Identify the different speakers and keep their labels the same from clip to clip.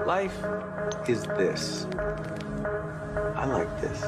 Speaker 1: Life is this. I like this.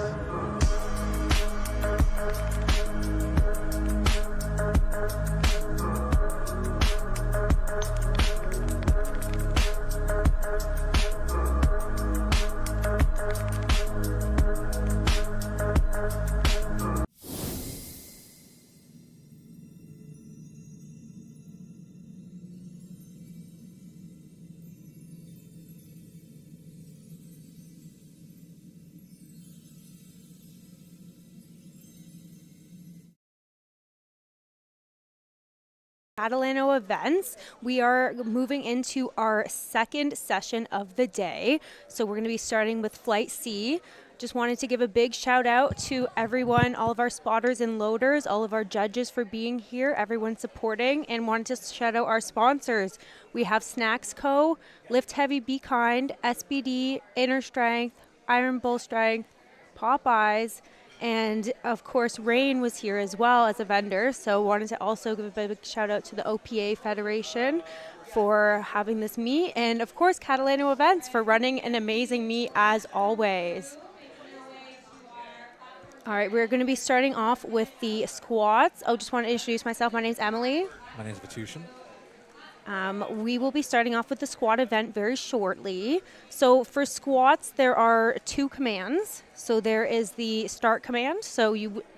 Speaker 2: Catalano events. We are moving into our second session of the day. So we're going to be starting with Flight C. Just wanted to give a big shout out to everyone, all of our spotters and loaders, all of our judges for being here, everyone supporting, and wanted to shout out our sponsors. We have Snacks Co., Lift Heavy Be Kind, SBD, Inner Strength, Iron Bull Strength, Popeyes, and of course Rain was here as well as a vendor. So wanted to also give a big shout out to the OPA Federation for having this meet, and of course Catalano Events for running an amazing meet as always. All right, we're going to be starting off with the squats. I just want to introduce myself. My name's Emily.
Speaker 3: My name's Batushin.
Speaker 2: We will be starting off with the squat event very shortly. So for squats, there are two commands. So there is the start command. So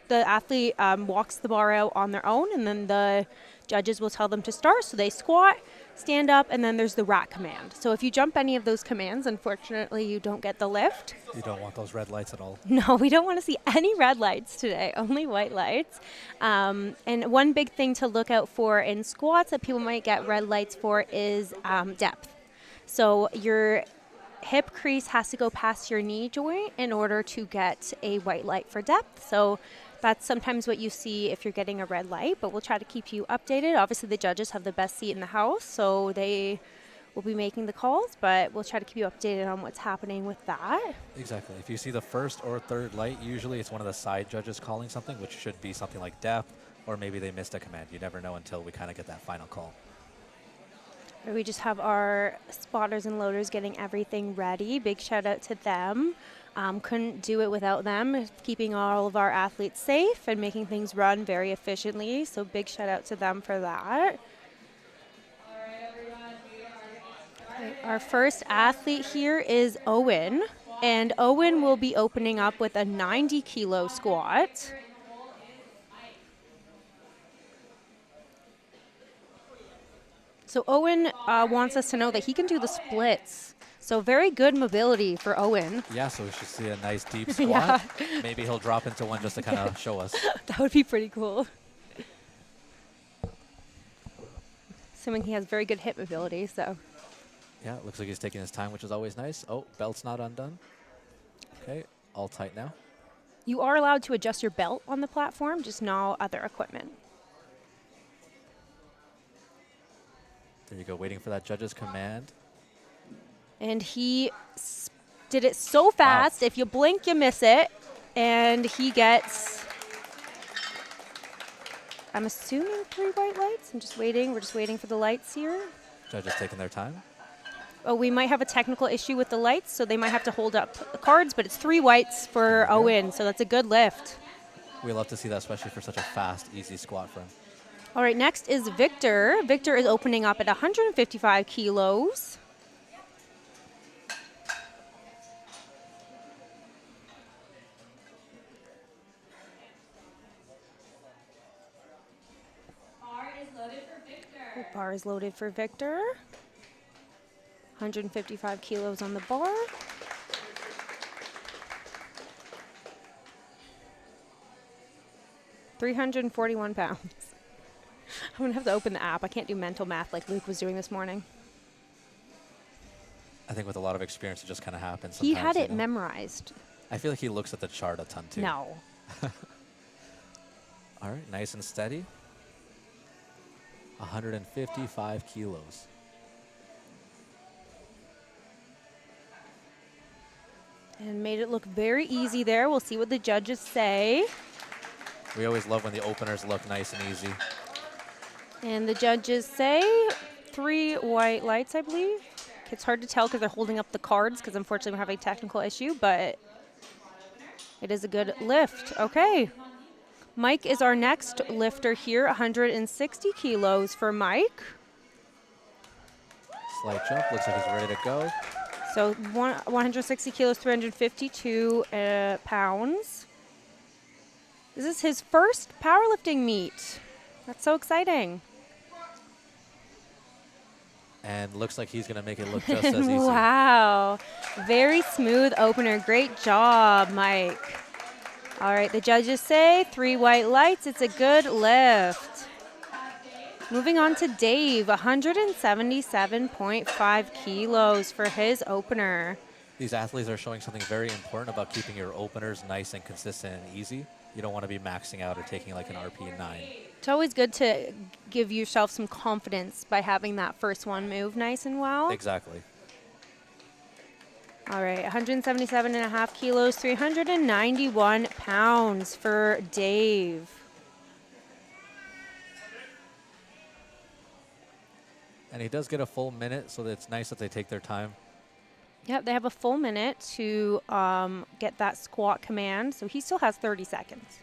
Speaker 2: the athlete walks the bar out on their own, and then the judges will tell them to start. So they squat, stand up, and then there's the rack command. So if you jump any of those commands, unfortunately, you don't get the lift.
Speaker 3: You don't want those red lights at all.
Speaker 2: No, we don't want to see any red lights today, only white lights. And one big thing to look out for in squats that people might get red lights for is depth. So your hip crease has to go past your knee joint in order to get a white light for depth. So that's sometimes what you see if you're getting a red light, but we'll try to keep you updated. Obviously, the judges have the best seat in the house, so they will be making the calls, but we'll try to keep you updated on what's happening with that.
Speaker 3: Exactly. If you see the first or third light, usually it's one of the side judges calling something, which should be something like depth, or maybe they missed a command. You never know until we kind of get that final call.
Speaker 2: We just have our spotters and loaders getting everything ready. Big shout out to them. Couldn't do it without them, keeping all of our athletes safe and making things run very efficiently. So big shout out to them for that. Okay, our first athlete here is Owen, and Owen will be opening up with a 90 kilo squat. So Owen wants us to know that he can do the splits. So very good mobility for Owen.
Speaker 3: Yeah, so we should see a nice deep squat. Yeah. Maybe he'll drop into one just to kind of show us.
Speaker 2: That would be pretty cool. Assuming he has very good hip mobility, so.
Speaker 3: Yeah, it looks like he's taking his time, which is always nice. Oh, belt's not undone. Okay, all tight now.
Speaker 2: You are allowed to adjust your belt on the platform, just no other equipment.
Speaker 3: There you go, waiting for that judge's command.
Speaker 2: And he did it so fast, wow. If you blink, you miss it. And he gets, I'm assuming 3 white lights. I'm just waiting. We're just waiting for the lights here.
Speaker 3: Judges taking their time.
Speaker 2: Oh, we might have a technical issue with the lights, so they might have to hold up the cards, but it's 3 whites for Owen, so that's a good lift.
Speaker 3: We love to see that, especially for such a fast, easy squat for him.
Speaker 2: All right, next is Victor. Victor is opening up at 155 kilos. Bar is loaded for Victor. 155 kilos on the bar. £341. I'm going to have to open the app. I can't do mental math like Luke was doing this morning.
Speaker 3: I think with a lot of experience, it just kind of happens.
Speaker 2: He had it memorized.
Speaker 3: I feel like he looks at the chart a ton, too.
Speaker 2: No.
Speaker 3: All right, nice and steady. 155 kilos.
Speaker 2: And made it look very easy there. We'll see what the judges say.
Speaker 3: We always love when the openers look nice and easy.
Speaker 2: And the judges say 3 white lights, I believe. It's hard to tell because they're holding up the cards because unfortunately we're having a technical issue, but it is a good lift. Okay. Mike is our next lifter here, 160 kilos for Mike.
Speaker 3: Slight jump. Looks like he's ready to go.
Speaker 2: So 160 kilos, 352 pounds. This is his first powerlifting meet. That's so exciting.
Speaker 3: And looks like he's going to make it look just as easy.
Speaker 2: Wow. Very smooth opener. Great job, Mike. All right, the judges say 3 white lights. It's a good lift. Moving on to Dave, 177.5 kilos for his opener.
Speaker 3: These athletes are showing something very important about keeping your openers nice and consistent and easy. You don't want to be maxing out or taking like an RP 9.
Speaker 2: It's always good to give yourself some confidence by having that first one move nice and well.
Speaker 3: Exactly.
Speaker 2: All right, 177.5 kilos, 391 pounds for Dave.
Speaker 3: And he does get a full minute, so it's nice that they take their time.
Speaker 2: Yep, they have a full minute to get that squat command, so he still has 30 seconds.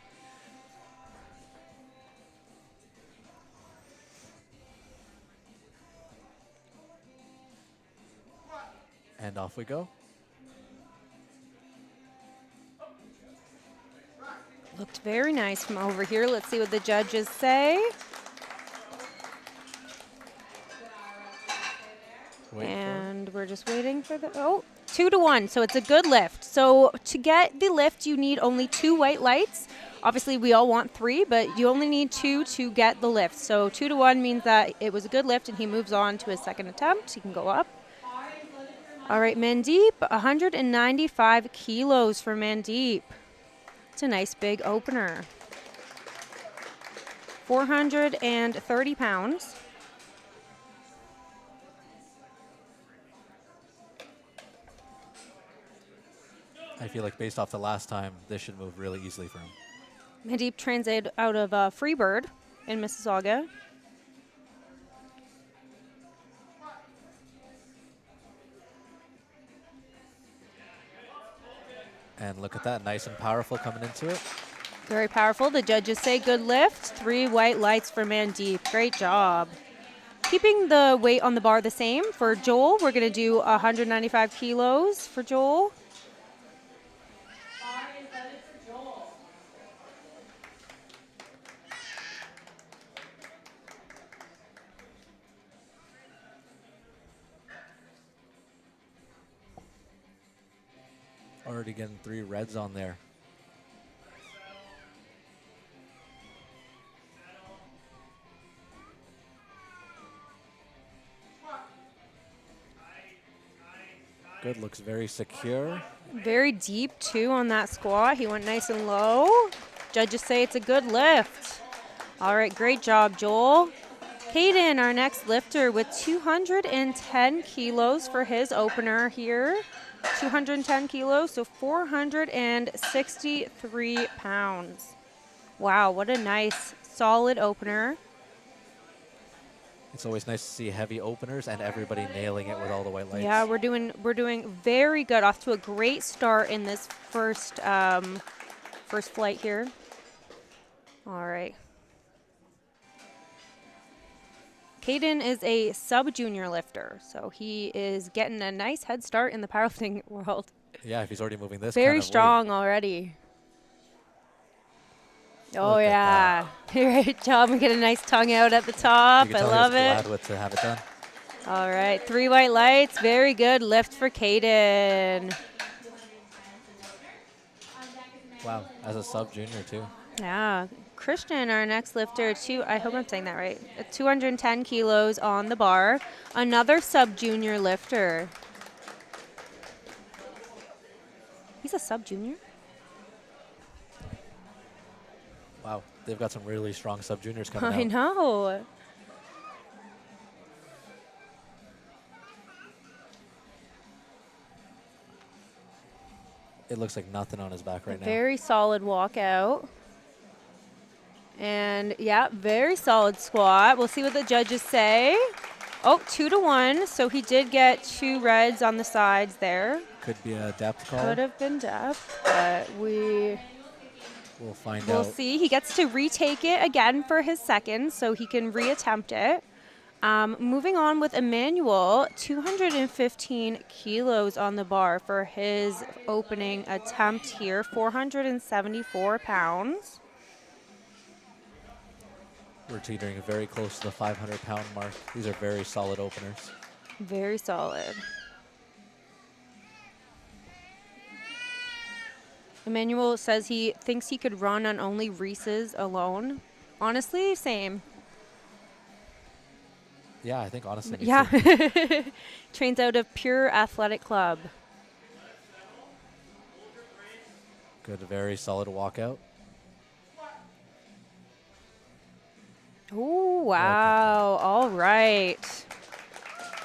Speaker 3: And off we go.
Speaker 2: Looked very nice from over here. Let's see what the judges say. And we're just waiting for the, 2-1, so it's a good lift. So to get the lift, you need only 2 white lights. Obviously, we all want 3, but you only need 2 to get the lift. So 2-1 means that it was a good lift, and he moves on to his second attempt. He can go up. All right, Mandeep, 195 kilos for Mandeep. It's a nice big opener. 430 pounds.
Speaker 3: I feel like based off the last time, this should move really easily for him.
Speaker 2: Mandeep trains out of Freebird in Mississauga.
Speaker 3: And look at that, nice and powerful coming into it.
Speaker 2: Very powerful. The judges say good lift. 3 white lights for Mandeep. Great job. Keeping the weight on the bar the same for Joel, we're going to do 195 kilos for Joel.
Speaker 3: Already getting 3 reds on there. Good, looks very secure.
Speaker 2: Very deep, too, on that squat. He went nice and low. Judges say it's a good lift. All right, great job, Joel. Caden, our next lifter, with 210 kilos for his opener here. 210 kilos, so 463 pounds. Wow, what a nice, solid opener.
Speaker 3: It's always nice to see heavy openers and everybody nailing it with all the white lights.
Speaker 2: Yeah, we're doing very good. Off to a great start in this first flight here. All right. Caden is a sub-junior lifter, so he is getting a nice head start in the powerlifting world.
Speaker 3: Yeah, if he's already moving this
Speaker 2: Very
Speaker 3: kind of
Speaker 2: strong
Speaker 3: weight.
Speaker 2: already. Oh,
Speaker 3: Look at
Speaker 2: yeah. Great job. We get a nice tongue out at the top.
Speaker 3: You can
Speaker 2: I
Speaker 3: tell
Speaker 2: love
Speaker 3: he was
Speaker 2: it.
Speaker 3: glad with to have it done.
Speaker 2: All right. 3 white lights. Very good lift for Caden.
Speaker 3: Wow, as a sub-junior too.
Speaker 2: Yeah. Christian, our next lifter, I hope I'm saying that right. 210 kilos on the bar. Another sub-junior lifter. He's a sub-junior?
Speaker 3: Wow, they've got some really strong sub-juniors coming out.
Speaker 2: I know.
Speaker 3: It looks like nothing on his back right now.
Speaker 2: Very solid walkout. And, yeah, very solid squat. We'll see what the judges say. Oh, 2-1. So he did get 2 reds on the sides there.
Speaker 3: Could be a depth call.
Speaker 2: Could have been depth, but we'll
Speaker 3: find out.
Speaker 2: see. He gets to retake it again for his second, so he can reattempt it. Moving on with Emmanuel, 215 kilos on the bar for his opening attempt here, 474 pounds.
Speaker 3: We're teetering very close to the 500-pound mark. These are very solid openers.
Speaker 2: Very solid. Emmanuel says he thinks he could run on only Reese's alone. Honestly, same.
Speaker 3: Yeah, I think honestly.
Speaker 2: Yeah. Trains out of Pure Athletic Club.
Speaker 3: Good, very solid walkout.
Speaker 2: Oh, wow. All right.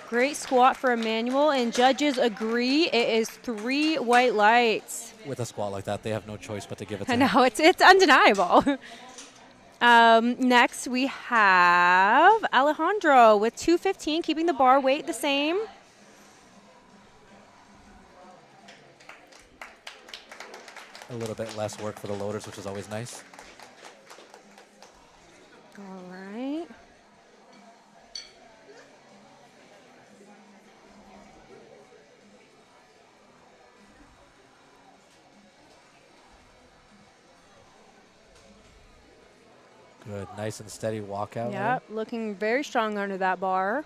Speaker 2: Great squat for Emmanuel, and judges agree it is 3 white lights.
Speaker 3: With a squat like that, they have no choice but to give it to
Speaker 2: I
Speaker 3: him.
Speaker 2: know, it's undeniable. Next, we have Alejandro with 215, keeping the bar weight the same.
Speaker 3: A little bit less work for the loaders, which is always nice.
Speaker 2: All right.
Speaker 3: Good, nice and steady walkout.
Speaker 2: Yep, looking very strong under that bar.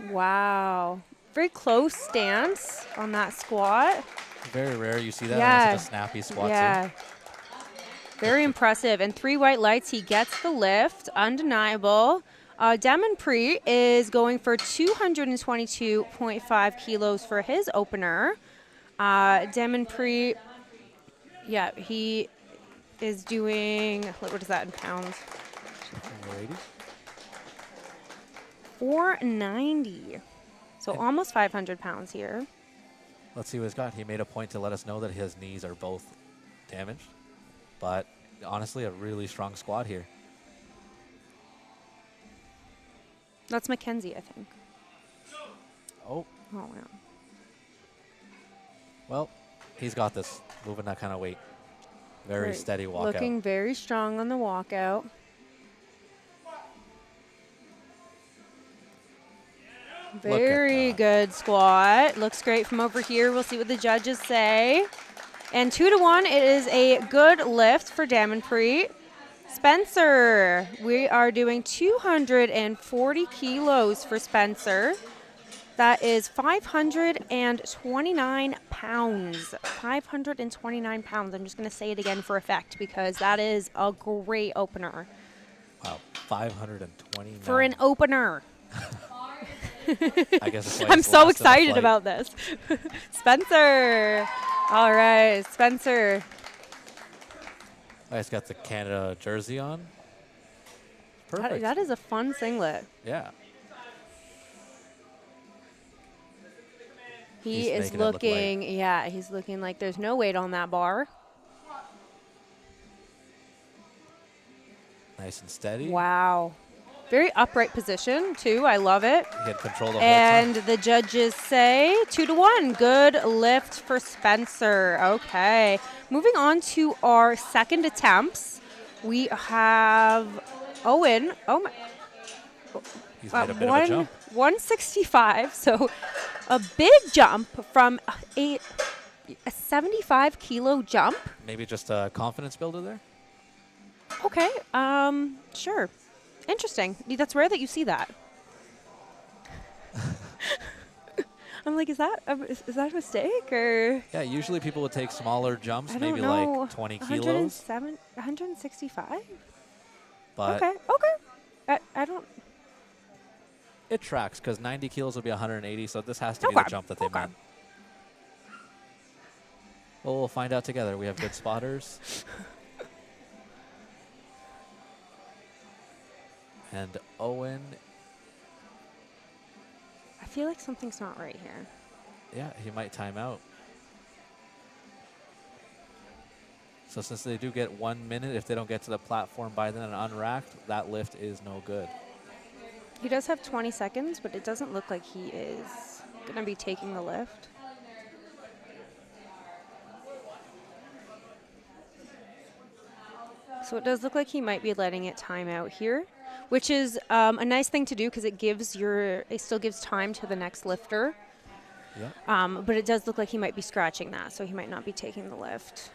Speaker 2: Wow. Very close stance on that squat.
Speaker 3: Very rare you see that.
Speaker 2: Yeah.
Speaker 3: It's such a snappy squat.
Speaker 2: Yeah.
Speaker 3: Too.
Speaker 2: Very impressive. And 3 white lights, he gets the lift. Undeniable. Demonpre is going for 222.5 kilos for his opener. Demonpre, yeah, he is doing, what is that in pounds? 490. So almost 500 pounds here.
Speaker 3: Let's see what he's got. He made a point to let us know that his knees are both damaged. But honestly, a really strong squat here.
Speaker 2: That's Mackenzie, I think.
Speaker 3: Oh.
Speaker 2: Oh, wow.
Speaker 3: Well, he's got this, moving that kind of weight. Very steady walkout.
Speaker 2: Looking very strong on the walkout. Very good squat. Looks great from over here. We'll see what the judges say. And 2-1, it is a good lift for Damonpreet. Spencer, we are doing 240 kilos for Spencer. That is 529 pounds. 529 pounds. I'm just going to say it again for effect because that is a great opener.
Speaker 3: Wow, 529.
Speaker 2: For an opener.
Speaker 3: I guess
Speaker 2: I'm so excited about this. Spencer. All right, Spencer.
Speaker 3: Oh, he's got the Canada jersey on. Perfect.
Speaker 2: That is a fun singlet.
Speaker 3: Yeah.
Speaker 2: He is looking, he's looking like there's no weight on that bar.
Speaker 3: Nice and steady.
Speaker 2: Wow. Very upright position, too. I love it.
Speaker 3: He had control the whole
Speaker 2: And
Speaker 3: time.
Speaker 2: the judges say 2-1. Good lift for Spencer. Okay. Moving on to our second attempts. We have Owen. Oh, my.
Speaker 3: He's made a bit of a jump.
Speaker 2: 165. So a big jump from a 75-kilo jump.
Speaker 3: Maybe just a confidence builder there?
Speaker 2: Okay. Sure. Interesting. That's rare that you see that. I'm like, is that a mistake or?
Speaker 3: Yeah, usually people would take smaller jumps,
Speaker 2: maybe
Speaker 3: like 20 kilos.
Speaker 2: 165?
Speaker 3: But
Speaker 2: okay. I don't.
Speaker 3: It tracks because 90 kilos would be 180, so this has to be the jump that they meant. Well, we'll find out together. We have good spotters. And Owen.
Speaker 2: I feel like something's not right here.
Speaker 3: Yeah, he might time out. So since they do get 1 minute, if they don't get to the platform by then and unracked, that lift is no good.
Speaker 2: He does have 20 seconds, but it doesn't look like he is going to be taking the lift. So it does look like he might be letting it time out here, which is a nice thing to do because it still gives time to the next lifter.
Speaker 3: Yeah.
Speaker 2: But it does look like he might be scratching that, so he might not be taking the lift.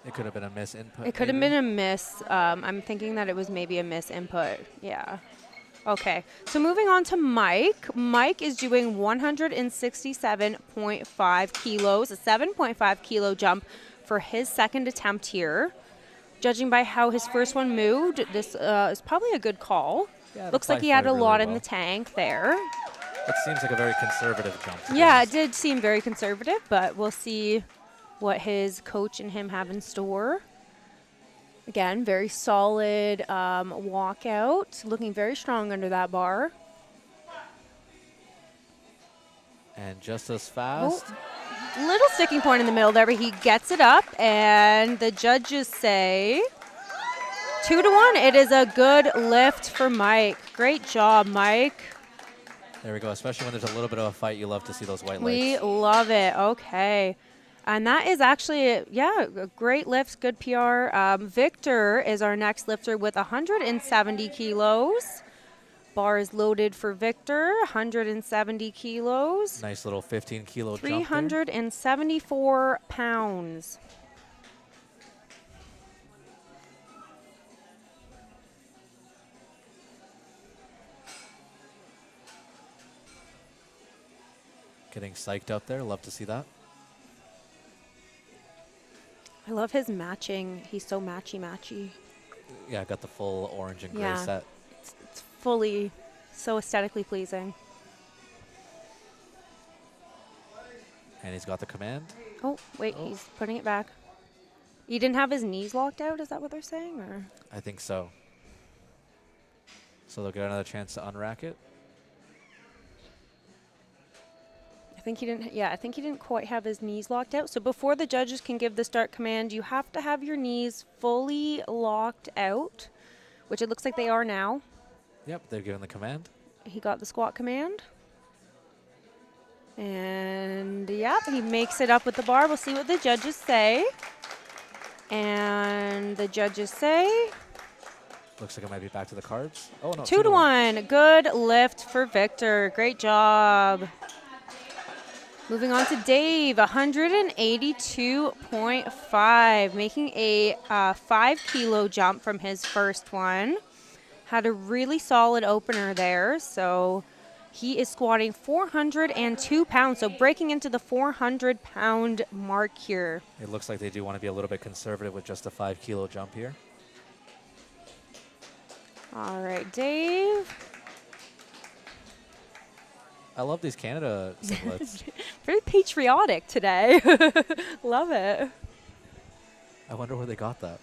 Speaker 3: It could have been a miss input.
Speaker 2: It could have been a miss. I'm thinking that it was maybe a miss input. Yeah. Okay. So moving on to Mike. Mike is doing 167.5 kilos, a 7.5 kilo jump for his second attempt here. Judging by how his first one moved, this is probably a good call.
Speaker 3: Yeah,
Speaker 2: Looks like he had a lot in the tank there.
Speaker 3: It seems like a very conservative jump.
Speaker 2: Yeah, it did seem very conservative, but we'll see what his coach and him have in store. Again, very solid walkout, looking very strong under that bar.
Speaker 3: And just as fast.
Speaker 2: Oh, little sticking point in the middle there, but he gets it up, and the judges say 2-1. It is a good lift for Mike. Great job, Mike.
Speaker 3: There we go. Especially when there's a little bit of a fight, you love to see those white
Speaker 2: We
Speaker 3: lights.
Speaker 2: love it. Okay. And that is actually, a great lift, good PR. Victor is our next lifter with 170 kilos. Bar is loaded for Victor, 170 kilos.
Speaker 3: Nice little 15-kilo jump there.
Speaker 2: 374 pounds.
Speaker 3: Getting psyched out there. Love to see that.
Speaker 2: I love his matching. He's so matchy-matchy.
Speaker 3: Yeah, got the full orange and gray
Speaker 2: Yeah.
Speaker 3: set.
Speaker 2: It's fully so aesthetically pleasing.
Speaker 3: And he's got the command.
Speaker 2: Oh, wait, he's putting it back. He didn't have his knees locked out, is that what they're saying? Or
Speaker 3: I think so. So they'll get another chance to unrack it.
Speaker 2: I think he didn't quite have his knees locked out. So before the judges can give the start command, you have to have your knees fully locked out, which it looks like they are now.
Speaker 3: Yep, they're giving the command.
Speaker 2: He got the squat command. And yeah, he makes it up with the bar. We'll see what the judges say. And the judges say
Speaker 3: Looks like it might be back to the carbs. Oh, no.
Speaker 2: 2-1. Good lift for Victor. Great job. Moving on to Dave, 182.5, making a 5-kilo jump from his first one. Had a really solid opener there, so he is squatting 402 pounds, so breaking into the 400-pound mark here.
Speaker 3: It looks like they do want to be a little bit conservative with just a 5-kilo jump here.
Speaker 2: All right, Dave.
Speaker 3: I love these Canada singlets.
Speaker 2: Very patriotic today. Love it.
Speaker 3: I wonder where they got that.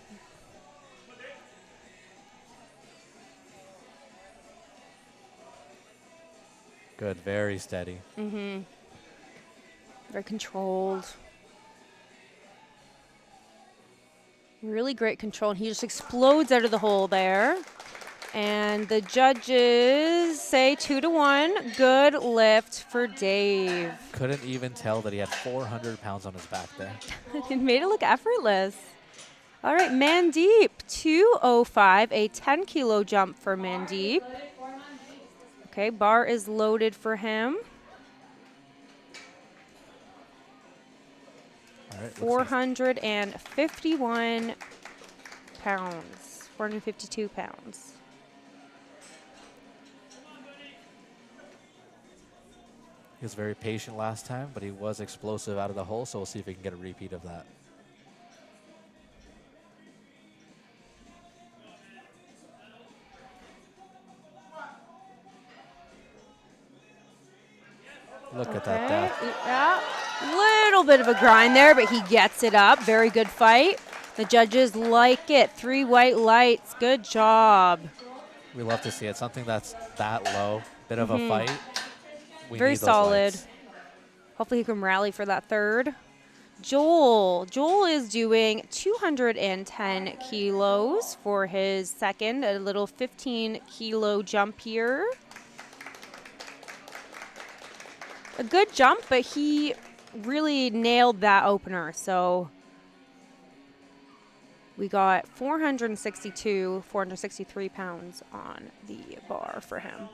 Speaker 3: Good, very steady.
Speaker 2: Mm-hmm. Very controlled. Really great control. And he just explodes out of the hole there. And the judges say 2-1. Good lift for Dave.
Speaker 3: Couldn't even tell that he had 400 pounds on his back there.
Speaker 2: It made it look effortless. All right, Mandeep, 205, a 10-kilo jump for Mandeep. Okay, bar is loaded for him.
Speaker 3: All right,
Speaker 2: 451 pounds, 452 pounds.
Speaker 3: He was very patient last time, but he was explosive out of the hole, so we'll see if we can get a repeat of that. Look at that depth.
Speaker 2: Yeah, little bit of a grind there, but he gets it up. Very good fight. The judges like it. 3 white lights. Good job.
Speaker 3: We love to see it. Something that's that low, bit of a fight. We
Speaker 2: Very
Speaker 3: need those
Speaker 2: solid.
Speaker 3: lights.
Speaker 2: Hopefully he can rally for that third. Joel. Joel is doing 210 kilos for his second, a little 15-kilo jump here. A good jump, but he really nailed that opener. So we got 463 pounds on the bar for him.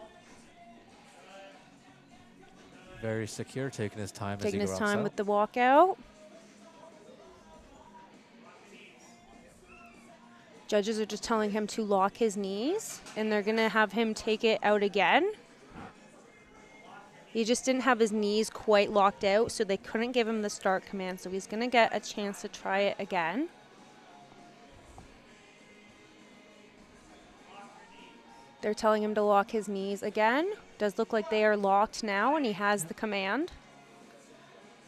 Speaker 3: Very secure, taking his time
Speaker 2: Taking
Speaker 3: as he
Speaker 2: his
Speaker 3: walks
Speaker 2: time
Speaker 3: out.
Speaker 2: with the walkout. Judges are just telling him to lock his knees, and they're going to have him take it out again. He just didn't have his knees quite locked out, so they couldn't give him the start command. So he's going to get a chance to try it again. They're telling him to lock his knees again. Does look like they are locked now, and he has the command.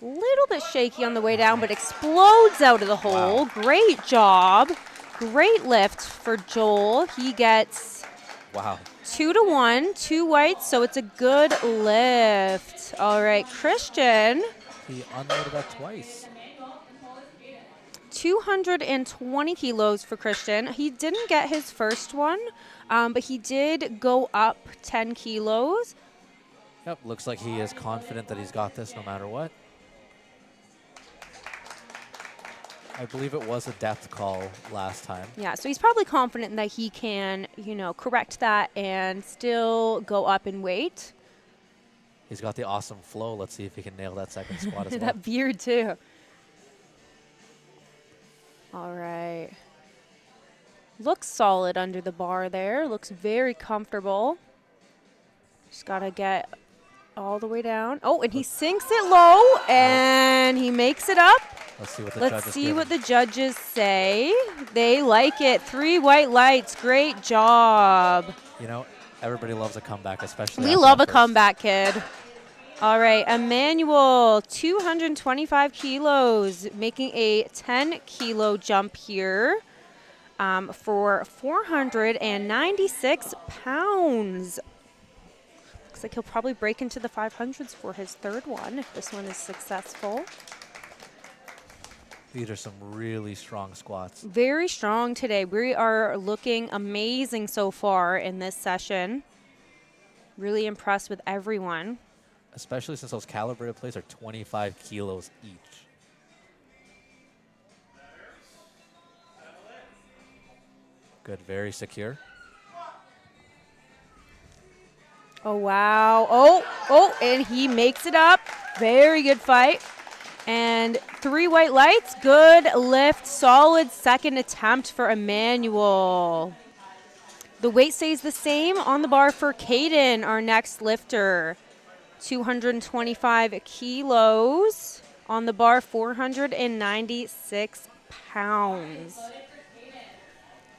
Speaker 2: Little bit shaky on the way down, but explodes out of the hole.
Speaker 3: Wow.
Speaker 2: Great job. Great lift for Joel. He gets
Speaker 3: Wow.
Speaker 2: 2-1, 2 whites, so it's a good lift. All right, Christian,
Speaker 3: He unloaded that twice.
Speaker 2: 220 kilos for Christian. He didn't get his first one, but he did go up 10 kilos.
Speaker 3: Yep, looks like he is confident that he's got this no matter what. I believe it was a depth call last time.
Speaker 2: Yeah, so he's probably confident that he can, correct that and still go up in weight.
Speaker 3: He's got the awesome flow. Let's see if he can nail that second squat as well.
Speaker 2: That beard, too. All right. Looks solid under the bar there. Looks very comfortable. Just got to get all the way down. Oh, and he sinks it low, and he makes it up.
Speaker 3: Let's see what the
Speaker 2: Let's
Speaker 3: judges
Speaker 2: see
Speaker 3: give
Speaker 2: what
Speaker 3: him.
Speaker 2: the judges say. They like it. 3 white lights. Great job.
Speaker 3: You know, everybody loves a comeback, especially
Speaker 2: We
Speaker 3: after
Speaker 2: love
Speaker 3: the
Speaker 2: a
Speaker 3: first.
Speaker 2: comeback, kid. All right, Emmanuel, 225 kilos, making a 10-kilo jump here for 496 pounds. Looks like he'll probably break into the 500s for his third one if this one is successful.
Speaker 3: These are some really strong squats.
Speaker 2: Very strong today. We are looking amazing so far in this session. Really impressed with everyone.
Speaker 3: Especially since those calibrated plates are 25 kilos each. Good, very secure.
Speaker 2: Oh, wow. Oh, and he makes it up. Very good fight. And 3 white lights. Good lift. Solid second attempt for Emmanuel. The weight stays the same on the bar for Caden, our next lifter. 225 kilos on the bar, 496 pounds.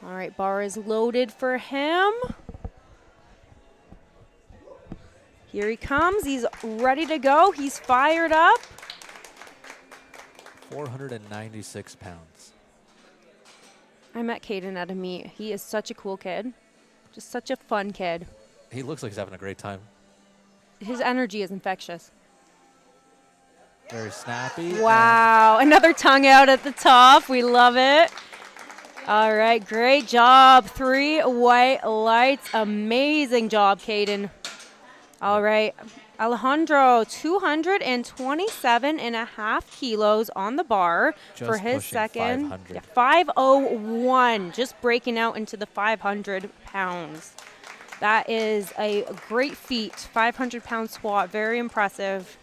Speaker 2: All right, bar is loaded for him. Here he comes. He's ready to go. He's fired up.
Speaker 3: 496 pounds.
Speaker 2: I met Caden at a meet. He is such a cool kid. Just such a fun kid.
Speaker 3: He looks like he's having a great time.
Speaker 2: His energy is infectious.
Speaker 3: Very snappy.
Speaker 2: Wow, another tongue out at the top. We love it. All right, great job. 3 white lights. Amazing job, Caden. All right, Alejandro, 227.5 kilos on the bar for
Speaker 3: Just
Speaker 2: his
Speaker 3: pushing
Speaker 2: second.
Speaker 3: 500.
Speaker 2: Yeah, 501, just breaking out into the 500 pounds. That is a great feat. 500-pound squat, very impressive.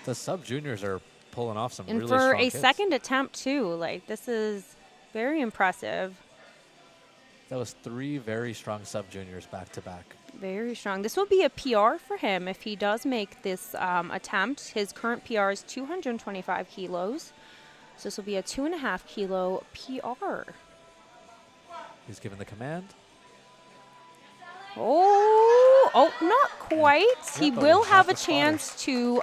Speaker 3: The sub-juniors are pulling off some
Speaker 2: And
Speaker 3: really
Speaker 2: for
Speaker 3: strong
Speaker 2: a
Speaker 3: kicks.
Speaker 2: second attempt, too, like, this is very impressive.
Speaker 3: That was 3 very strong sub-juniors back-to-back.
Speaker 2: Very strong. This will be a PR for him if he does make this attempt. His current PR is 225 kilos. So this will be a 2.5 kilo PR.
Speaker 3: He's given the command.
Speaker 2: Oh, not quite. He
Speaker 3: but
Speaker 2: will
Speaker 3: he
Speaker 2: have a
Speaker 3: has the
Speaker 2: chance to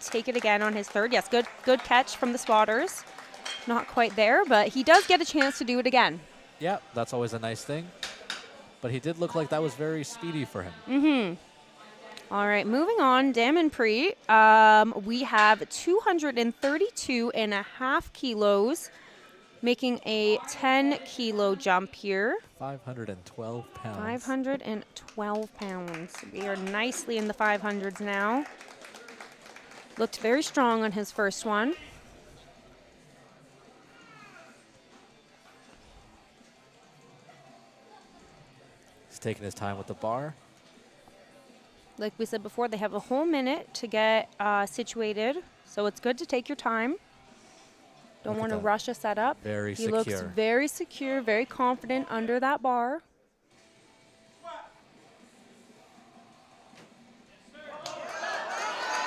Speaker 2: take it again on his third. Yes, good catch from the spotters. Not quite there, but he does get a chance to do it again.
Speaker 3: Yeah, that's always a nice thing. But he did look like that was very speedy for him.
Speaker 2: All right, moving on, Damanpreet. We have 232.5 kilos, making a 10-kilo jump here.
Speaker 3: 512 pounds.
Speaker 2: 512 pounds. We are nicely in the 500s now. Looked very strong on his first one.
Speaker 3: He's taking his time with the bar.
Speaker 2: Like we said before, they have a whole minute to get situated, so it's good to take your time. Don't want to rush a setup.
Speaker 3: Very
Speaker 2: he
Speaker 3: secure.
Speaker 2: looks very secure, very confident under that bar.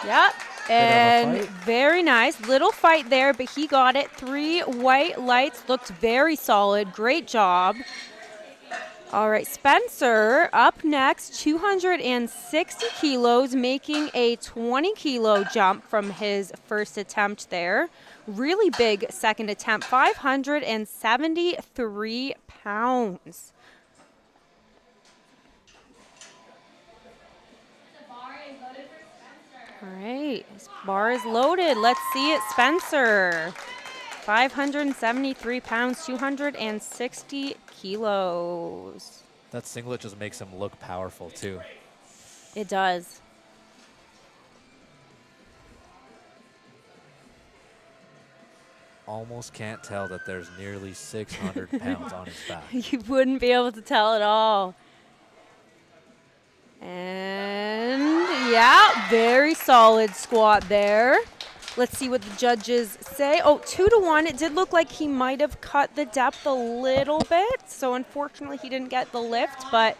Speaker 2: Yep, and very nice. Little fight there, but he got it. 3 white lights, looked very solid. Great job. All right, Spencer up next, 260 kilos, making a 20-kilo jump from his first attempt there. Really big second attempt, 573 pounds. All right, his bar is loaded. Let's see it, Spencer. 573 pounds, 260 kilos.
Speaker 3: That singlet just makes him look powerful, too.
Speaker 2: It does.
Speaker 3: Almost can't tell that there's nearly 600 pounds on his back.
Speaker 2: You wouldn't be able to tell at all. And yeah, very solid squat there. Let's see what the judges say. Oh, 2-1. It did look like he might have cut the depth a little bit. So unfortunately, he didn't get the lift, but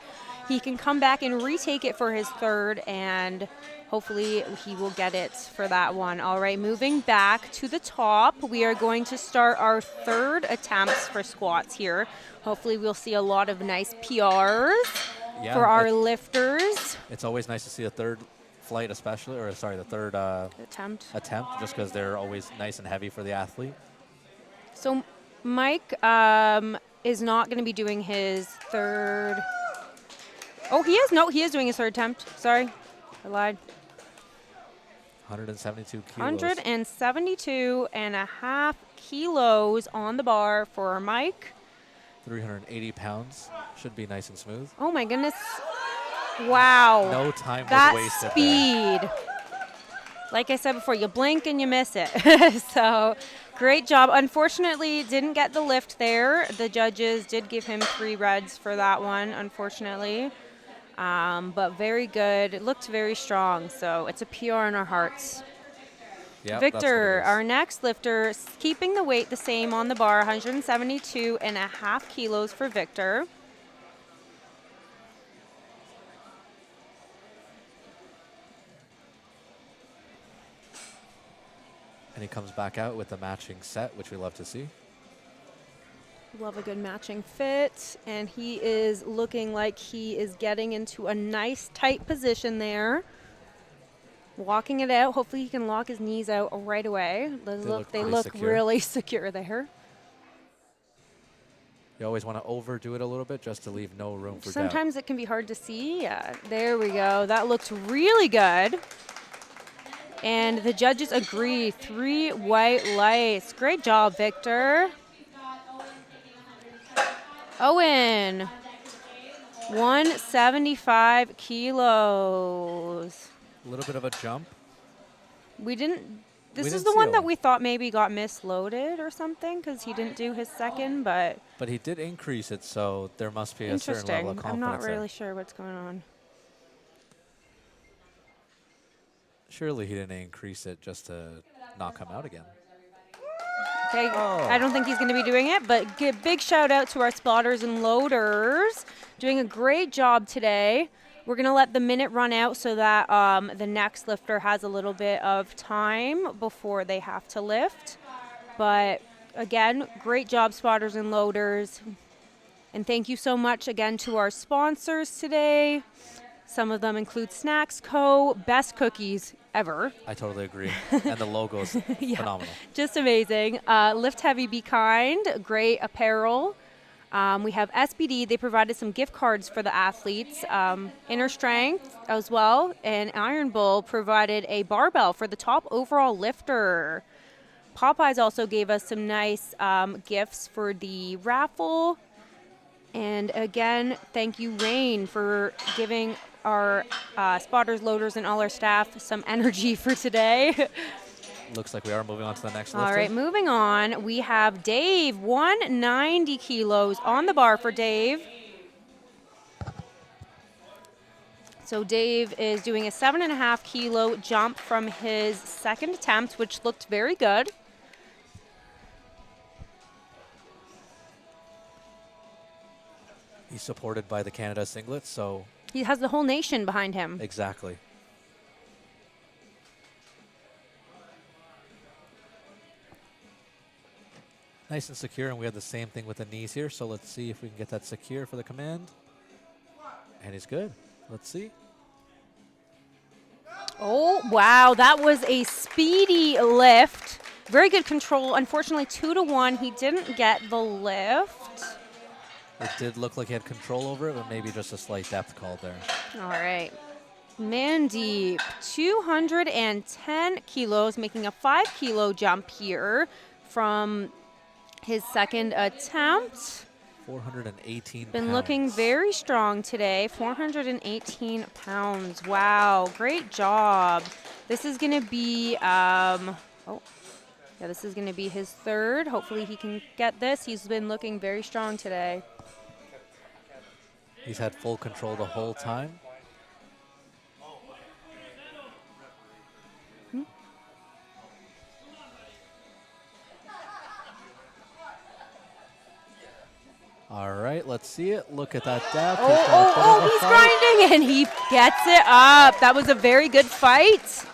Speaker 2: he can come back and retake it for his third, and hopefully he will get it for that one. All right, moving back to the top, we are going to start our third attempts for squats here. Hopefully we'll see a lot of nice PRs for our lifters.
Speaker 3: It's always nice to see a third flight, especially, or sorry, the third attempt, just because they're always nice and heavy for the athlete.
Speaker 2: So Mike is not going to be doing his third. Oh, he is. No, he is doing his third attempt. Sorry, I lied.
Speaker 3: 172 kilos.
Speaker 2: 172.5 kilos on the bar for Mike.
Speaker 3: 380 pounds. Should be nice and smooth.
Speaker 2: Oh my goodness. Wow.
Speaker 3: No time was wasted
Speaker 2: speed. There. Like I said before, you blink and you miss it. So great job. Unfortunately, didn't get the lift there. The judges did give him 3 reds for that one, unfortunately. But very good. It looked very strong, so it's a PR in our hearts.
Speaker 3: Yep,
Speaker 2: Victor, our next lifter, keeping the weight the same on the bar, 172.5 kilos for Victor.
Speaker 3: And he comes back out with a matching set, which we love to see.
Speaker 2: Love a good matching fit, and he is looking like he is getting into a nice tight position there. Walking it out. Hopefully he can lock his knees out right away. They look really secure there.
Speaker 3: You always want to overdo it a little bit just to leave no room for doubt.
Speaker 2: Sometimes it can be hard to see. Yeah, there we go. That looks really good. And the judges agree. 3 white lights. Great job, Victor. Owen, 175 kilos.
Speaker 3: A little bit of a jump.
Speaker 2: This is the one that we thought maybe got misloaded or something because he didn't do his second, but
Speaker 3: he did increase it, so there must be a certain level of confidence.
Speaker 2: I'm not really sure what's going on.
Speaker 3: Surely he didn't increase it just to not come out again.
Speaker 2: Okay, I don't think he's going to be doing it, but big shout out to our spotters and loaders. Doing a great job today. We're going to let the minute run out so that the next lifter has a little bit of time before they have to lift. But again, great job, spotters and loaders. And thank you so much again to our sponsors today. Some of them include Snacks Co., best cookies ever.
Speaker 3: I totally agree. And the logo's phenomenal.
Speaker 2: Just amazing. Lift Heavy, Be Kind, great apparel. We have SBD. They provided some gift cards for the athletes. Inner Strength as well. And Iron Bull provided a barbell for the top overall lifter. Popeyes also gave us some nice gifts for the raffle. And again, thank you, Rain, for giving our spotters, loaders, and all our staff some energy for today.
Speaker 3: Looks like we are moving on to the next lifter.
Speaker 2: All right, moving on. We have Dave, 190 kilos on the bar for Dave. So Dave is doing a 7.5 kilo jump from his second attempt, which looked very good.
Speaker 3: He's supported by the Canada singlet, so...
Speaker 2: He has the whole nation behind him.
Speaker 3: Exactly. Nice and secure, and we have the same thing with the knees here, so let's see if we can get that secure for the command. And he's good. Let's see.
Speaker 2: Oh, wow, that was a speedy lift. Very good control. Unfortunately, 2-1, he didn't get the lift.
Speaker 3: It did look like he had control over it, but maybe just a slight depth call there.
Speaker 2: All right. Mandeep, 210 kilos, making a 5 kilo jump here from his second attempt.
Speaker 3: 418
Speaker 2: Been
Speaker 3: pounds.
Speaker 2: looking very strong today. 418 pounds. Wow, great job. This is going to be, this is going to be his third. Hopefully he can get this. He's been looking very strong today.
Speaker 3: He's had full control the whole time. All right, let's see it. Look at that depth.
Speaker 2: He's grinding, and he gets it up. That was a very good fight.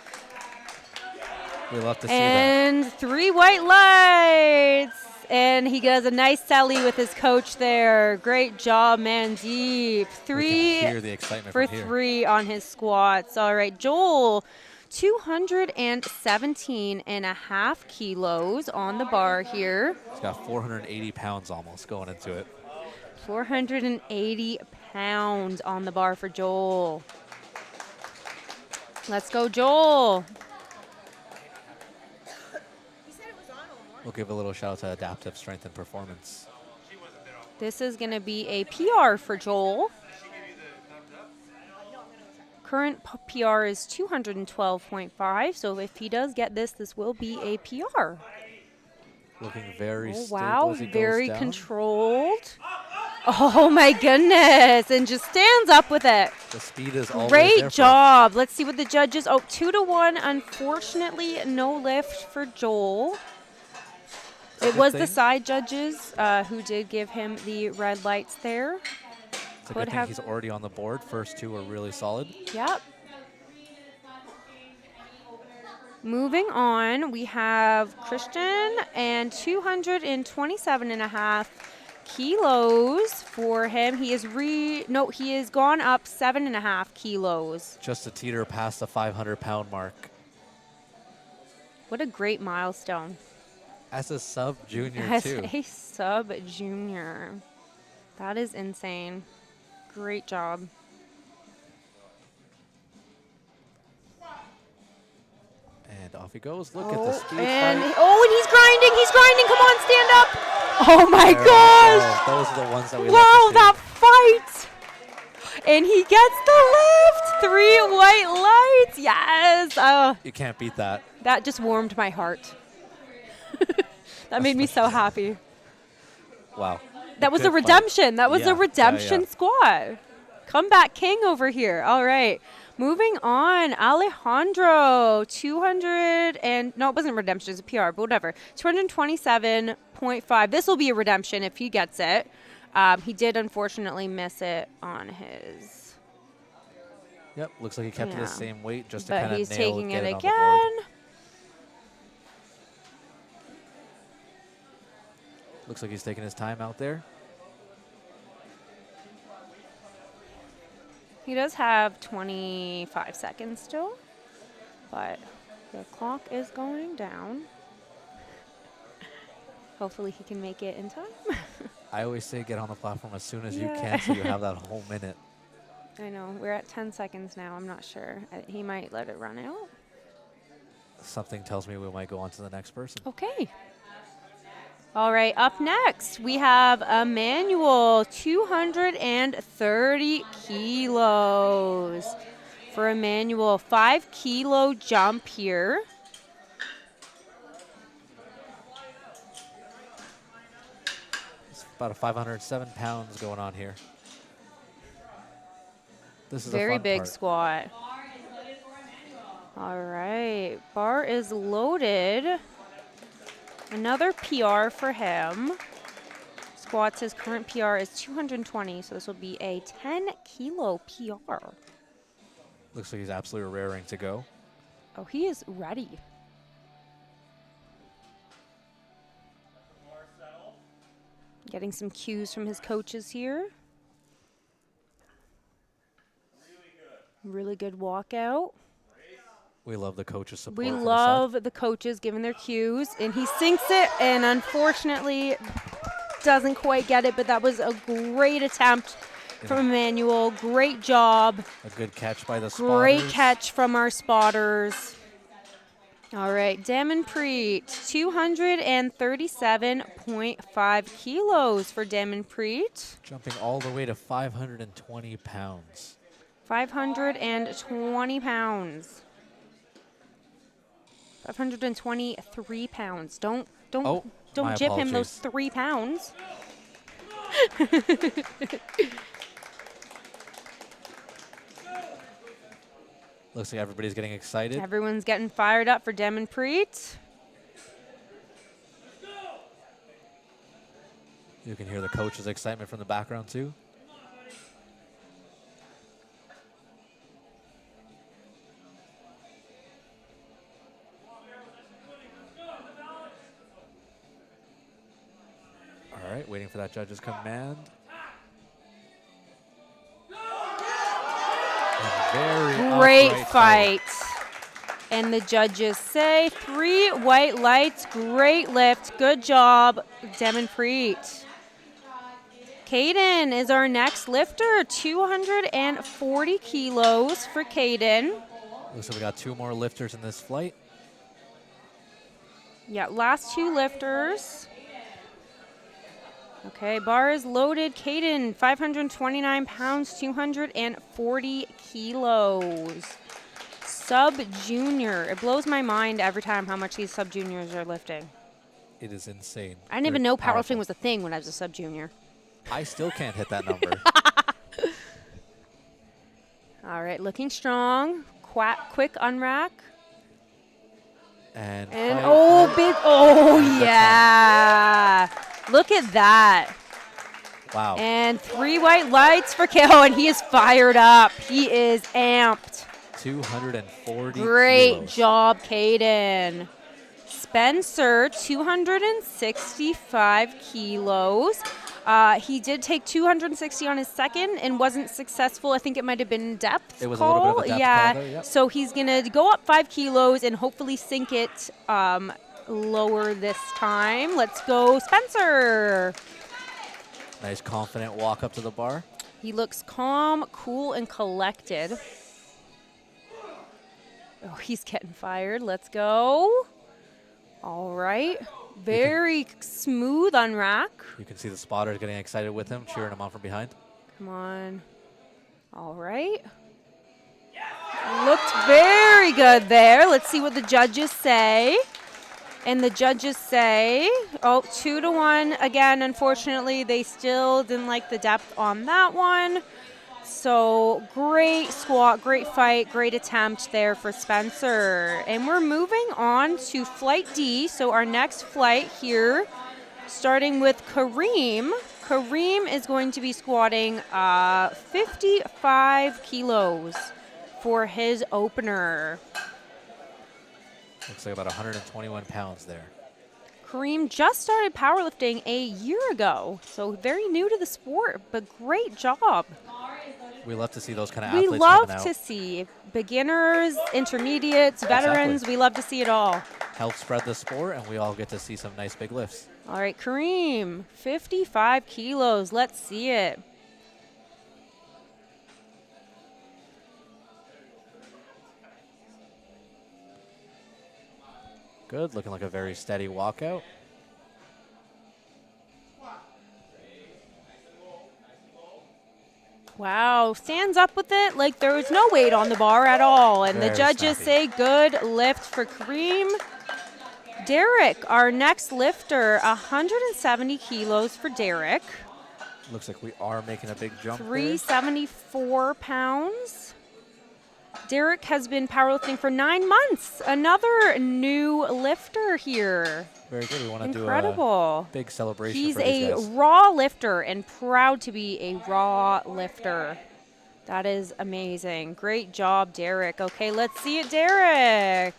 Speaker 3: We love to see that.
Speaker 2: And 3 white lights. And he does a nice celly with his coach there. Great job, Mandeep. 3
Speaker 3: hear the excitement
Speaker 2: for
Speaker 3: from here.
Speaker 2: 3 on his squats. All right, Joel, 217.5 kilos on the bar here.
Speaker 3: He's got 480 pounds almost going into it.
Speaker 2: 480 pounds on the bar for Joel. Let's go, Joel.
Speaker 3: We'll give a little shout out to Adaptive Strength and Performance.
Speaker 2: This is going to be a PR for Joel. Current PR is 212.5, so if he does get this, this will be a PR.
Speaker 3: Looking very stable
Speaker 2: Wow,
Speaker 3: as he goes
Speaker 2: very
Speaker 3: down.
Speaker 2: controlled. Oh my goodness, and just stands up with it.
Speaker 3: The speed is always
Speaker 2: Great
Speaker 3: there for
Speaker 2: job. Let's see what the judges, 2-1, unfortunately, no lift for Joel. It was the side judges who did give him the red lights there.
Speaker 3: It's a good thing he's already on the board. First 2 were really solid.
Speaker 2: Yep. Moving on, we have Christian and 227.5 kilos for him. He is he has gone up 7.5 kilos.
Speaker 3: Just a teeter past the 500-pound mark.
Speaker 2: What a great milestone.
Speaker 3: As a sub-junior,
Speaker 2: As
Speaker 3: too.
Speaker 2: a sub-junior. That is insane. Great job.
Speaker 3: And off he goes. Look at the speed
Speaker 2: And
Speaker 3: fight.
Speaker 2: and he's grinding. He's grinding. Come on, stand up. Oh my
Speaker 3: There we
Speaker 2: gosh.
Speaker 3: go. Those are the ones that we
Speaker 2: Wow,
Speaker 3: love to see.
Speaker 2: that fight. And he gets the lift. 3 white lights. Yes.
Speaker 3: You can't beat that.
Speaker 2: That just warmed my heart. That made me so happy.
Speaker 3: Wow.
Speaker 2: That was a
Speaker 3: Good fight.
Speaker 2: redemption. That was
Speaker 3: Yeah,
Speaker 2: a redemption
Speaker 3: yeah.
Speaker 2: squad. Comeback king over here. All right. Moving on. Alejandro, 200 and no, it wasn't redemption. It was a PR, but whatever. 227.5. This will be a redemption if he gets it. He did unfortunately miss it on his.
Speaker 3: Yep, looks like he kept it the
Speaker 2: Yeah.
Speaker 3: same weight just to
Speaker 2: But
Speaker 3: kind of
Speaker 2: he's
Speaker 3: nail
Speaker 2: taking
Speaker 3: get
Speaker 2: it
Speaker 3: it on the board.
Speaker 2: again.
Speaker 3: Looks like he's taking his time out there.
Speaker 2: He does have 25 seconds still, but the clock is going down. Hopefully he can make it in time.
Speaker 3: I always say get on the platform as soon as you can so you have that whole minute.
Speaker 2: I know. We're at 10 seconds now. I'm not sure. He might let it run out.
Speaker 3: Something tells me we might go on to the next person.
Speaker 2: Okay. All right, up next, we have Emmanuel, 230 kilos. For Emmanuel, 5 kilo jump here.
Speaker 3: It's about a 507 pounds going on here. This is
Speaker 2: Very
Speaker 3: a fun
Speaker 2: big
Speaker 3: part.
Speaker 2: squat. All right, bar is loaded. Another PR for him. Squats, his current PR is 220, so this will be a 10 kilo PR.
Speaker 3: Looks like he's absolutely raring to go.
Speaker 2: Oh, he is ready. Getting some cues from his coaches here. Really good walkout.
Speaker 3: We love the coaches' support.
Speaker 2: We
Speaker 3: from the
Speaker 2: love
Speaker 3: side.
Speaker 2: the coaches giving their cues, and he sinks it, and unfortunately doesn't quite get it, but that was a great attempt from Emmanuel. Great job.
Speaker 3: A good catch by the spotters.
Speaker 2: Great catch from our spotters. All right, Damanpreet, 237.5 kilos for Damanpreet.
Speaker 3: Jumping all the way to 520 pounds.
Speaker 2: 520 pounds. 523 pounds. Don't
Speaker 3: my
Speaker 2: jip him those
Speaker 3: apologies.
Speaker 2: 3 pounds.
Speaker 3: Looks like everybody's getting excited.
Speaker 2: Everyone's getting fired up for Damanpreet.
Speaker 3: You can hear the coach's excitement from the background too. All right, waiting for that judge's command. And very
Speaker 2: Great
Speaker 3: upright
Speaker 2: fight. And the judges say 3 white lights. Great lift. Good job, Damanpreet. Caden is our next lifter. 240 kilos for Caden.
Speaker 3: Looks like we got 2 more lifters in this flight.
Speaker 2: Yeah, last 2 lifters. Okay, bar is loaded. Caden, 529 pounds, 240 kilos. Sub-junior. It blows my mind every time how much these sub-juniors are lifting.
Speaker 3: It is insane.
Speaker 2: I didn't even know powerlifting was a thing when I was a sub-junior.
Speaker 3: I still can't hit that number.
Speaker 2: All right, looking strong. Quick unrack.
Speaker 3: And
Speaker 2: Yeah. Look at that.
Speaker 3: wow.
Speaker 2: And 3 white lights for KO, and he is fired up. He is amped.
Speaker 3: 240
Speaker 2: Great
Speaker 3: kilos.
Speaker 2: job, Caden. Spencer, 265 kilos. He did take 260 on his second and wasn't successful. I think it might have been depth
Speaker 3: It was
Speaker 2: call.
Speaker 3: a little bit of a depth
Speaker 2: yeah.
Speaker 3: call there, yep.
Speaker 2: So he's going to go up 5 kilos and hopefully sink it lower this time. Let's go, Spencer.
Speaker 3: Nice confident walk up to the bar.
Speaker 2: He looks calm, cool, and collected. Oh, he's getting fired. Let's go. All right. Very smooth unrack.
Speaker 3: You can see the spotters getting excited with him, cheering him on from behind.
Speaker 2: Come on. All right. Looked very good there. Let's see what the judges say. And the judges say, 2-1. Again, unfortunately, they still didn't like the depth on that one. So great squat, great fight, great attempt there for Spencer. And we're moving on to Flight D. So our next flight here, starting with Kareem. Kareem is going to be squatting 55 kilos for his opener.
Speaker 3: Looks like about 121 pounds there.
Speaker 2: Kareem just started powerlifting a year ago, so very new to the sport, but great job.
Speaker 3: We love to see those kind of
Speaker 2: We
Speaker 3: athletes
Speaker 2: love
Speaker 3: coming out.
Speaker 2: to see beginners, intermediates, veterans.
Speaker 3: Exactly.
Speaker 2: We love to see it all.
Speaker 3: Help spread the sport, and we all get to see some nice big lifts.
Speaker 2: All right, Kareem, 55 kilos. Let's see it.
Speaker 3: Good, looking like a very steady walkout.
Speaker 2: Wow, stands up with it like there was no weight on the bar at all. And
Speaker 3: Very
Speaker 2: the judges say
Speaker 3: snappy.
Speaker 2: good lift for Kareem. Derek, our next lifter, 170 kilos for Derek.
Speaker 3: Looks like we are making a big jump there.
Speaker 2: 374 pounds. Derek has been powerlifting for 9 months. Another new lifter here.
Speaker 3: Very good. We want to do a
Speaker 2: Incredible.
Speaker 3: big celebration
Speaker 2: He's
Speaker 3: for these
Speaker 2: a
Speaker 3: guys.
Speaker 2: raw lifter and proud to be a raw lifter. That is amazing. Great job, Derek. Okay, let's see it, Derek.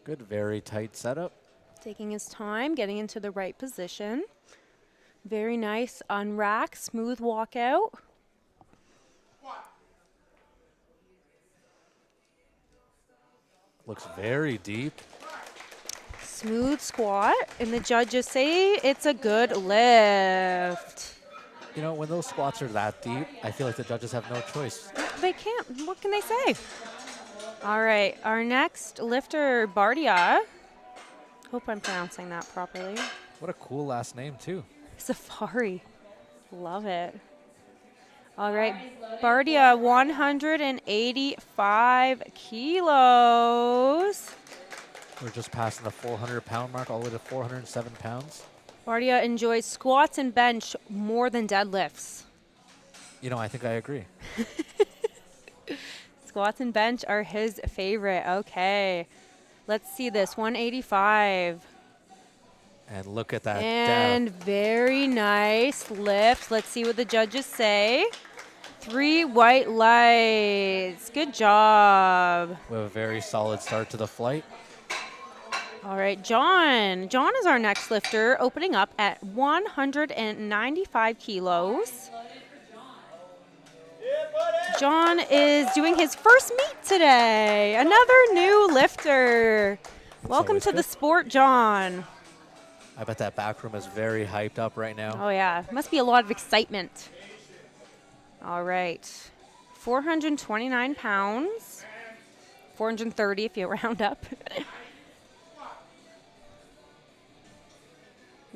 Speaker 3: Good, very tight setup.
Speaker 2: Taking his time, getting into the right position. Very nice on rack, smooth walkout.
Speaker 3: Looks very deep.
Speaker 2: Smooth squat, and the judges say it's a good lift.
Speaker 3: You know, when those squats are that deep, I feel like the judges have no choice.
Speaker 2: They can't. What can they say? All right, our next lifter, Bardia. Hope I'm pronouncing that properly.
Speaker 3: What a cool last name, too.
Speaker 2: Safari. Love it. All right, Bardia, 185 kilos.
Speaker 3: We're just passing the 400-pound mark all the way to 407 pounds.
Speaker 2: Bardia enjoys squats and bench more than deadlifts.
Speaker 3: You know, I think I agree.
Speaker 2: Squats and bench are his favorite. Okay. Let's see this. 185.
Speaker 3: And look at that
Speaker 2: And
Speaker 3: depth.
Speaker 2: very nice lift. Let's see what the judges say. 3 white lights. Good job.
Speaker 3: We have a very solid start to the flight.
Speaker 2: All right, John. John is our next lifter, opening up at 195 kilos. John is doing his first meet today. Another new lifter. Welcome
Speaker 3: always
Speaker 2: to the
Speaker 3: good.
Speaker 2: sport, John.
Speaker 3: I bet that back room is very hyped up right now.
Speaker 2: Oh, yeah. Must be a lot of excitement. All right. 429 pounds. 430 if you round up.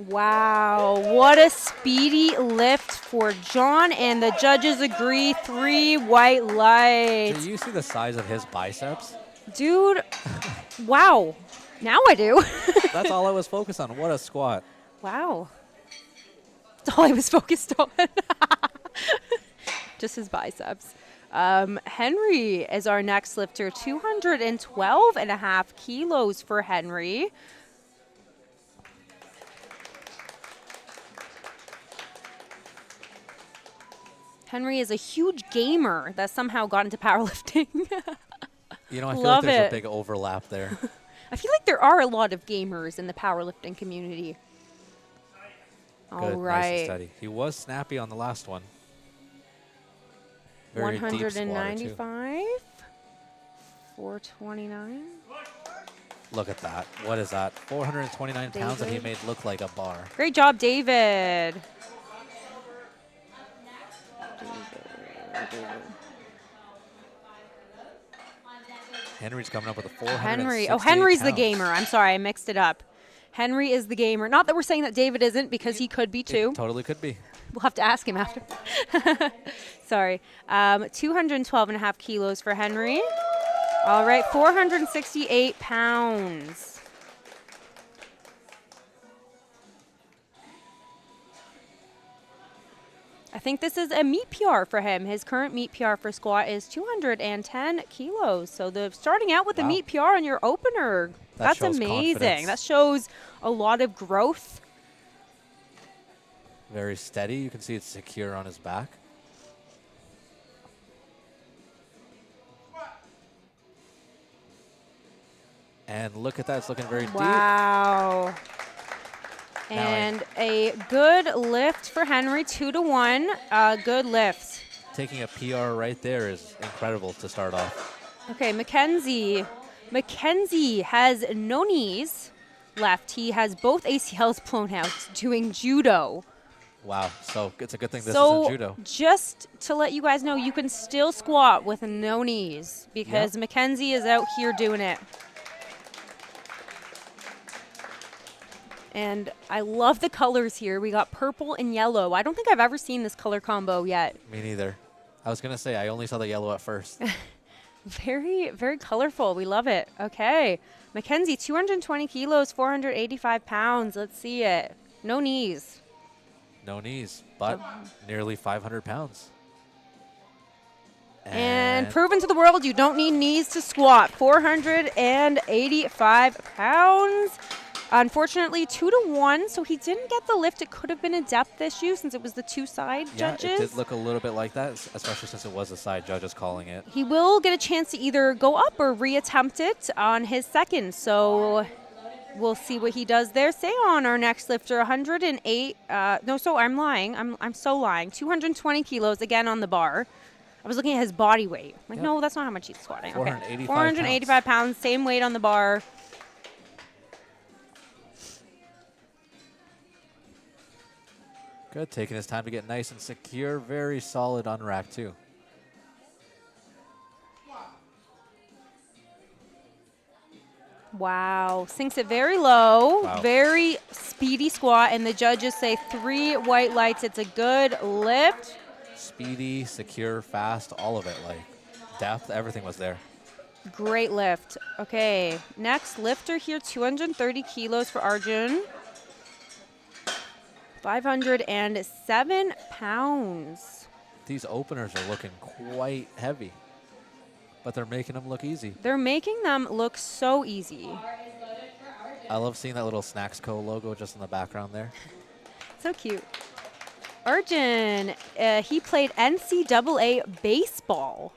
Speaker 2: Wow, what a speedy lift for John, and the judges agree, 3 white lights.
Speaker 3: Do you see the size of his biceps?
Speaker 2: Dude, wow. Now I do.
Speaker 3: That's all I was focused on. What a squat.
Speaker 2: Wow. That's all I was focused on. Just his biceps. Henry is our next lifter, 212 and a half kilos for Henry. Henry is a huge gamer that somehow got into powerlifting.
Speaker 3: You know, I feel
Speaker 2: Love
Speaker 3: like there's
Speaker 2: it.
Speaker 3: a big overlap there.
Speaker 2: I feel like there are a lot of gamers in the powerlifting community. All
Speaker 3: Good, nice and
Speaker 2: right.
Speaker 3: steady. He was snappy on the last one. Very deep squatter, too.
Speaker 2: 195. 429.
Speaker 3: Look at that. What is that? 429 pounds that he
Speaker 2: David.
Speaker 3: made look like a bar.
Speaker 2: Great job, David.
Speaker 3: Henry's coming up with a 400.
Speaker 2: Henry. Oh, Henry's the gamer. I'm sorry, I mixed it up. Henry is the gamer. Not that we're saying that David isn't, because he could be too.
Speaker 3: Totally could be.
Speaker 2: We'll have to ask him after. Sorry. 212 and a half kilos for Henry. All right, 468 pounds. I think this is a meet PR for him. His current meet PR for squat is 210 kilos. So the starting out with a
Speaker 3: Wow.
Speaker 2: meet PR on your opener,
Speaker 3: That
Speaker 2: that's
Speaker 3: shows
Speaker 2: amazing.
Speaker 3: confidence.
Speaker 2: That shows a lot of growth.
Speaker 3: Very steady. You can see it's secure on his back. And look at that. It's looking very deep.
Speaker 2: Wow. And a good lift for Henry, 2-1. Good lift.
Speaker 3: taking a PR right there is incredible to start off.
Speaker 2: Okay, Mackenzie. Mackenzie has no knees left. He has both ACLs blown out doing judo.
Speaker 3: Wow. So it's a good thing this
Speaker 2: So
Speaker 3: isn't judo.
Speaker 2: just to let you guys know, you can still squat with no knees because Mackenzie is out here doing it. And I love the colors here. We got purple and yellow. I don't think I've ever seen this color combo yet.
Speaker 3: Me neither. I was going to say, I only saw the yellow at first.
Speaker 2: Very, very colorful. We love it. Okay. Mackenzie, 220 kilos, 485 pounds. Let's see it. No knees.
Speaker 3: No knees, but nearly 500 pounds.
Speaker 2: And proven to the world you don't need knees to squat. 485 pounds. Unfortunately, 2-1, so he didn't get the lift. It could have been a depth issue since it was the two side judges.
Speaker 3: Yeah, it did look a little bit like that, especially since it was the side judges calling it.
Speaker 2: He will get a chance to either go up or reattempt it on his second, so we'll see what he does there. Say on our next lifter, 108. I'm lying. I'm so lying. 220 kilos again on the bar. I was looking at his body weight. No, that's not how much he's squatting. 485 pounds, same weight on the bar.
Speaker 3: Good, taking his time to get nice and secure. Very solid on rack, too.
Speaker 2: Wow, sinks it very low,
Speaker 3: Wow.
Speaker 2: very speedy squat, and the judges say 3 white lights. It's a good lift.
Speaker 3: Speedy, secure, fast, all of it. Like depth, everything was there.
Speaker 2: Great lift. Okay, next lifter here, 230 kilos for Arjun. 507 pounds.
Speaker 3: These openers are looking quite heavy, but they're making them look easy.
Speaker 2: They're making them look so easy.
Speaker 3: I love seeing that little Snacks Co. logo just in the background there.
Speaker 2: So cute. Arjun, he played NCAA baseball.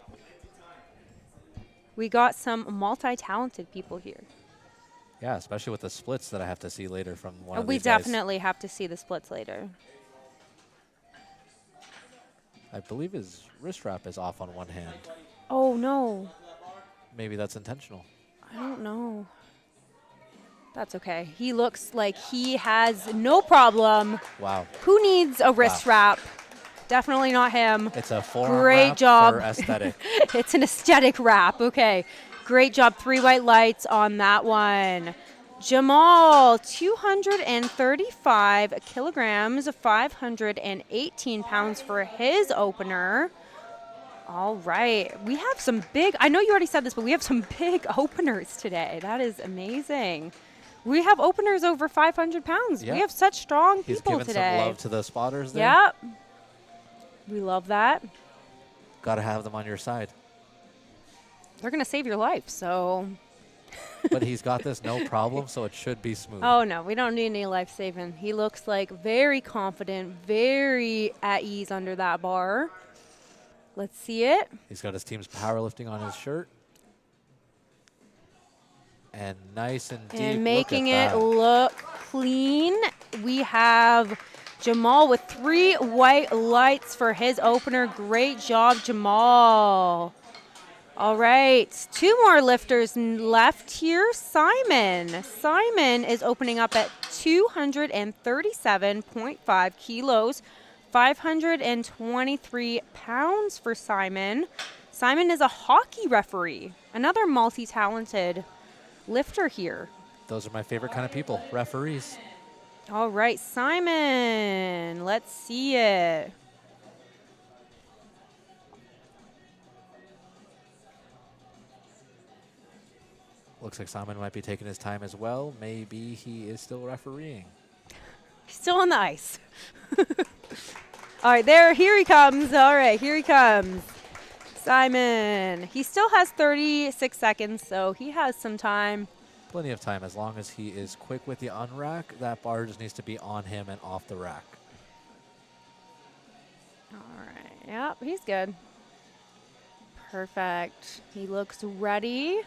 Speaker 2: We got some multi-talented people here.
Speaker 3: Yeah, especially with the splits that I have to see later from one of
Speaker 2: We
Speaker 3: these guys.
Speaker 2: definitely have to see the splits later.
Speaker 3: I believe his wrist wrap is off on one hand.
Speaker 2: Oh, no.
Speaker 3: Maybe that's intentional.
Speaker 2: I don't know. That's okay. He looks like he has no problem.
Speaker 3: Wow.
Speaker 2: Who needs a wrist wrap? Definitely not him.
Speaker 3: It's a forearm
Speaker 2: Great
Speaker 3: wrap
Speaker 2: job.
Speaker 3: for aesthetic.
Speaker 2: It's an aesthetic wrap. Okay. Great job. 3 white lights on that one. Jamal, 235 kilograms, 518 pounds for his opener. All right. We have some big, I know you already said this, but we have some big openers today. That is amazing. We have openers over 500 pounds.
Speaker 3: Yep.
Speaker 2: We have such strong
Speaker 3: He's
Speaker 2: people
Speaker 3: giving
Speaker 2: today.
Speaker 3: some love to the spotters there.
Speaker 2: Yep. We love that.
Speaker 3: Got to have them on your side.
Speaker 2: They're going to save your life, so.
Speaker 3: But he's got this no problem, so it should be smooth.
Speaker 2: Oh, no, we don't need any life saving. He looks like very confident, very at ease under that bar. Let's see it.
Speaker 3: He's got his team's powerlifting on his shirt. And nice and deep.
Speaker 2: And making
Speaker 3: look
Speaker 2: it
Speaker 3: at that.
Speaker 2: look clean. We have Jamal with 3 white lights for his opener. Great job, Jamal. All right, 2 more lifters left here. Simon. Simon is opening up at 237.5 kilos, 523 pounds for Simon. Simon is a hockey referee, another multi-talented lifter here.
Speaker 3: Those are my favorite kind of people, referees.
Speaker 2: All right, Simon, let's see it.
Speaker 3: Looks like Simon might be taking his time as well. Maybe he is still refereeing.
Speaker 2: He's still on the ice. All right, here he comes. All right, here he comes. Simon. He still has 36 seconds, so he has some time.
Speaker 3: Plenty of time as long as he is quick with the unrack. That bar just needs to be on him and off the rack.
Speaker 2: All right, yep, he's good. Perfect. He looks ready.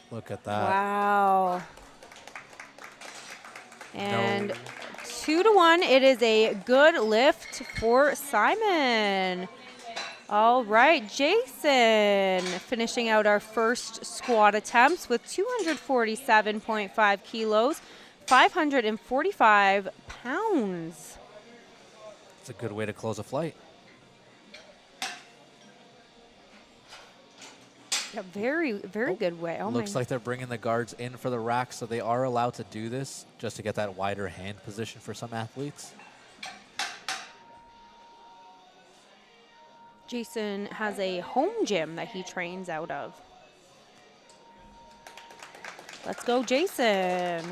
Speaker 3: Look at that.
Speaker 2: Wow. And
Speaker 3: No
Speaker 2: 2-1. It is a good lift for Simon. All right, Jason finishing out our first squat attempts with 247.5 kilos, 545 pounds.
Speaker 3: It's a good way to close a flight.
Speaker 2: A very, very good way. Oh,
Speaker 3: Looks like they're bringing the guards in for the rack, so they are allowed to do this just to get that wider hand position for some athletes.
Speaker 2: Jason has a home gym that he trains out of. Let's go, Jason.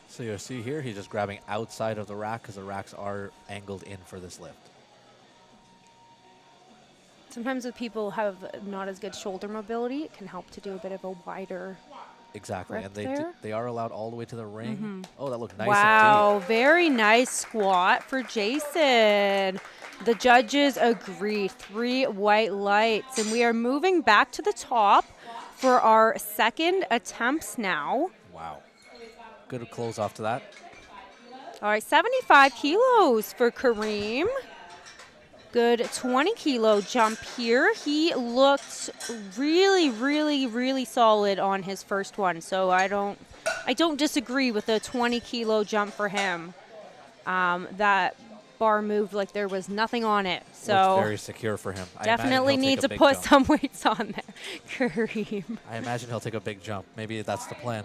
Speaker 3: So you'll see here, he's just grabbing outside of the rack because the racks are angled in for this lift.
Speaker 2: Sometimes if people have not as good shoulder mobility, it can help to do a bit of a wider.
Speaker 3: Exactly, and
Speaker 2: there.
Speaker 3: they are allowed all the way to the ring. Oh, that looked nice
Speaker 2: Wow,
Speaker 3: and deep.
Speaker 2: very nice squat for Jason. The judges agree, 3 white lights. And we are moving back to the top for our second attempts now.
Speaker 3: Wow. Good close off to that.
Speaker 2: All right, 75 kilos for Kareem. Good 20-kilo jump here. He looked really, really, really solid on his first one. So I don't disagree with the 20-kilo jump for him. That bar moved like there was nothing on it. So
Speaker 3: looks very secure for him.
Speaker 2: definitely needs to put some weights on there, Kareem.
Speaker 3: I imagine he'll take a big jump. Maybe that's the plan.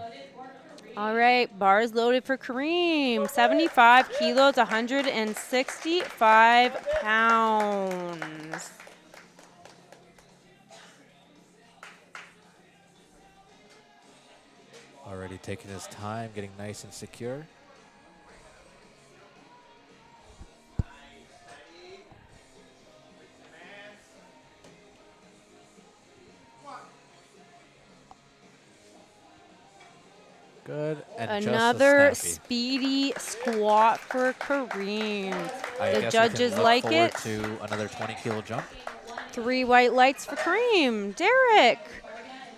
Speaker 2: All right, bars loaded for Kareem. 75 kilos, 165 pounds.
Speaker 3: Already taking his time, getting nice and secure. Good. And
Speaker 2: another
Speaker 3: just a snappy.
Speaker 2: speedy squat for Kareem.
Speaker 3: I
Speaker 2: The
Speaker 3: guess
Speaker 2: judges
Speaker 3: we can look
Speaker 2: like
Speaker 3: forward
Speaker 2: it.
Speaker 3: to another 20-kilo jump.
Speaker 2: 3 white lights for Kareem. Derek,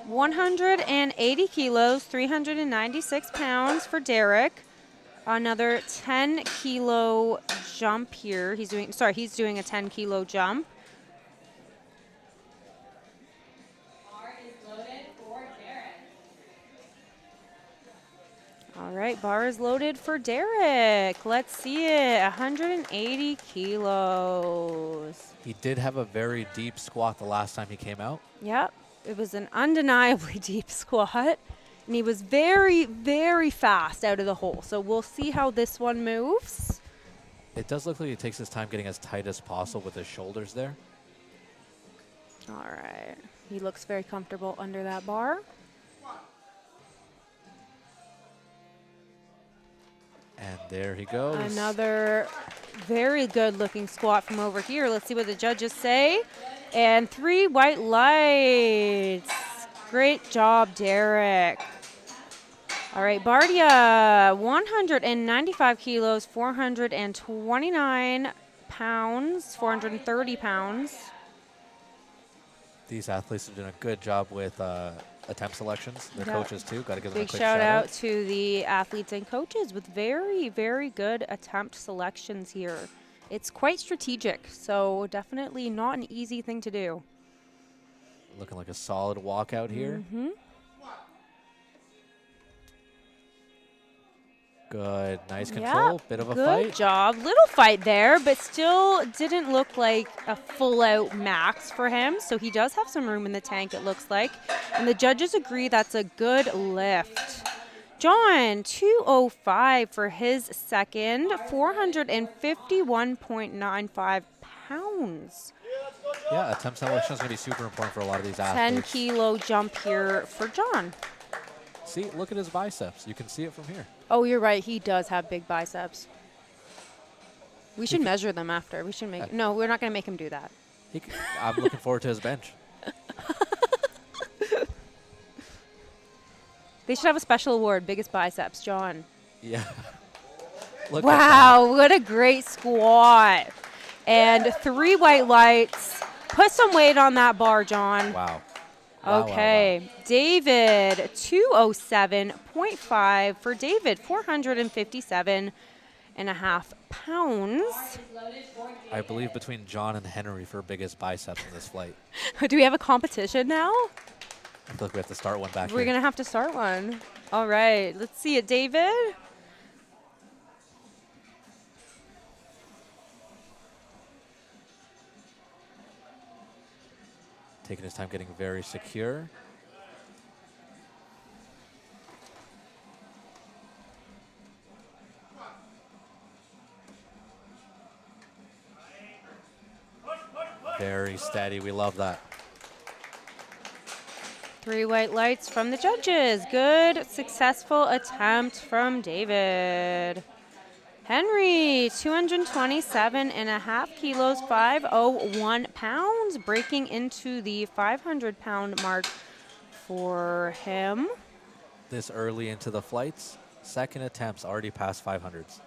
Speaker 2: 180 kilos, 396 pounds for Derek. Another 10-kilo jump here. He's doing a 10-kilo jump. All right, bar is loaded for Derek. Let's see it, 180 kilos.
Speaker 3: He did have a very deep squat the last time he came out.
Speaker 2: Yep, it was an undeniably deep squat. And he was very, very fast out of the hole. So we'll see how this one moves.
Speaker 3: It does look like he takes his time getting as tight as possible with his shoulders there.
Speaker 2: All right, he looks very comfortable under that bar.
Speaker 3: And there he goes.
Speaker 2: Another very good looking squat from over here. Let's see what the judges say. And 3 white lights. Great job, Derek. All right, Bardia, 195 kilos, 429 pounds, 430 pounds.
Speaker 3: These athletes are doing a good job with attempt selections. Their coaches, too. Got to give them a
Speaker 2: Big
Speaker 3: quick
Speaker 2: shout out to the athletes and coaches with very, very good attempt selections here. It's quite strategic, so definitely not an easy thing to do.
Speaker 3: Looking like a solid walkout here. Good. Nice control. Bit of a fight.
Speaker 2: Good job. Little fight there, but still didn't look like a full-out max for him. So he does have some room in the tank, it looks like. And the judges agree that's a good lift. John, 205 for his second, 451.95 pounds.
Speaker 3: Yeah, attempt selection is going to be super important for a lot of these
Speaker 2: 10
Speaker 3: athletes.
Speaker 2: kilo jump here for John.
Speaker 3: See, look at his biceps. You can see it from here.
Speaker 2: Oh, you're right. He does have big biceps. We should measure them after. We should make. No, we're not going to make him do that.
Speaker 3: I'm looking forward to his bench.
Speaker 2: They should have a special award, biggest biceps, John.
Speaker 3: Yeah. Look
Speaker 2: Wow, what a great squat. And 3 white lights. Put some weight on that bar, John.
Speaker 3: Wow. Wow,
Speaker 2: Okay, David, 207.5 for David, 457.5 pounds.
Speaker 3: I believe between John and Henry for biggest biceps in this flight.
Speaker 2: Do we have a competition now?
Speaker 3: I feel like we have to start one back
Speaker 2: We're
Speaker 3: here.
Speaker 2: going to have to start one. All right, let's see it, David.
Speaker 3: Taking his time, getting very secure. Very steady. We love that.
Speaker 2: 3 white lights from the judges. Good, successful attempt from David. Henry, 227.5 kilos, 501 pounds, breaking into the 500-pound mark for him.
Speaker 3: This early into the flights, second attempts already past 500s.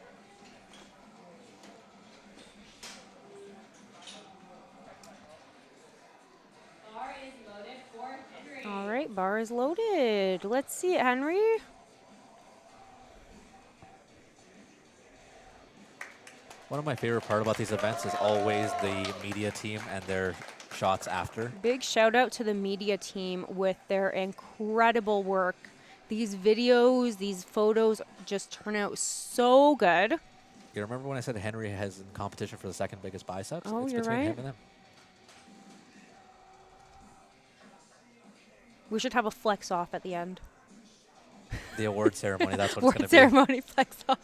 Speaker 2: All right, bar is loaded. Let's see it, Henry.
Speaker 3: One of my favorite part about these events is always the media team and their shots after.
Speaker 2: Big shout out to the media team with their incredible work. These videos, these photos just turn out so good.
Speaker 3: You remember when I said Henry has in competition for the second biggest biceps?
Speaker 2: Oh,
Speaker 3: it's
Speaker 2: you're
Speaker 3: between
Speaker 2: right.
Speaker 3: him and him.
Speaker 2: We should have a flex off at the end.
Speaker 3: The award ceremony, that's what
Speaker 2: Award
Speaker 3: it's going to be.
Speaker 2: ceremony flex off.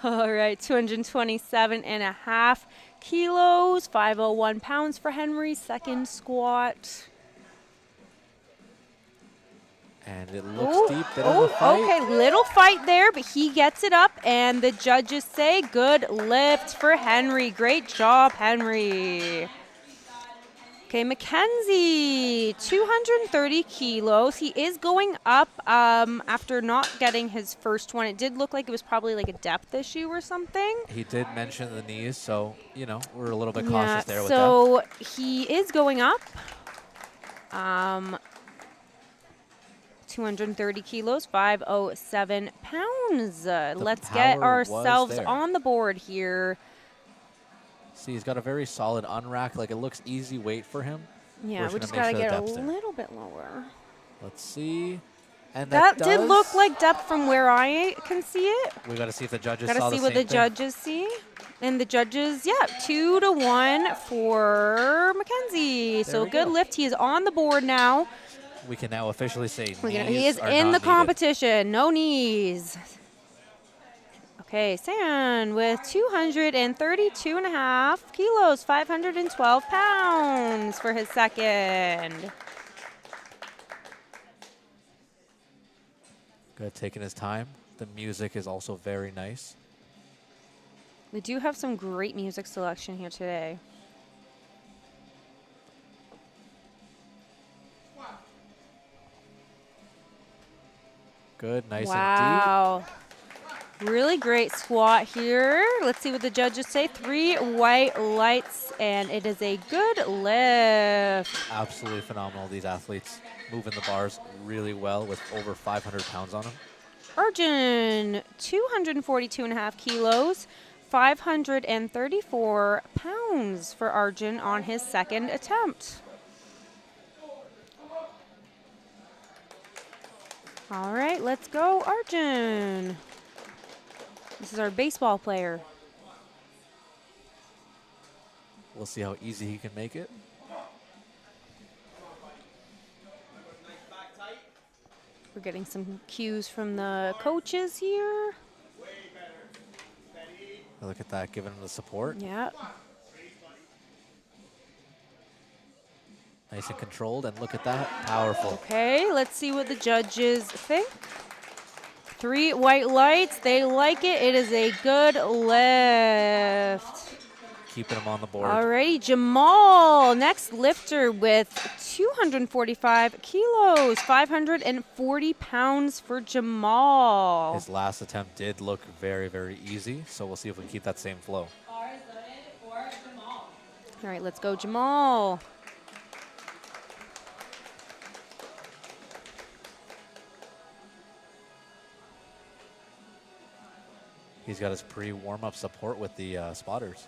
Speaker 2: All right, 227.5 kilos, 501 pounds for Henry, second squat.
Speaker 3: And it looks deep. Bit of a fight.
Speaker 2: Okay, little fight there, but he gets it up, and the judges say good lift for Henry. Great job, Henry. Okay, Mackenzie, 230 kilos. He is going up after not getting his first one. It did look like it was probably like a depth issue or something.
Speaker 3: He did mention the knees, so, you know, we're a little bit cautious there with that.
Speaker 2: So he is going up. 230 kilos, 507 pounds. Let's get
Speaker 3: power was
Speaker 2: ourselves
Speaker 3: there.
Speaker 2: on the board here.
Speaker 3: See, he's got a very solid unrack. Like, it looks easy weight for him.
Speaker 2: Yeah,
Speaker 3: We're
Speaker 2: we
Speaker 3: just
Speaker 2: just
Speaker 3: gonna
Speaker 2: got to
Speaker 3: make sure
Speaker 2: get a
Speaker 3: the depth's there.
Speaker 2: little bit lower.
Speaker 3: Let's see. And
Speaker 2: That
Speaker 3: that
Speaker 2: did
Speaker 3: does-
Speaker 2: look like depth from where I can see it.
Speaker 3: We got to see if the judges
Speaker 2: Got
Speaker 3: saw
Speaker 2: to see
Speaker 3: the
Speaker 2: what the
Speaker 3: same thing.
Speaker 2: judges see. And the judges, 2-1 for Mackenzie. So
Speaker 3: we
Speaker 2: good
Speaker 3: go.
Speaker 2: lift. He is on the board now.
Speaker 3: We can now officially say
Speaker 2: He
Speaker 3: knees
Speaker 2: is
Speaker 3: are
Speaker 2: in the
Speaker 3: not needed.
Speaker 2: competition. No knees. Okay, San with 232.5 kilos, 512 pounds for his second.
Speaker 3: Good, taking his time. The music is also very nice.
Speaker 2: We do have some great music selection here today.
Speaker 3: Good, nice
Speaker 2: Wow. Really great squat here. Let's see what the judges say. 3 white lights, and it is a good lift.
Speaker 3: and deep. Absolutely phenomenal. These athletes moving the bars really well with over 500 pounds on them.
Speaker 2: Arjun, 242.5 kilos, 534 pounds for Arjun on his second attempt. All right, let's go, Arjun. This is our baseball player.
Speaker 3: We'll see how easy he can make it.
Speaker 2: We're getting some cues from the coaches here.
Speaker 3: Look at that, giving him the support.
Speaker 2: Yeah.
Speaker 3: Nice and controlled, and look at that, powerful.
Speaker 2: Okay, let's see what the judges think. 3 white lights, they like it. It is a good lift.
Speaker 3: Keeping him on the board.
Speaker 2: Alrighty, Jamal, next lifter with 245 kilos, 540 pounds for Jamal.
Speaker 3: His last attempt did look very, very easy, so we'll see if we can keep that same flow.
Speaker 2: All right, let's go, Jamal.
Speaker 3: He's got his pre-warm-up support with the spotters.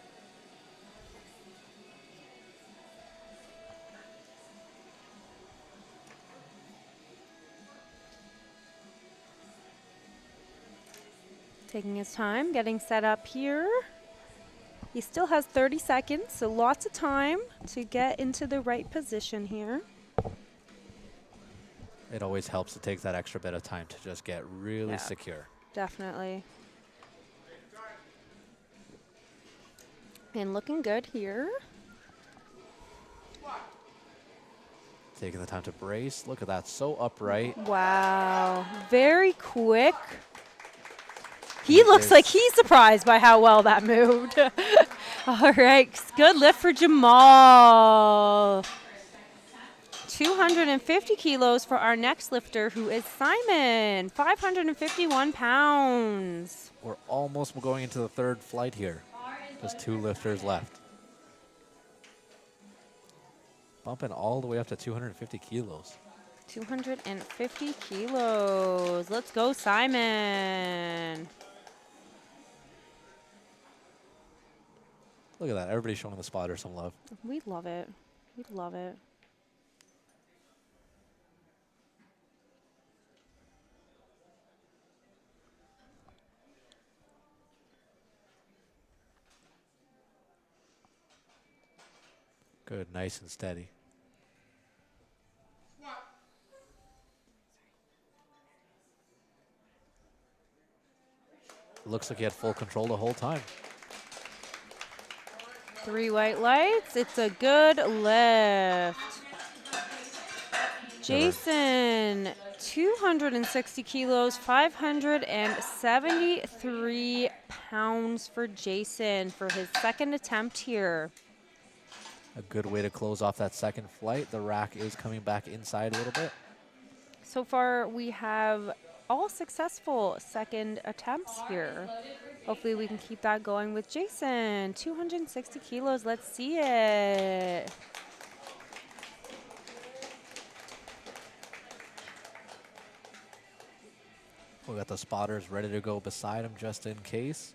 Speaker 2: Taking his time, getting set up here. He still has 30 seconds, so lots of time to get into the right position here.
Speaker 3: It always helps to take that extra bit of time to just get really secure.
Speaker 2: Definitely. And looking good here.
Speaker 3: Taking the time to brace. Look at that, so upright.
Speaker 2: Wow, very quick. He looks like he's surprised by how well that moved. All right, good lift for Jamal. 250 kilos for our next lifter, who is Simon, 551 pounds.
Speaker 3: We're almost going into the third flight here. Just 2 lifters left. Bumping all the way up to 250 kilos.
Speaker 2: 250 kilos. Let's go, Simon.
Speaker 3: Look at that. Everybody's showing the spotter some love.
Speaker 2: We love it. We love it.
Speaker 3: Good, nice and steady. Looks like he had full control the whole time.
Speaker 2: 3 white lights. It's a good lift. Jason, 260 kilos, 573 pounds for Jason for his second attempt here.
Speaker 3: A good way to close off that second flight. The rack is coming back inside a little bit.
Speaker 2: So far, we have all successful second attempts here. Hopefully we can keep that going with Jason. 260 kilos, let's see it.
Speaker 3: We got the spotters ready to go beside him just in case.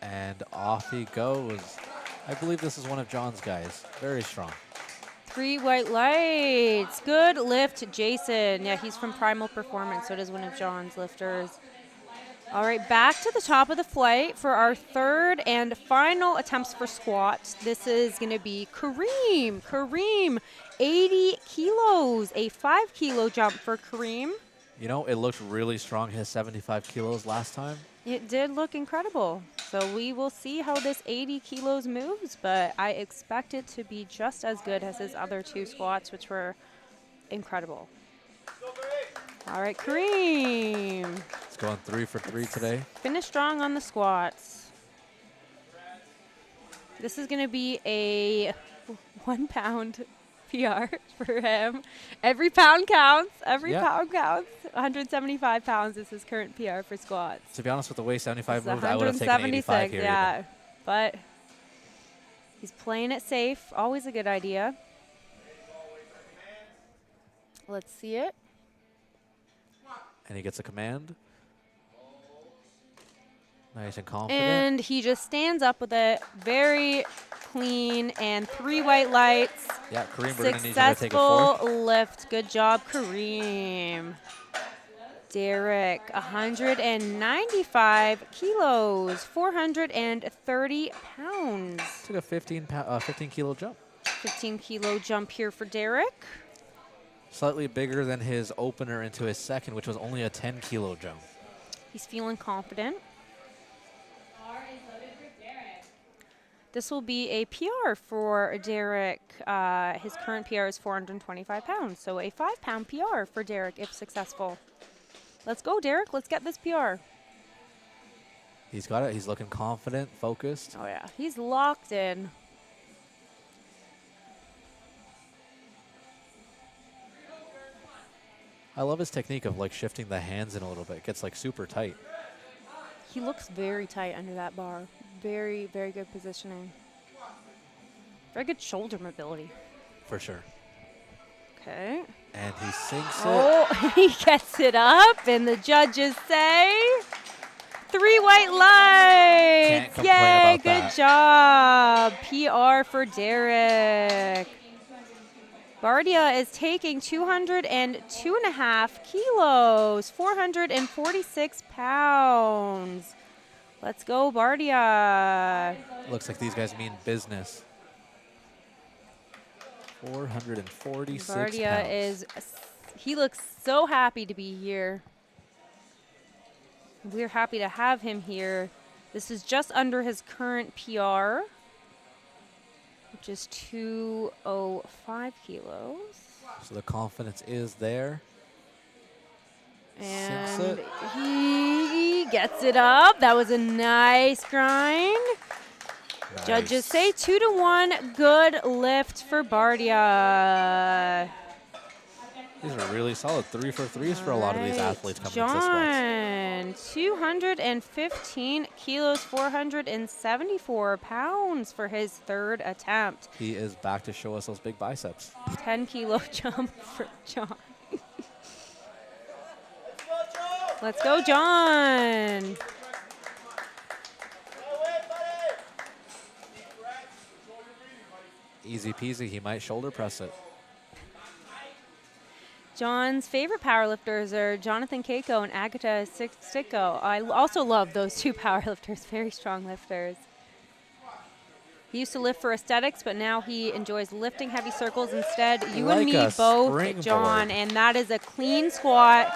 Speaker 3: And off he goes. I believe this is one of John's guys. Very strong.
Speaker 2: 3 white lights. Good lift, Jason. Yeah, he's from Primal Performance, so it is one of John's lifters. All right, back to the top of the flight for our third and final attempts for squats. This is going to be Kareem. Kareem, 80 kilos, a 5 kilo jump for Kareem.
Speaker 3: You know, it looked really strong, his 75 kilos last time.
Speaker 2: It did look incredible. So we will see how this 80 kilos moves, but I expect it to be just as good as his other 2 squats, which were incredible. All right, Kareem.
Speaker 3: It's going 3 for 3 today.
Speaker 2: Finish strong on the squats. This is going to be a 1 pound PR for him. Every pound counts. Every pound counts. 175 pounds is his current PR for squats.
Speaker 3: To be honest, with the way 75 moved, I would have taken
Speaker 2: 176,
Speaker 3: 85 here.
Speaker 2: yeah.
Speaker 3: Even.
Speaker 2: But he's playing it safe. Always a good idea. Let's see it.
Speaker 3: And he gets a command. Nice and confident.
Speaker 2: And he just stands up with it. Very clean and 3 white lights.
Speaker 3: Yeah, Kareem, we're going to need you to take a 4th.
Speaker 2: Successful lift. Good job, Kareem. Derek, 195 kilos, 430 pounds.
Speaker 3: Took a 15 kilo jump.
Speaker 2: 15 kilo jump here for Derek.
Speaker 3: Slightly bigger than his opener into his second, which was only a 10 kilo jump.
Speaker 2: He's feeling confident. This will be a PR for Derek. His current PR is 425 pounds, so a 5 pound PR for Derek if successful. Let's go, Derek. Let's get this PR.
Speaker 3: He's got it. He's looking confident, focused.
Speaker 2: Oh, yeah. He's locked in.
Speaker 3: I love his technique of like shifting the hands in a little bit. It gets like super tight.
Speaker 2: He looks very tight under that bar. Very, very good positioning. Very good shoulder mobility.
Speaker 3: For sure.
Speaker 2: Okay.
Speaker 3: And he sinks it.
Speaker 2: Oh, he gets it up, and the judges say 3 white lights.
Speaker 3: Can't complain
Speaker 2: Yay,
Speaker 3: about
Speaker 2: good
Speaker 3: that.
Speaker 2: job. PR for Derek. Bardia is taking 202.5 kilos, 446 pounds. Let's go, Bardia.
Speaker 3: Looks like these guys mean business. 446
Speaker 2: Bardia
Speaker 3: pounds.
Speaker 2: he looks so happy to be here. We're happy to have him here. This is just under his current PR, which is 205 kilos.
Speaker 3: So the confidence is there. Sinks
Speaker 2: And
Speaker 3: it.
Speaker 2: he gets it up. That was a nice grind.
Speaker 3: Nice.
Speaker 2: Judges say 2-1. Good lift for Bardia.
Speaker 3: These are really solid 3 for 3s for a lot of these athletes coming into this one.
Speaker 2: John, 215 kilos, 474 pounds for his third attempt.
Speaker 3: He is back to show us those big biceps.
Speaker 2: 10-kilo jump for John. Let's go, John.
Speaker 3: Easy peasy, he might shoulder press it.
Speaker 2: John's favorite powerlifters are Jonathan Keiko and Agata Sticko. I also love those two powerlifters, very strong lifters. He used to lift for aesthetics, but now he enjoys lifting heavy circles instead. You
Speaker 3: Like
Speaker 2: and me
Speaker 3: a
Speaker 2: both,
Speaker 3: springboard.
Speaker 2: John, and that is a clean squat.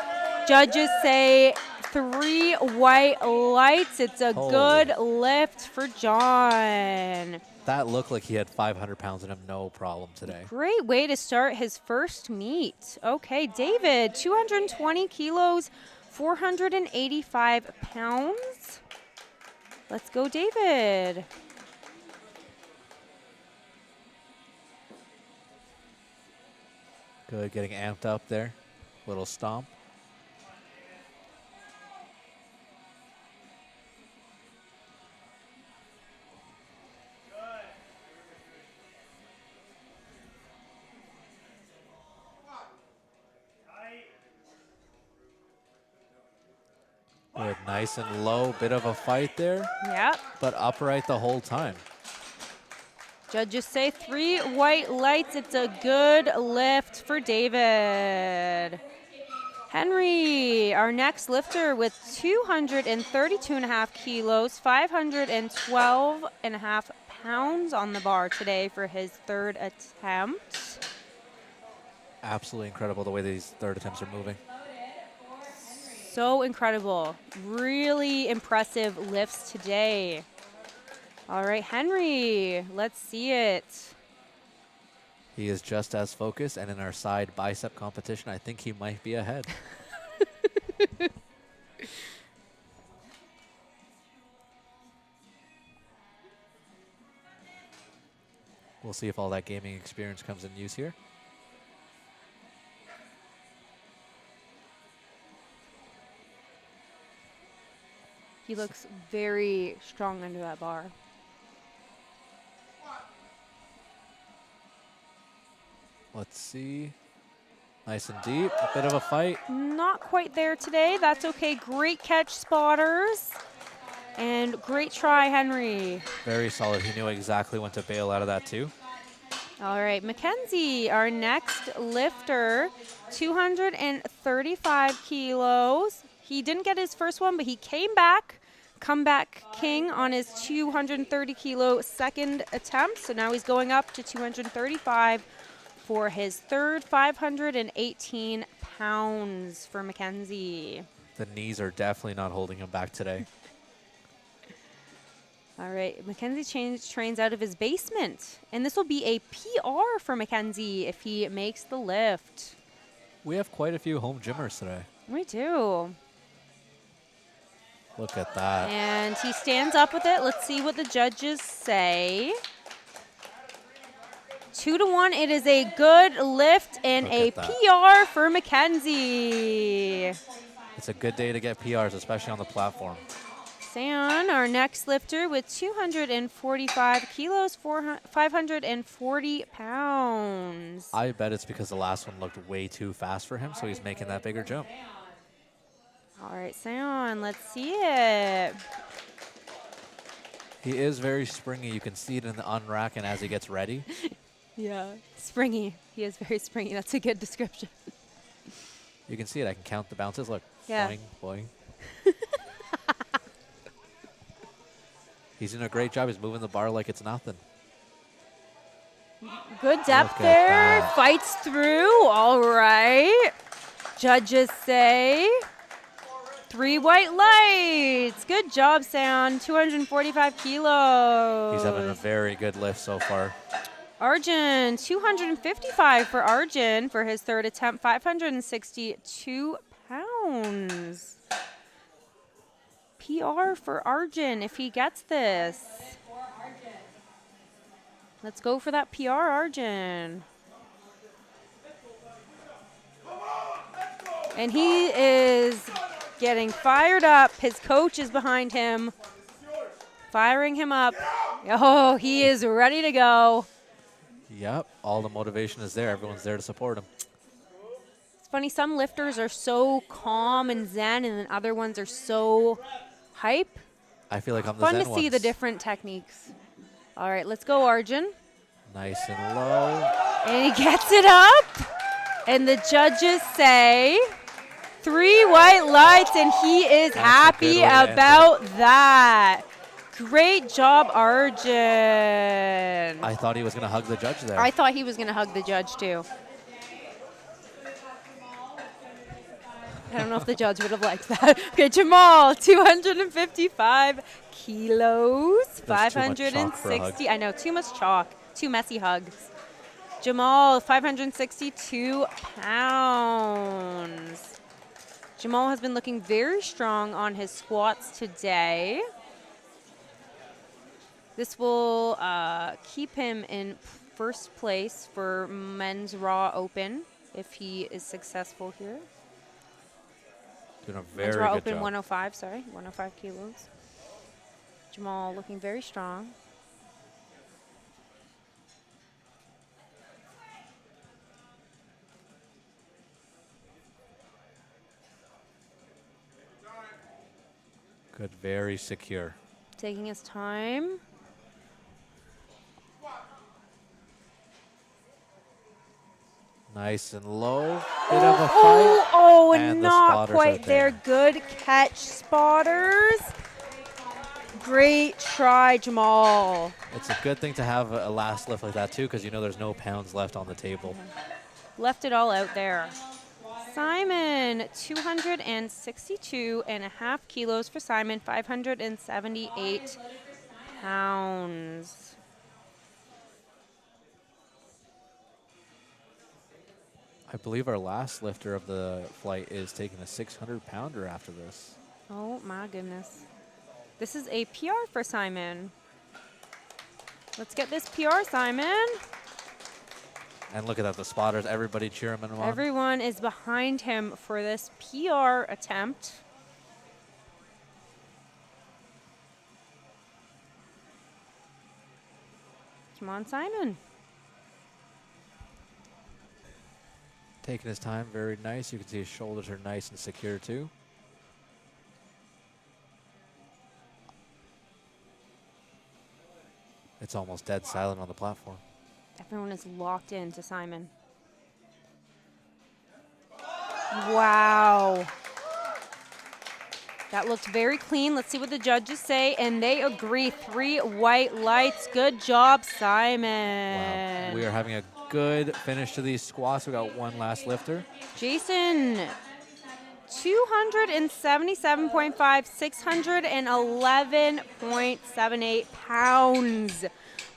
Speaker 2: Judges say 3 white lights. It's a
Speaker 3: Holy.
Speaker 2: good lift for John.
Speaker 3: That looked like he had 500 pounds in him, no problem today.
Speaker 2: Great way to start his first meet. Okay, David, 220 kilos, 485 pounds. Let's go, David.
Speaker 3: Good, getting amped up there. Little stomp. Good, nice and low, bit of a fight there,
Speaker 2: Yep.
Speaker 3: but upright the whole time.
Speaker 2: Judges say 3 white lights. It's a good lift for David. Henry, our next lifter with 232.5 kilos, 512.5 pounds on the bar today for his third attempt.
Speaker 3: Absolutely incredible the way these third attempts are moving.
Speaker 2: So incredible. Really impressive lifts today. All right, Henry, let's see it.
Speaker 3: He is just as focused, and in our side bicep competition, I think he might be ahead. We'll see if all that gaming experience comes in use here.
Speaker 2: He looks very strong under that bar.
Speaker 3: Let's see. Nice and deep. A bit of a fight.
Speaker 2: Not quite there today. That's okay. Great catch, spotters. And great try, Henry.
Speaker 3: Very solid. He knew exactly when to bail out of that too.
Speaker 2: All right, Mackenzie, our next lifter, 235 kilos. He didn't get his first one, but he came back, comeback king on his 230 kilo second attempt. So now he's going up to 235 for his third, 518 pounds for Mackenzie.
Speaker 3: The knees are definitely not holding him back today.
Speaker 2: All right, Mackenzie trains out of his basement, and this will be a PR for Mackenzie if he makes the lift.
Speaker 3: We have quite a few home gymmers today.
Speaker 2: We do.
Speaker 3: Look at that.
Speaker 2: And he stands up with it. Let's see what the judges say. 2-1. It is a good lift and
Speaker 3: Look
Speaker 2: a
Speaker 3: at that.
Speaker 2: PR for Mackenzie.
Speaker 3: It's a good day to get PRs, especially on the platform.
Speaker 2: San, our next lifter with 245 kilos, 540 pounds.
Speaker 3: I bet it's because the last one looked way too fast for him, so he's making that bigger jump.
Speaker 2: All right, San, let's see it.
Speaker 3: He is very springy. You can see it in the unrack and as he gets ready.
Speaker 2: Yeah, springy. He is very springy. That's a good description.
Speaker 3: You can see it. I can count the bounces. Look.
Speaker 2: Yeah.
Speaker 3: Boing, boing. He's doing a great job. He's moving the bar like it's nothing.
Speaker 2: Good depth
Speaker 3: Look at
Speaker 2: there.
Speaker 3: that.
Speaker 2: Fights through. All right. Judges say 3 white lights. Good job, San. 245 kilos.
Speaker 3: He's having a very good lift so far.
Speaker 2: Arjun, 255 for Arjun for his third attempt, 562 pounds. PR for Arjun if he gets this. Let's go for that PR, Arjun. And he is getting fired up. His coach is behind him, firing him up. Oh, he is ready to go.
Speaker 3: Yep, all the motivation is there. Everyone's there to support him.
Speaker 2: It's funny, some lifters are so calm and zen, and then other ones are so hype.
Speaker 3: I feel like I'm the
Speaker 2: Fun
Speaker 3: zen
Speaker 2: to see the
Speaker 3: ones.
Speaker 2: different techniques. All right, let's go, Arjun.
Speaker 3: Nice and low.
Speaker 2: And he gets it up. And the judges say 3 white lights, and he is
Speaker 3: That's a
Speaker 2: happy
Speaker 3: good way to end it.
Speaker 2: about that. Great job, Arjun.
Speaker 3: I thought he was going to hug the judge there.
Speaker 2: I thought he was going to hug the judge, too. I don't know if the judge would have liked that. Okay, Jamal, 255 kilos,
Speaker 3: There's too much chalk for a hug.
Speaker 2: 560. I know, too much chalk, too messy hugs. Jamal, 562 pounds. Jamal has been looking very strong on his squats today. This will keep him in first place for men's Raw Open if he is successful here.
Speaker 3: Doing a
Speaker 2: Men's
Speaker 3: very
Speaker 2: Raw
Speaker 3: good
Speaker 2: Open
Speaker 3: job.
Speaker 2: 105, sorry, 105 kilos. Jamal looking very strong.
Speaker 3: Good, very secure.
Speaker 2: Taking his time.
Speaker 3: Nice and low. Bit of a fight.
Speaker 2: And
Speaker 3: And the
Speaker 2: not
Speaker 3: spotters
Speaker 2: quite
Speaker 3: out
Speaker 2: there.
Speaker 3: there.
Speaker 2: Good catch, spotters. Great try, Jamal.
Speaker 3: It's a good thing to have a last lift like that, too, because you know there's no pounds left on the table.
Speaker 2: Left it all out there. Simon, 262.5 kilos for Simon, 578 pounds.
Speaker 3: I believe our last lifter of the flight is taking a 600-pounder after this.
Speaker 2: Oh, my goodness. This is a PR for Simon. Let's get this PR, Simon.
Speaker 3: And look at that, the spotters, everybody cheering him on.
Speaker 2: Everyone is behind him for this PR attempt. Come on, Simon.
Speaker 3: Taking his time, very nice. You can see his shoulders are nice and secure, too. It's almost dead silent on the platform.
Speaker 2: Everyone is locked into Simon. Wow. That looked very clean. Let's see what the judges say. And they agree. 3 white lights. Good job, Simon.
Speaker 3: Wow. We are having a good finish to these squats. We got one last lifter.
Speaker 2: Jason, 277.5, 611.78 pounds.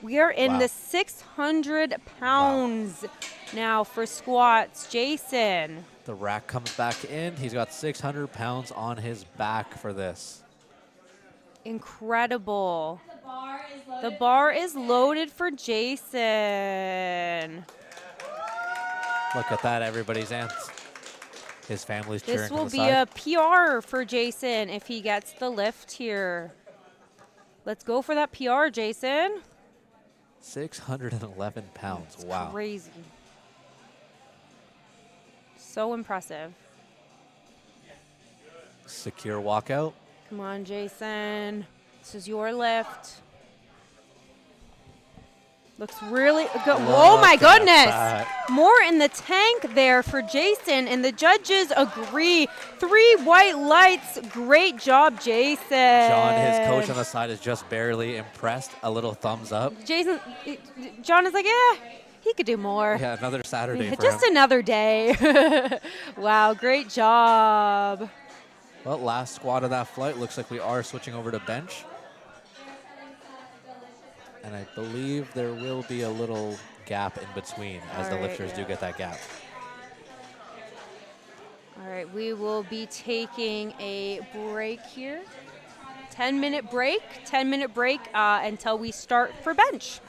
Speaker 2: We are in
Speaker 3: Wow.
Speaker 2: the 600 pounds now for squats. Jason.
Speaker 3: The rack comes back in. He's got 600 pounds on his back for this.
Speaker 2: Incredible. The bar is loaded for Jason.
Speaker 3: Look at that, everybody's hands. His family's cheering
Speaker 2: This
Speaker 3: from
Speaker 2: will
Speaker 3: the
Speaker 2: be
Speaker 3: side.
Speaker 2: a PR for Jason if he gets the lift here. Let's go for that PR, Jason.
Speaker 3: 611 pounds.
Speaker 2: It's
Speaker 3: Wow.
Speaker 2: crazy. So impressive.
Speaker 3: Secure walkout.
Speaker 2: Come on, Jason. This is your lift. Looks really good. Oh my
Speaker 3: Look at
Speaker 2: goodness.
Speaker 3: that.
Speaker 2: More in the tank there for Jason, and the judges agree. 3 white lights. Great job, Jason.
Speaker 3: John, his coach on the side, is just barely impressed. A little thumbs up.
Speaker 2: Jason, John is like, yeah, he could do more.
Speaker 3: Yeah, another Saturday for
Speaker 2: Just
Speaker 3: him.
Speaker 2: another day. Wow, great job.
Speaker 3: Well, last squat of that flight. Looks like we are switching over to bench. And I believe there will be a little gap in between as
Speaker 2: All
Speaker 3: the
Speaker 2: right,
Speaker 3: lifters do get that gap.
Speaker 2: All right, we will be taking a break here. 10-minute break, 10-minute break until we start for bench.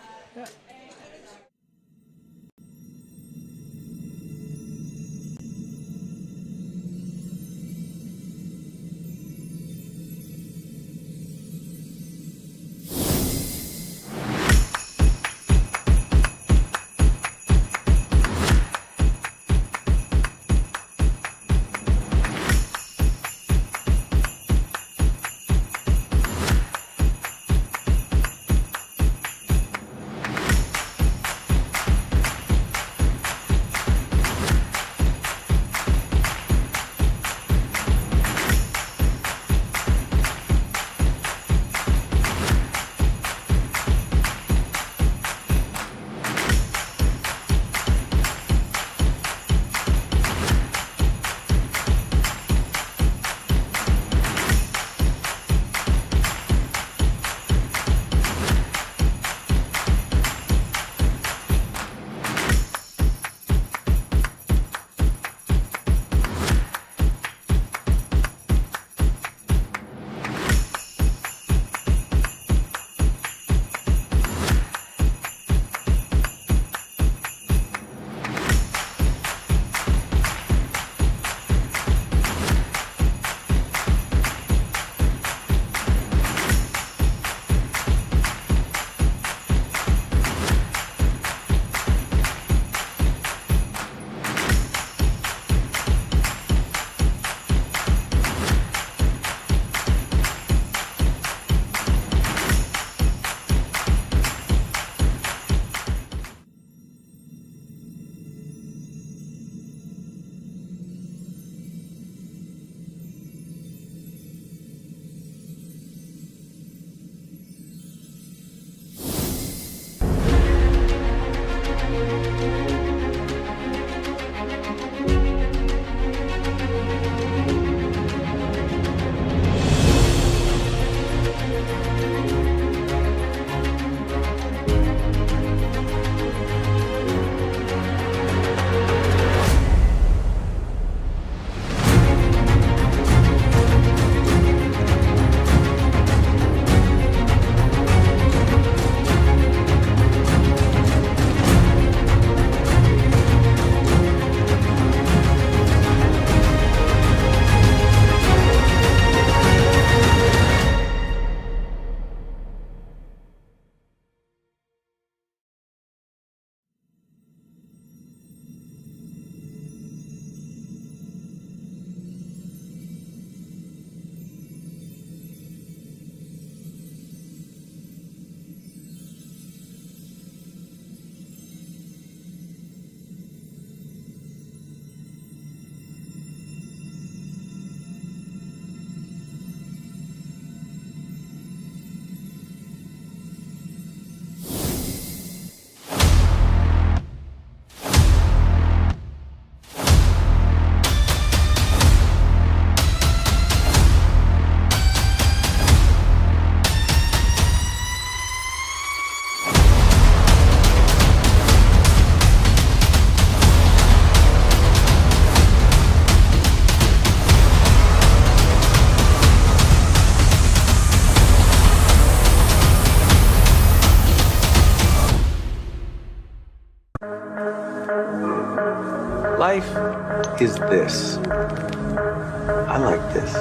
Speaker 1: Life is this. I like this.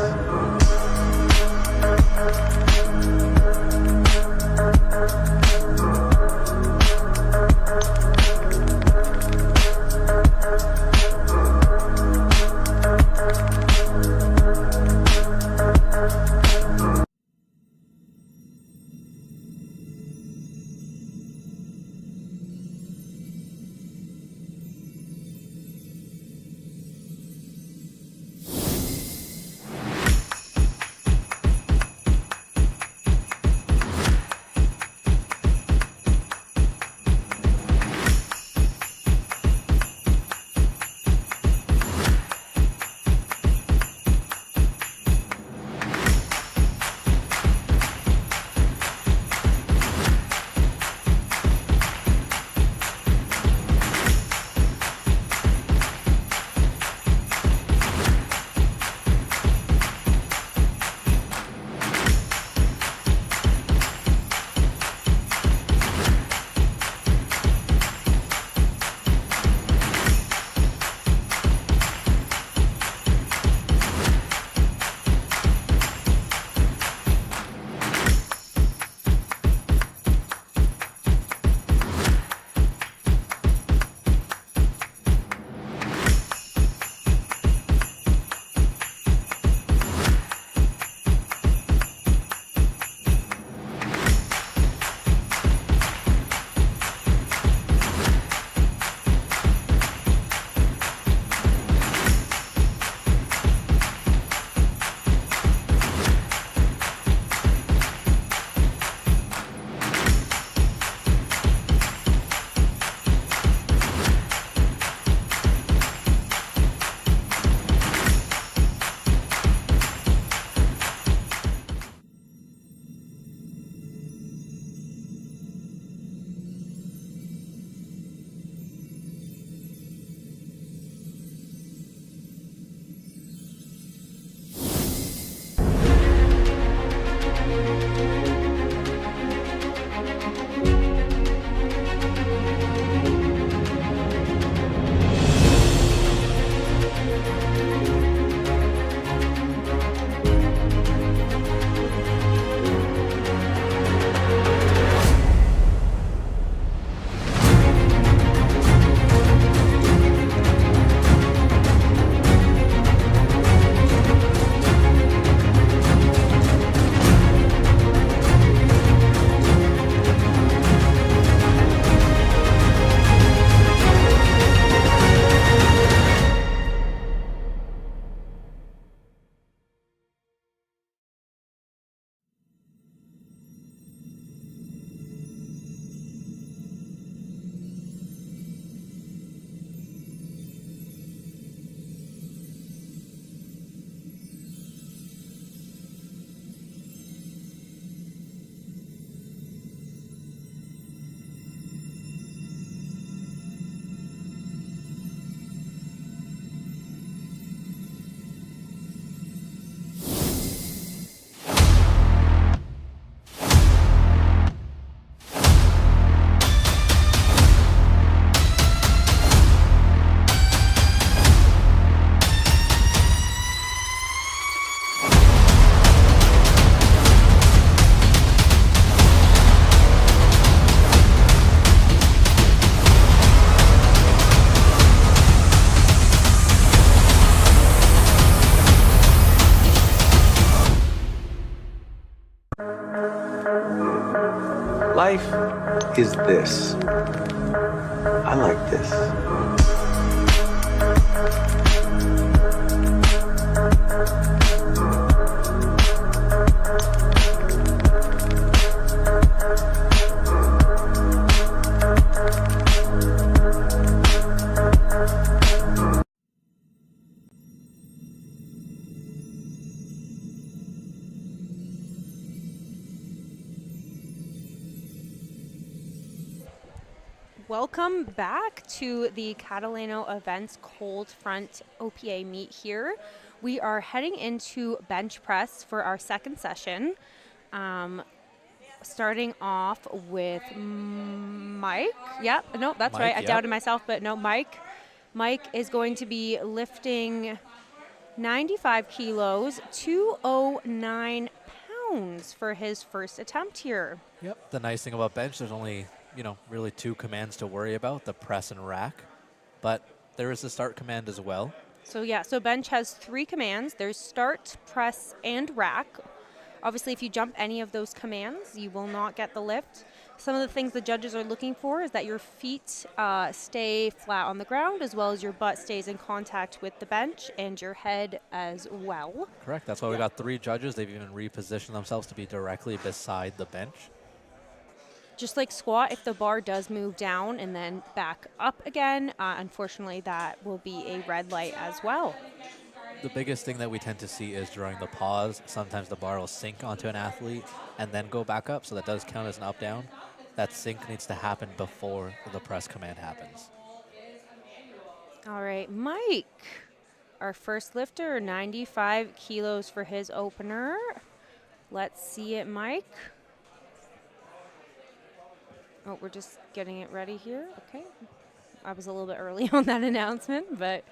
Speaker 1: Life is this. I like this.
Speaker 2: Welcome back to the Catalano Events Coldfront OPA meet here. We are heading into bench press for our second session. Starting off with Mike. Yep, no, that's
Speaker 3: Mike,
Speaker 2: right. I
Speaker 3: yep.
Speaker 2: doubted myself, but no, Mike Mike is going to be lifting 95 kilos, 209 pounds for his first attempt here.
Speaker 3: Yep. The nice thing about bench, there's only, really 2 commands to worry about, the press and rack. But there is the start command as well.
Speaker 2: So yeah, so bench has 3 commands. There's start, press, and rack. Obviously, if you jump any of those commands, you will not get the lift. Some of the things the judges are looking for is that your feet stay flat on the ground, as well as your butt stays in contact with the bench and your head as well.
Speaker 3: Correct. That's why we got 3 judges. They've even repositioned themselves to be directly beside the bench.
Speaker 2: Just like squat, if the bar does move down and then back up again, unfortunately, that will be a red light as well.
Speaker 3: The biggest thing that we tend to see is during the pause, sometimes the bar will sink onto an athlete and then go back up, so that does count as an up-down. That sink needs to happen before the press command happens.
Speaker 2: All right, Mike, our first lifter, 95 kilos for his opener. Let's see it, Mike. Oh, we're just getting it ready here. Okay. I was a little bit early on that announcement, but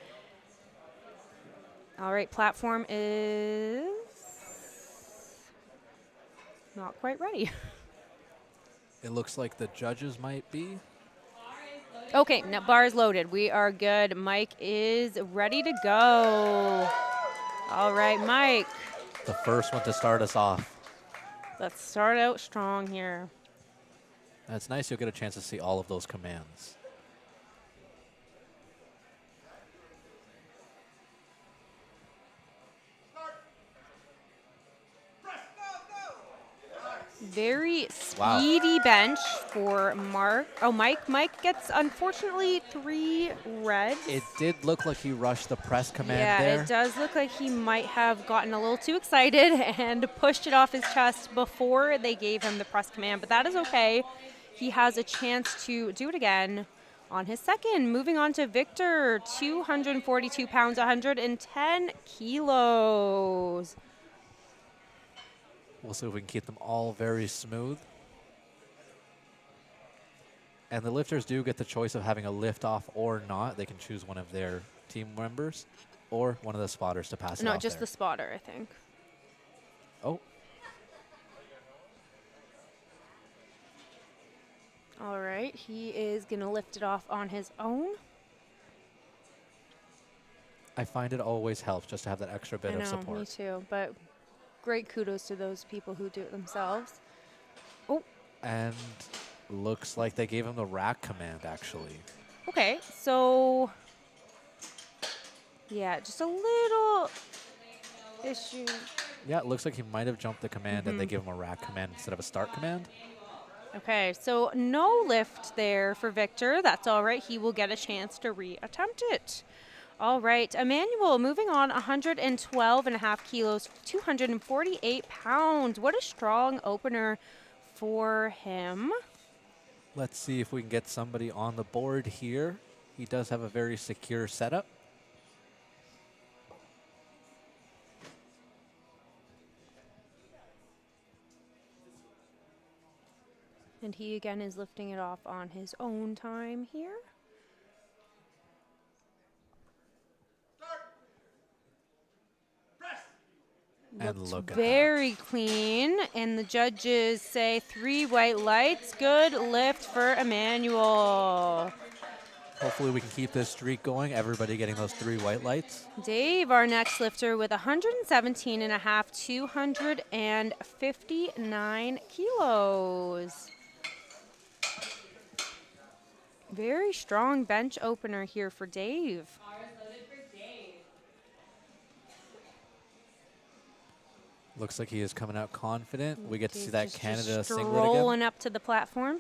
Speaker 2: all right, platform is not quite ready.
Speaker 3: It looks like the judges might be.
Speaker 2: Okay, now bar is loaded. We are good. Mike is ready to go. All right, Mike.
Speaker 3: The first one to start us off.
Speaker 2: Let's start out strong here.
Speaker 3: And it's nice you'll get a chance to see all of those commands.
Speaker 2: Very speedy bench for Mark. Oh, Mike. Mike gets, unfortunately, 3 reds.
Speaker 3: It did look like he rushed the press command
Speaker 2: yeah,
Speaker 3: there.
Speaker 2: it does look like he might have gotten a little too excited and pushed it off his chest before they gave him the press command, but that is okay. He has a chance to do it again on his second. Moving on to Victor, 242 pounds, 110 kilos.
Speaker 3: We'll see if we can keep them all very smooth. And the lifters do get the choice of having a lift off or not. They can choose one of their team members or one of the spotters to pass it off.
Speaker 2: No, just
Speaker 3: there.
Speaker 2: the spotter, I think.
Speaker 3: Oh.
Speaker 2: All right, he is going to lift it off on his own.
Speaker 3: I find it always helps just to have that extra bit
Speaker 2: I know,
Speaker 3: of support.
Speaker 2: me too, but great kudos to those people who do it themselves. Oh.
Speaker 3: And looks like they gave him the rack command, actually.
Speaker 2: Okay, so yeah, just a little issue.
Speaker 3: Yeah, it looks like he might have jumped the command and they give him a rack command instead of a start command.
Speaker 2: Okay, so no lift there for Victor. That's all right. He will get a chance to re-attempt it. All right, Emmanuel, moving on, 112.5 kilos, 248 pounds. What a strong opener for him.
Speaker 3: Let's see if we can get somebody on the board here. He does have a very secure setup.
Speaker 2: And he again is lifting it off on his own time here.
Speaker 3: And
Speaker 2: Looks
Speaker 3: look at
Speaker 2: very clean, and the judges say 3 white lights. Good lift for Emmanuel.
Speaker 3: Hopefully we can keep this streak going. Everybody getting those 3 white lights.
Speaker 2: Dave, our next lifter, with 117.5, 259 kilos. Very strong bench opener here for Dave.
Speaker 3: Looks like he is coming out confident. We get to see that
Speaker 2: Just
Speaker 3: Canada singlet
Speaker 2: strolling
Speaker 3: again.
Speaker 2: up to the platform.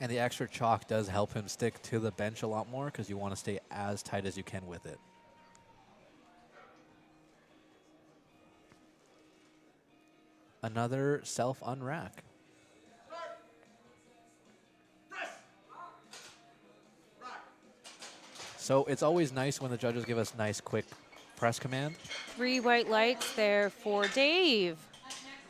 Speaker 3: And the extra chalk does help him stick to the bench a lot more because you want to stay as tight as you can with it. Another self-unrack. So it's always nice when the judges give us nice, quick press command.
Speaker 2: 3 white lights there for Dave.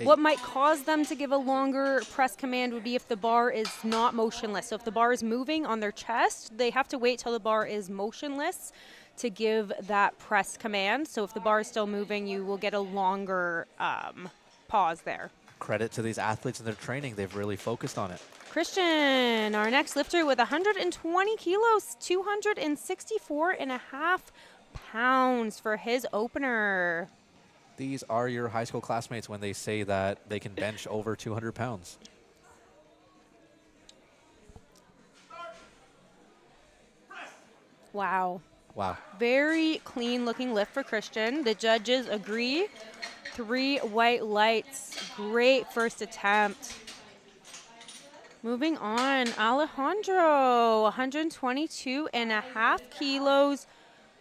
Speaker 2: What might cause them to give a longer press command would be if the bar is not motionless. So if the bar is moving on their chest, they have to wait till the bar is motionless to give that press command. So if the bar is still moving, you will get a longer pause there.
Speaker 3: Credit to these athletes and their training. They've really focused on it.
Speaker 2: Christian, our next lifter with 120 kilos, 264.5 pounds for his opener.
Speaker 3: These are your high school classmates when they say that they can bench over 200 pounds.
Speaker 2: Wow.
Speaker 3: Wow.
Speaker 2: Very clean looking lift for Christian. The judges agree. 3 white lights. Great first attempt. Moving on, Alejandro, 122.5 kilos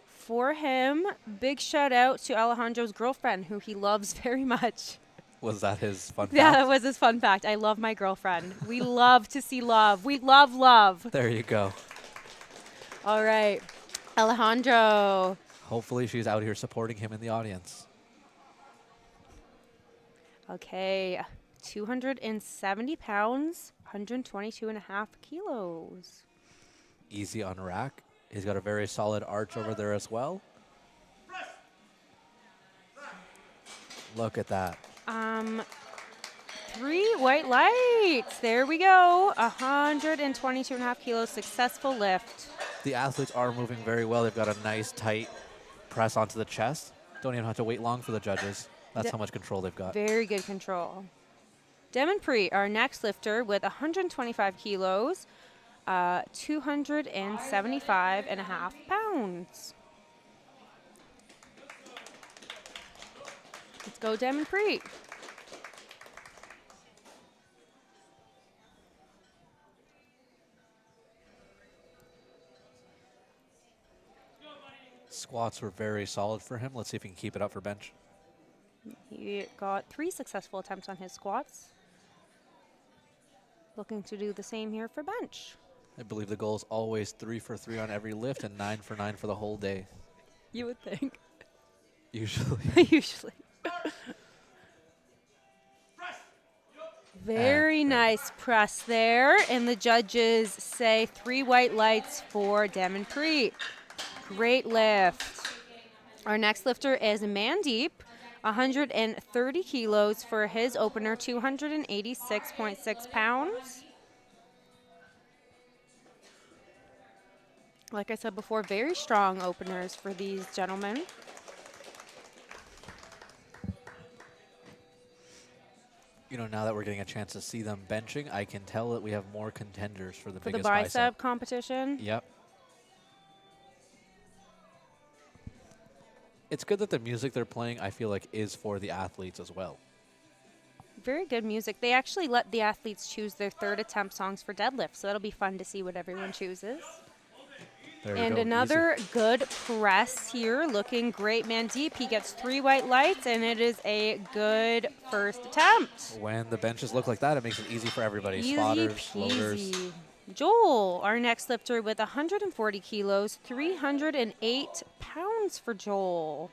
Speaker 2: for him. Big shout out to Alejandro's girlfriend, who he loves very much.
Speaker 3: Was that his fun fact?
Speaker 2: Yeah, that was his fun fact. I love my girlfriend. We love to see love. We love love.
Speaker 3: There you go.
Speaker 2: All right, Alejandro.
Speaker 3: Hopefully she's out here supporting him in the audience.
Speaker 2: Okay, 270 pounds, 122.5 kilos.
Speaker 3: Easy on rack. He's got a very solid arch over there as well. Look at that.
Speaker 2: 3 white lights. There we go. 122.5 kilos, successful lift.
Speaker 3: The athletes are moving very well. They've got a nice tight press onto the chest. Don't even have to wait long for the judges. That's how much control they've got.
Speaker 2: Very good control. Demonpreet, our next lifter with 125 kilos, 275.5 pounds. Let's go, Demonpreet.
Speaker 3: Squats were very solid for him. Let's see if he can keep it up for bench.
Speaker 2: He got 3 successful attempts on his squats. Looking to do the same here for bench.
Speaker 3: I believe the goal is always 3 for 3 on every lift and 9 for 9 for the whole day.
Speaker 2: You would think.
Speaker 3: Usually.
Speaker 2: Usually. Very nice press there. And the judges say 3 white lights for Demonpreet. Great lift. Our next lifter is Mandeep, 130 kilos for his opener, 286.6 pounds. Like I said before, very strong openers for these gentlemen.
Speaker 3: You know, now that we're getting a chance to see them benching, I can tell that we have more contenders for the
Speaker 2: For the
Speaker 3: biggest
Speaker 2: bicep competition.
Speaker 3: Yep. It's good that the music they're playing, I feel like, is for the athletes as well.
Speaker 2: Very good music. They actually let the athletes choose their 3rd attempt songs for deadlift, so that'll be fun to see what everyone chooses.
Speaker 3: There you
Speaker 2: And
Speaker 3: go.
Speaker 2: another
Speaker 3: Easy.
Speaker 2: good press here, looking great. Mandeep, he gets 3 white lights, and it is a good first attempt.
Speaker 3: When the benches look like that, it makes it easy for everybody.
Speaker 2: Easy
Speaker 3: Spotters, loaders.
Speaker 2: peasy. Joel, our next lifter with 140 kilos, 308 pounds for Joel.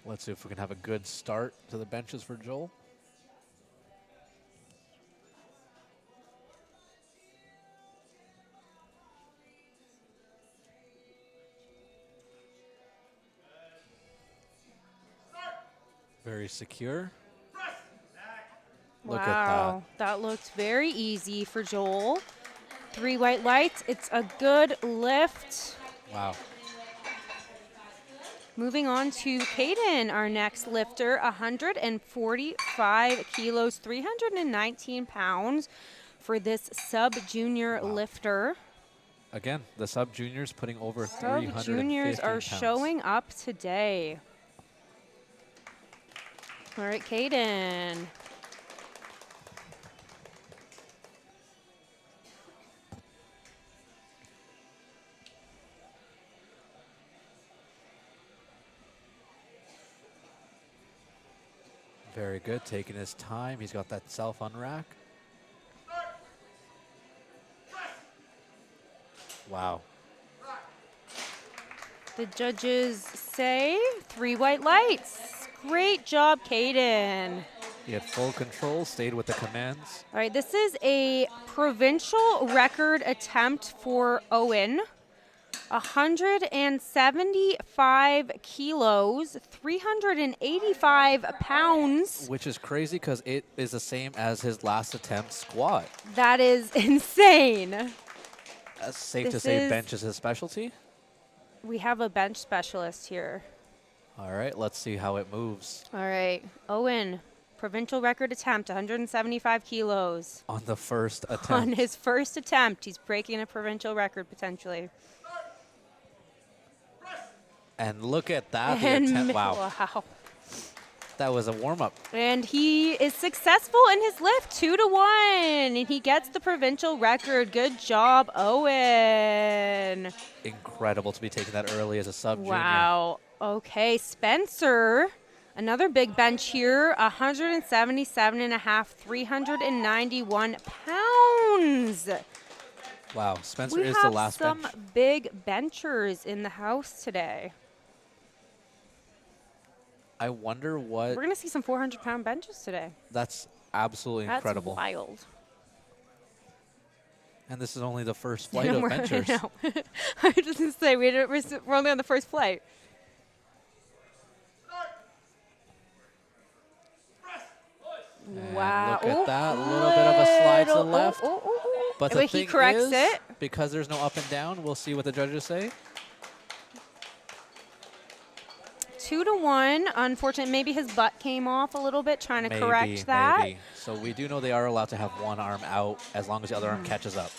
Speaker 3: Let's see if we can have a good start to the benches for Joel. Very secure. Look
Speaker 2: Wow,
Speaker 3: at
Speaker 2: that looked very easy for Joel. 3 white lights. It's a good lift.
Speaker 3: that. Wow.
Speaker 2: Moving on to Caden, our next lifter, 145 kilos, 319 pounds for this sub-junior lifter.
Speaker 3: Again, the sub-juniors putting over 315
Speaker 2: Sub-juniors are
Speaker 3: pounds.
Speaker 2: showing up today. All right, Caden.
Speaker 3: Very good, taking his time. He's got that self on rack. Wow.
Speaker 2: The judges say 3 white lights. Great job, Caden.
Speaker 3: He had full control, stayed with the commands.
Speaker 2: All right, this is a provincial record attempt for Owen. 175 kilos, 385 pounds.
Speaker 3: Which is crazy because it is the same as his last attempt squat.
Speaker 2: That is insane.
Speaker 3: That's safe to
Speaker 2: This
Speaker 3: say
Speaker 2: is-
Speaker 3: bench is his specialty.
Speaker 2: We have a bench specialist here.
Speaker 3: All right, let's see how it moves.
Speaker 2: All right, Owen, provincial record attempt, 175 kilos.
Speaker 3: On the first attempt.
Speaker 2: On his first attempt, he's breaking a provincial record potentially.
Speaker 3: And look at that. The
Speaker 2: And
Speaker 3: attempt. Wow.
Speaker 2: wow.
Speaker 3: That was a warm-up.
Speaker 2: And he is successful in his lift, 2-1, and he gets the provincial record. Good job, Owen.
Speaker 3: Incredible to be taking that early as a sub-junior.
Speaker 2: Wow. Okay, Spencer, another big bench here, 177.5, 391 pounds.
Speaker 3: Wow, Spencer
Speaker 2: We
Speaker 3: is
Speaker 2: have
Speaker 3: the last
Speaker 2: some
Speaker 3: bench.
Speaker 2: big benchers in the house today.
Speaker 3: I wonder what.
Speaker 2: We're going to see some 400-pound benches today.
Speaker 3: That's absolutely
Speaker 2: That's
Speaker 3: incredible.
Speaker 2: wild.
Speaker 3: And this is only the first flight of benchers.
Speaker 2: I know. I was just going to say, we're only on the first flight.
Speaker 3: And
Speaker 2: Wow.
Speaker 3: look at that, a little bit of a slide to the
Speaker 2: Little-
Speaker 3: left.
Speaker 2: oh.
Speaker 3: But
Speaker 2: Wait,
Speaker 3: the
Speaker 2: he
Speaker 3: thing
Speaker 2: corrects
Speaker 3: is,
Speaker 2: it.
Speaker 3: because there's no up and down, we'll see what the judges say.
Speaker 2: 2-1. Unfortunately, maybe his butt came off a little bit trying to correct that.
Speaker 3: Maybe. So we do know they are allowed to have one arm out as long as the other arm catches up.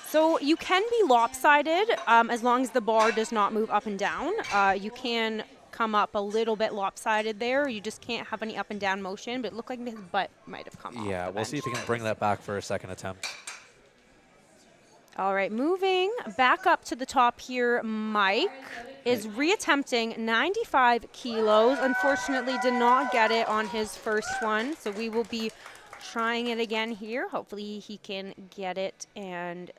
Speaker 2: So you can be lopsided as long as the bar does not move up and down. You can come up a little bit lopsided there. You just can't have any up and down motion, but it looked like his butt might have come off.
Speaker 3: Yeah,
Speaker 2: the
Speaker 3: we'll see if he
Speaker 2: bench.
Speaker 3: can bring that back for a second attempt.
Speaker 2: All right, moving back up to the top here, Mike is reattempting 95 kilos. Unfortunately, did not get it on his first one, so we will be trying it again here. Hopefully, he can get it and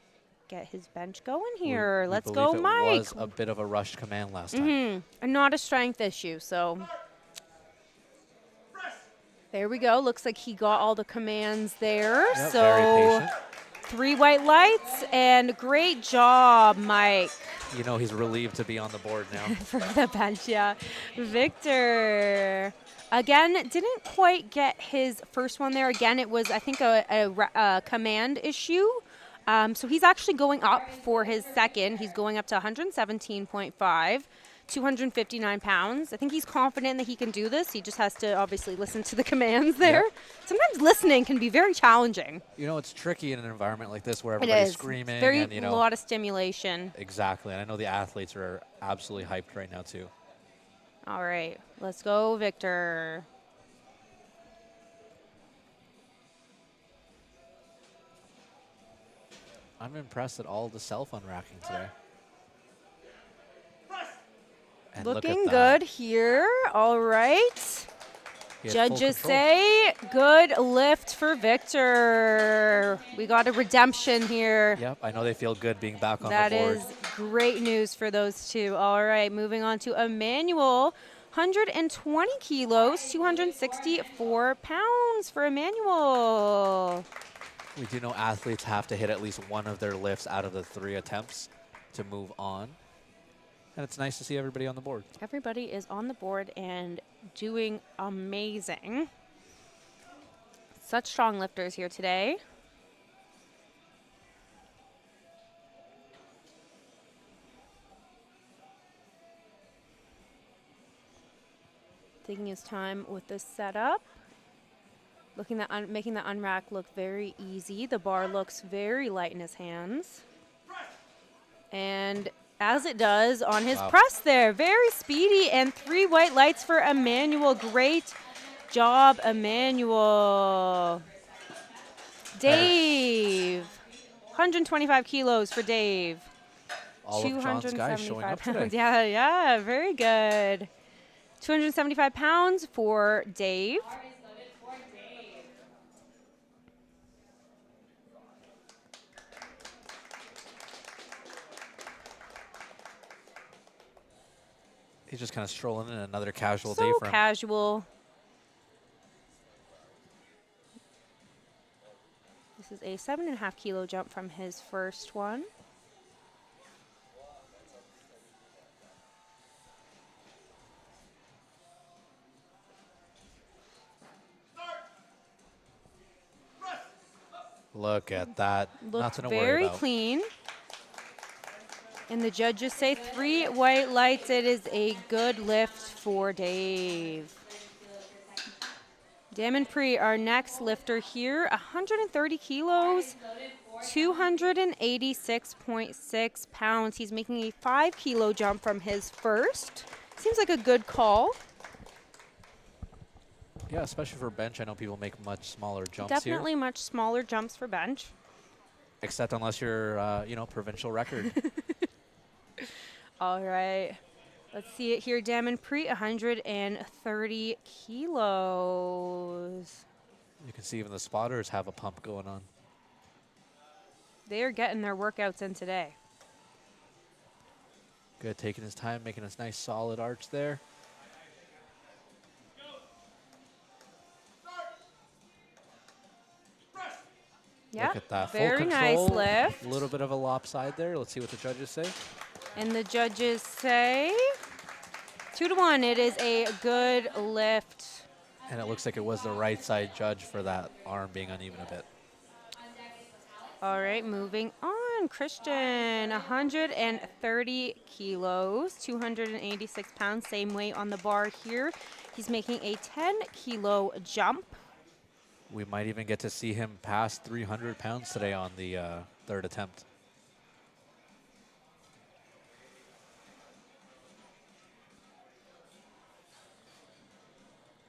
Speaker 2: get his bench going here.
Speaker 3: We
Speaker 2: Let's go,
Speaker 3: believe
Speaker 2: Mike.
Speaker 3: It was a bit of a rushed command last time.
Speaker 2: And not a strength issue, so. There we go. Looks like he got all the commands there.
Speaker 3: Yep,
Speaker 2: so
Speaker 3: very patient.
Speaker 2: 3 white lights, and great job, Mike,
Speaker 3: You know he's relieved to be on the board now.
Speaker 2: for the bench. Yeah, Victor. Again, didn't quite get his first one there. Again, it was, I think, a command issue. So he's actually going up for his second. He's going up to 117.5, 259 pounds. I think he's confident that he can do this. He just has to obviously listen to the commands there.
Speaker 3: Yep.
Speaker 2: Sometimes listening can be very challenging.
Speaker 3: You know, it's tricky in an environment like this where
Speaker 2: It
Speaker 3: everybody's
Speaker 2: is.
Speaker 3: screaming.
Speaker 2: Very
Speaker 3: and, you know,
Speaker 2: a lot of stimulation.
Speaker 3: Exactly. And I know the athletes are absolutely hyped right now, too.
Speaker 2: All right, let's go, Victor.
Speaker 3: I'm impressed at all the self-unracking today. And look at
Speaker 2: Looking
Speaker 3: that.
Speaker 2: good here. All right.
Speaker 3: He had full
Speaker 2: Judges
Speaker 3: control.
Speaker 2: say good lift for Victor. We got a redemption here.
Speaker 3: Yep, I know they feel good being back on
Speaker 2: That
Speaker 3: the board.
Speaker 2: is great news for those two. All right, moving on to Emmanuel. 120 kilos, 264 pounds for Emmanuel.
Speaker 3: We do know athletes have to hit at least one of their lifts out of the 3 attempts to move on. And it's nice to see everybody on the board.
Speaker 2: Everybody is on the board and doing amazing. Such strong lifters here today. Taking his time with the setup. Making the unrack look very easy. The bar looks very light in his hands. And as it does on his
Speaker 3: Wow.
Speaker 2: press there. Very speedy, and 3 white lights for Emmanuel. Great job, Emmanuel. Dave. 125 kilos for Dave.
Speaker 3: All of John's guys showing up
Speaker 2: pounds.
Speaker 3: today.
Speaker 2: Yeah, very good. 275 pounds for Dave.
Speaker 3: He's just kind of strolling in another casual day
Speaker 2: So
Speaker 3: for him.
Speaker 2: casual. This is a 7.5 kilo jump from his first one.
Speaker 3: Look at that.
Speaker 2: Looked
Speaker 3: Nothing to worry
Speaker 2: very
Speaker 3: about.
Speaker 2: clean. And the judges say 3 white lights. It is a good lift for Dave. Damon Pre, our next lifter here, 130 kilos, 286.6 pounds. He's making a 5 kilo jump from his first. Seems like a good call.
Speaker 3: Yeah, especially for bench. I know people make much smaller jumps
Speaker 2: Definitely
Speaker 3: here.
Speaker 2: much smaller jumps for bench.
Speaker 3: Except unless you're, provincial record.
Speaker 2: All right. Let's see it here. Damon Pre, 130 kilos.
Speaker 3: You can see even the spotters have a pump going on.
Speaker 2: They are getting their workouts in today.
Speaker 3: Good, taking his time, making a nice solid arch there.
Speaker 2: Yeah,
Speaker 3: Look at that.
Speaker 2: very
Speaker 3: Full
Speaker 2: nice
Speaker 3: control.
Speaker 2: lift.
Speaker 3: A little bit of a lopside there. Let's see what the judges say.
Speaker 2: And the judges say 2-1. It is a good lift.
Speaker 3: And it looks like it was the right side judge for that arm being uneven a bit.
Speaker 2: All right, moving on. Christian, 130 kilos, 286 pounds, same weight on the bar here. He's making a 10 kilo jump.
Speaker 3: We might even get to see him pass 300 pounds today on the third attempt.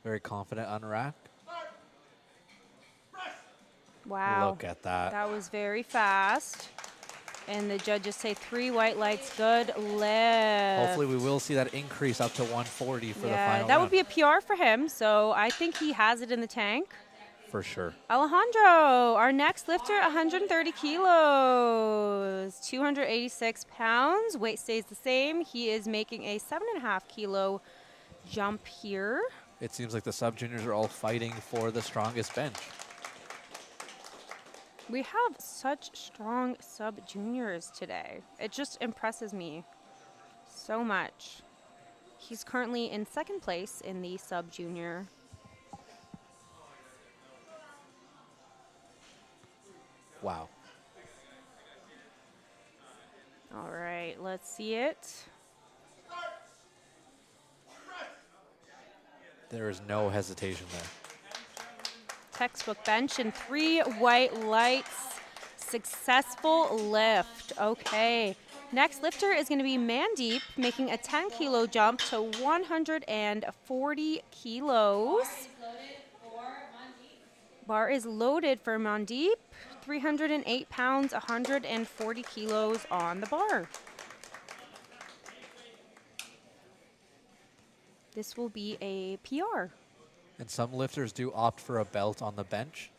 Speaker 3: Very confident on rack.
Speaker 2: Wow.
Speaker 3: Look at that.
Speaker 2: That was very fast. And the judges say 3 white lights, good lift.
Speaker 3: Hopefully we will see that increase up to 140 for the final
Speaker 2: that
Speaker 3: round.
Speaker 2: would be a PR for him, so I think he has it in the tank.
Speaker 3: For sure.
Speaker 2: Alejandro, our next lifter, 130 kilos, 286 pounds. Weight stays the same. He is making a 7.5 kilo jump here.
Speaker 3: It seems like the sub-juniors are all fighting for the strongest bench.
Speaker 2: We have such strong sub-juniors today. It just impresses me so much. He's currently in second place in the sub-junior.
Speaker 3: Wow.
Speaker 2: All right, let's see it.
Speaker 3: There is no hesitation there.
Speaker 2: Textbook bench and 3 white lights. Successful lift. Okay. Next lifter is going to be Mandeep, making a 10 kilo jump to 140 kilos. Bar is loaded for Mandeep. 308 pounds, 140 kilos on the bar. This will be a PR.
Speaker 3: And some lifters do opt for a belt on the bench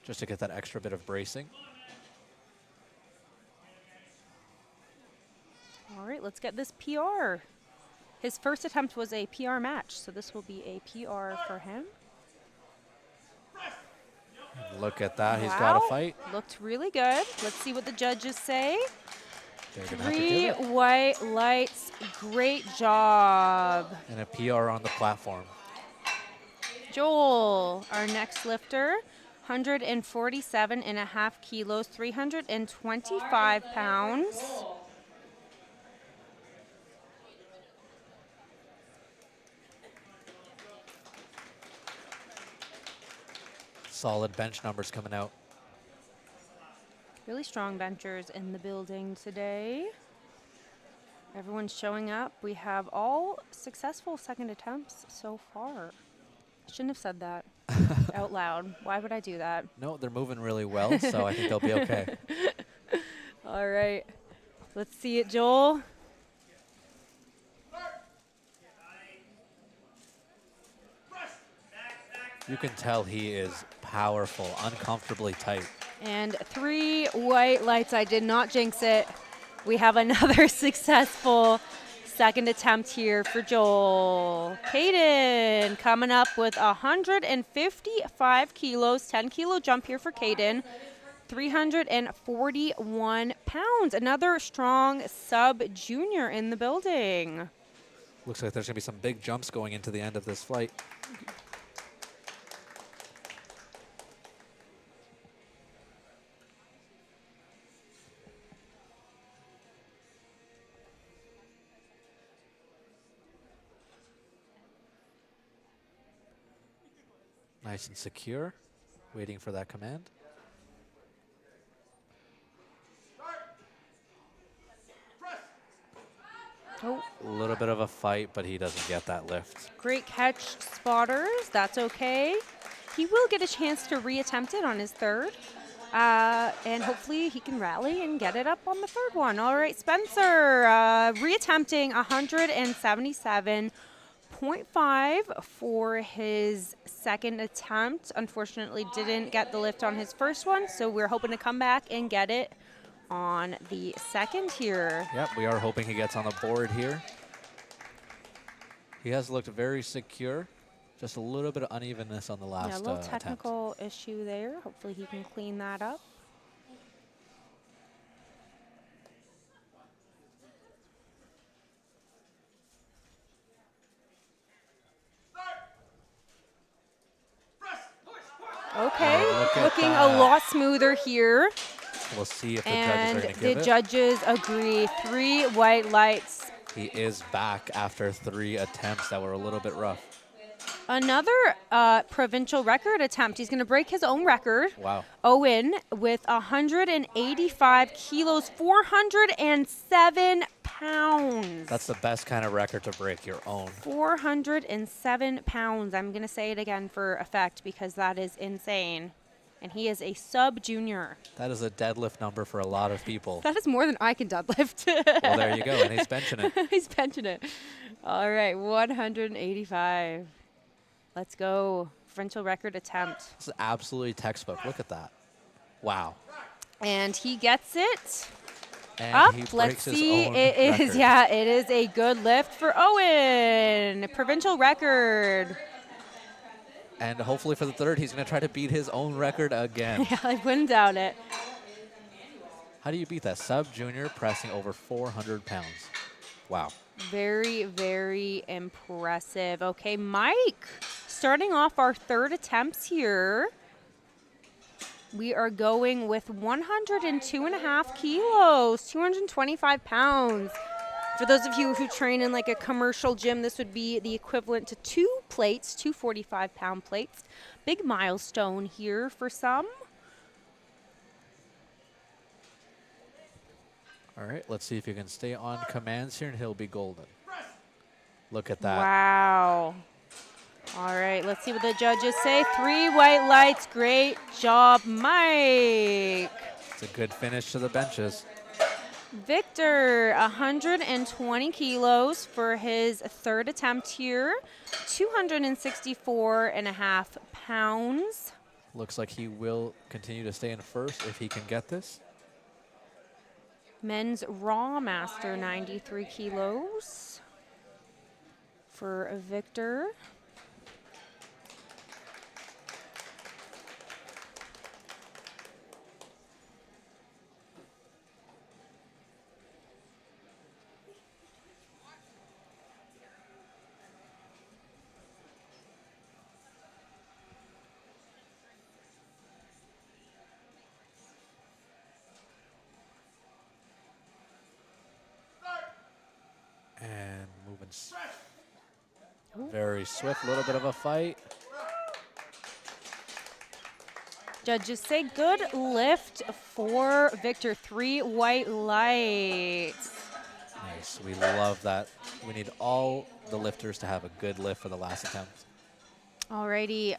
Speaker 3: just to get that extra bit of bracing.
Speaker 2: All right, let's get this PR. His first attempt was a PR match, so this will be a PR for him.
Speaker 3: Look at that. He's got to fight.
Speaker 2: Looked really good. Let's see what the judges say.
Speaker 3: They're gonna have to
Speaker 2: 3
Speaker 3: give it.
Speaker 2: white lights. Great job.
Speaker 3: And a PR on the platform.
Speaker 2: Joel, our next lifter, 147.5 kilos, 325 pounds.
Speaker 3: Solid bench numbers coming out.
Speaker 2: Really strong benchers in the building today. Everyone's showing up. We have all successful second attempts so far. I shouldn't have said that out loud. Why would I do that?
Speaker 3: No, they're moving really well, so I think they'll be okay.
Speaker 2: All right. Let's see it, Joel.
Speaker 3: You can tell he is powerful, uncomfortably tight.
Speaker 2: And 3 white lights. I did not jinx it. We have another successful second attempt here for Joel. Caden coming up with 155 kilos, 10-kilo jump here for Caden. 341 pounds. Another strong sub-junior in the building.
Speaker 3: Looks like there's going to be some big jumps going into the end of this flight. Nice and secure, waiting for that command.
Speaker 2: Oh,
Speaker 3: A little bit of a fight, but he doesn't get that lift.
Speaker 2: great catch, spotters. That's okay. He will get a chance to reattempt it on his third. And hopefully he can rally and get it up on the third one. All right, Spencer, reattempting 177.5 for his second attempt. Unfortunately, didn't get the lift on his first one, so we're hoping to come back and get it on the second here.
Speaker 3: Yep, we are hoping he gets on the board here. He has looked very secure. Just a little bit of unevenness on the last
Speaker 2: Yeah, a little
Speaker 3: attempt.
Speaker 2: technical issue there. Hopefully he can clean that up. Okay,
Speaker 3: look at
Speaker 2: looking a
Speaker 3: that.
Speaker 2: lot smoother here.
Speaker 3: We'll see if the
Speaker 2: And
Speaker 3: judges are going to
Speaker 2: the
Speaker 3: give it.
Speaker 2: judges agree. 3 white lights.
Speaker 3: He is back after 3 attempts that were a little bit rough.
Speaker 2: Another provincial record attempt. He's going to break his own record.
Speaker 3: Wow.
Speaker 2: Owen with 185 kilos, 407 pounds.
Speaker 3: That's the best kind of record to break, your own.
Speaker 2: 407 pounds. I'm going to say it again for effect because that is insane. And he is a sub-junior.
Speaker 3: That is a deadlift number for a lot of people.
Speaker 2: That is more than I can deadlift.
Speaker 3: Well, there you go, and he's benching it.
Speaker 2: He's benching it. All right, 185. Let's go. Provincial record attempt.
Speaker 3: This is absolutely textbook. Look at that. Wow.
Speaker 2: And he gets it.
Speaker 3: And
Speaker 2: Up.
Speaker 3: he breaks
Speaker 2: Let's
Speaker 3: his
Speaker 2: see.
Speaker 3: own
Speaker 2: It is,
Speaker 3: record.
Speaker 2: yeah, it is a good lift for Owen. Provincial record.
Speaker 3: And hopefully for the third, he's going to try to beat his own record again.
Speaker 2: Yeah, I wouldn't doubt it.
Speaker 3: How do you beat that? Sub-junior pressing over 400 pounds. Wow.
Speaker 2: Very, very impressive. Okay, Mike, starting off our third attempts here. We are going with 102.5 kilos, 225 pounds. For those of you who train in like a commercial gym, this would be the equivalent to 2 plates, 2 45-pound plates. Big milestone here for some.
Speaker 3: All right, let's see if you can stay on commands here, and he'll be golden. Look at that.
Speaker 2: Wow. All right, let's see what the judges say. 3 white lights. Great job, Mike.
Speaker 3: It's a good finish to the benches.
Speaker 2: Victor, 120 kilos for his third attempt here. 264.5 pounds.
Speaker 3: Looks like he will continue to stay in first if he can get this.
Speaker 2: Men's Raw Master, 93 kilos for Victor.
Speaker 3: And moving very swift, a little bit of a fight.
Speaker 2: Judges say good lift for Victor. 3 white lights.
Speaker 3: Nice, we love that. We need all the lifters to have a good lift for the last attempt.
Speaker 2: Alrighty,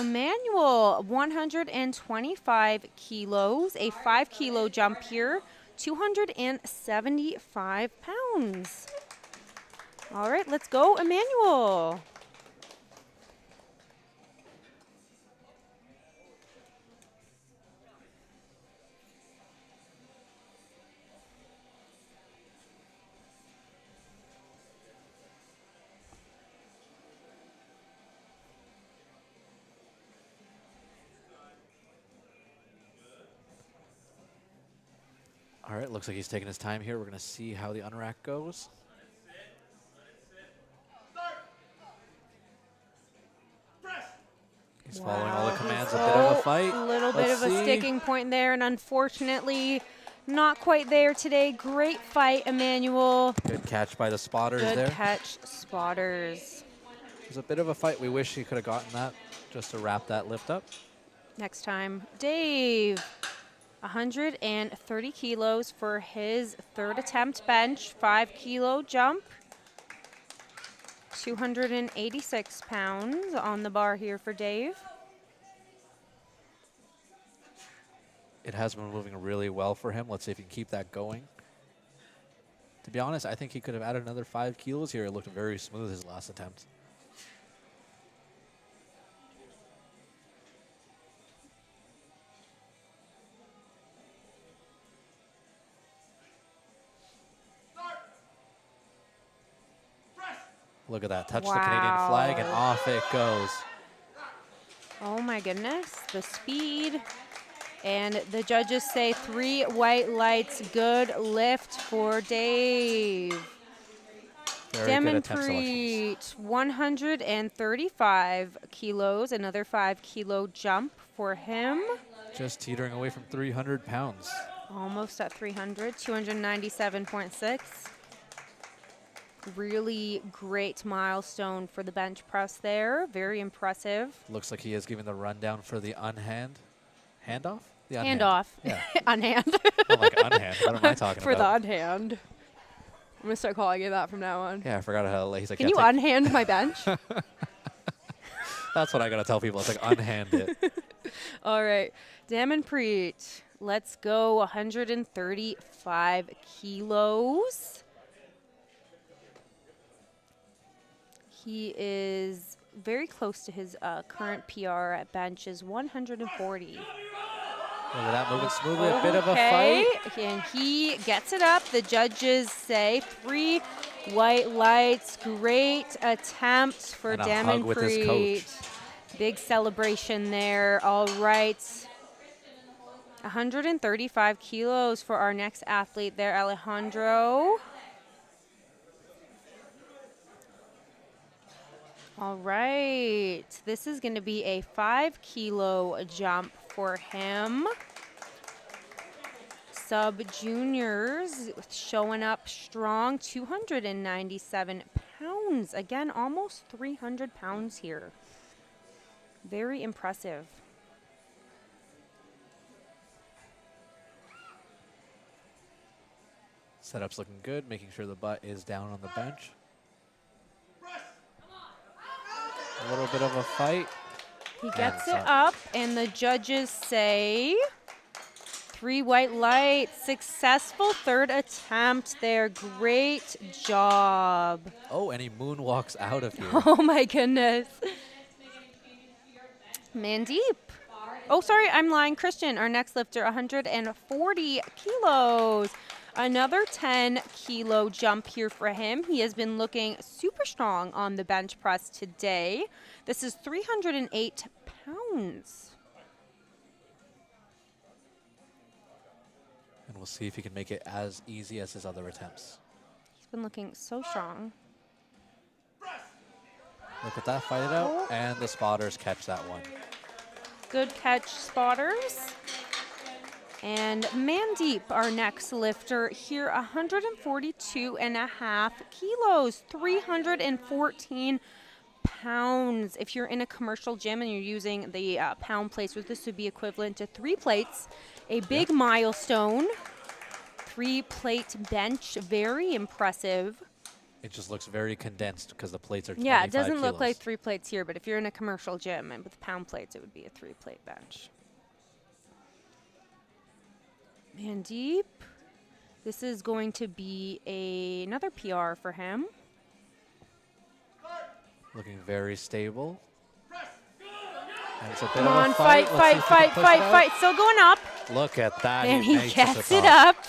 Speaker 2: Emmanuel, 125 kilos, a 5-kilo jump here, 275 pounds. All right, let's go, Emmanuel.
Speaker 3: right, looks like he's taking his time here. We're going to see how the unrack goes. He's following all the commands. A bit of a fight.
Speaker 2: A little bit of a sticking point there, and unfortunately, not quite there today. Great fight, Emmanuel.
Speaker 3: Good catch by the spotters there.
Speaker 2: Good catch, spotters.
Speaker 3: It was a bit of a fight. We wish he could have gotten that just to wrap that lift up.
Speaker 2: Next time, Dave. 130 kilos for his third attempt bench, 5 kilo jump. 286 pounds on the bar here for Dave.
Speaker 3: It has been moving really well for him. Let's see if he can keep that going. To be honest, I think he could have added another 5 kilos here. It looked very smooth his last attempt. Look at that. Touch the Canadian flag, and off it goes.
Speaker 2: Oh, my goodness. The speed. And the judges say 3 white lights. Good lift for Dave. Demonpreet, 135 kilos. Another 5 kilo jump for him.
Speaker 3: Just teetering away from 300 pounds.
Speaker 2: Almost at 300. 297.6. Really great milestone for the bench press there. Very impressive.
Speaker 3: Looks like he is giving the rundown for the handoff? The
Speaker 2: handoff.
Speaker 3: Yeah.
Speaker 2: Unhand.
Speaker 3: Oh, like unhand. What am I talking
Speaker 2: for
Speaker 3: about?
Speaker 2: the unhand. I'm going to start calling you that from now on.
Speaker 3: Yeah, I forgot how he's like,
Speaker 2: can you unhand my bench?
Speaker 3: That's what I got to tell people. It's like unhand it.
Speaker 2: All right. Demonpreet. Let's go. 135 kilos. He is very close to his current PR at bench is 140.
Speaker 3: Look at that, moving smoothly. A bit of a fight.
Speaker 2: And he gets it up. The judges say 3 white lights. Great attempt for Demonpreet. Big celebration there. All right. 135 kilos for our next athlete there, Alejandro. All right, this is going to be a 5 kilo jump for him. Sub juniors showing up strong, 297 pounds. Again, almost 300 pounds here. Very impressive.
Speaker 3: Setup's looking good, making sure the butt is down on the bench. A little bit of a fight.
Speaker 2: He gets it up, and the judges say 3 white lights. Successful third attempt there. Great job.
Speaker 3: Oh, and he moonwalks out of here.
Speaker 2: Oh, my goodness. Mandeep. Oh, sorry, I'm lying. Christian, our next lifter, 140 kilos. Another 10 kilo jump here for him. He has been looking super strong on the bench press today. This is 308 pounds.
Speaker 3: And we'll see if he can make it as easy as his other attempts.
Speaker 2: He's been looking so strong.
Speaker 3: Look at that, fight it out, and the spotters catch that one.
Speaker 2: Good catch, spotters. And Mandeep, our next lifter, here 142.5 kilos, 314 pounds. If you're in a commercial gym and you're using the pound plates, this would be equivalent to 3 plates. A big milestone. 3-plate bench, very impressive.
Speaker 3: It just looks very condensed because the plates are 25
Speaker 2: Yeah, it doesn't look
Speaker 3: kilos.
Speaker 2: like 3 plates here, but if you're in a commercial gym and with pound plates, it would be a 3-plate bench. Mandeep, this is going to be another PR for him.
Speaker 3: Looking very stable. And it's a bit
Speaker 2: Come
Speaker 3: of
Speaker 2: on,
Speaker 3: a
Speaker 2: fight. Still going up.
Speaker 3: Look at that.
Speaker 2: And he
Speaker 3: makes
Speaker 2: gets
Speaker 3: to
Speaker 2: it
Speaker 3: the top.
Speaker 2: up.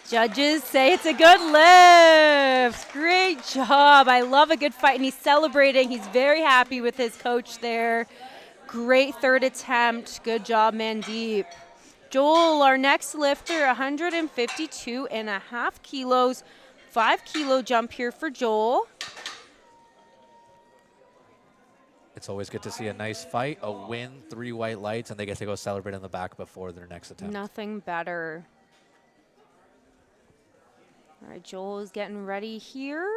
Speaker 2: Judges say it's a good lift. Great job. I love a good fight, and he's celebrating. He's very happy with his coach there. Great third attempt. Good job, Mandeep. Joel, our next lifter, 152.5 kilos. 5-kilo jump here for Joel.
Speaker 3: It's always good to see a nice fight, a win, 3 white lights, and they get to go celebrate in the back before their next attempt.
Speaker 2: Nothing better. All right, Joel is getting ready here.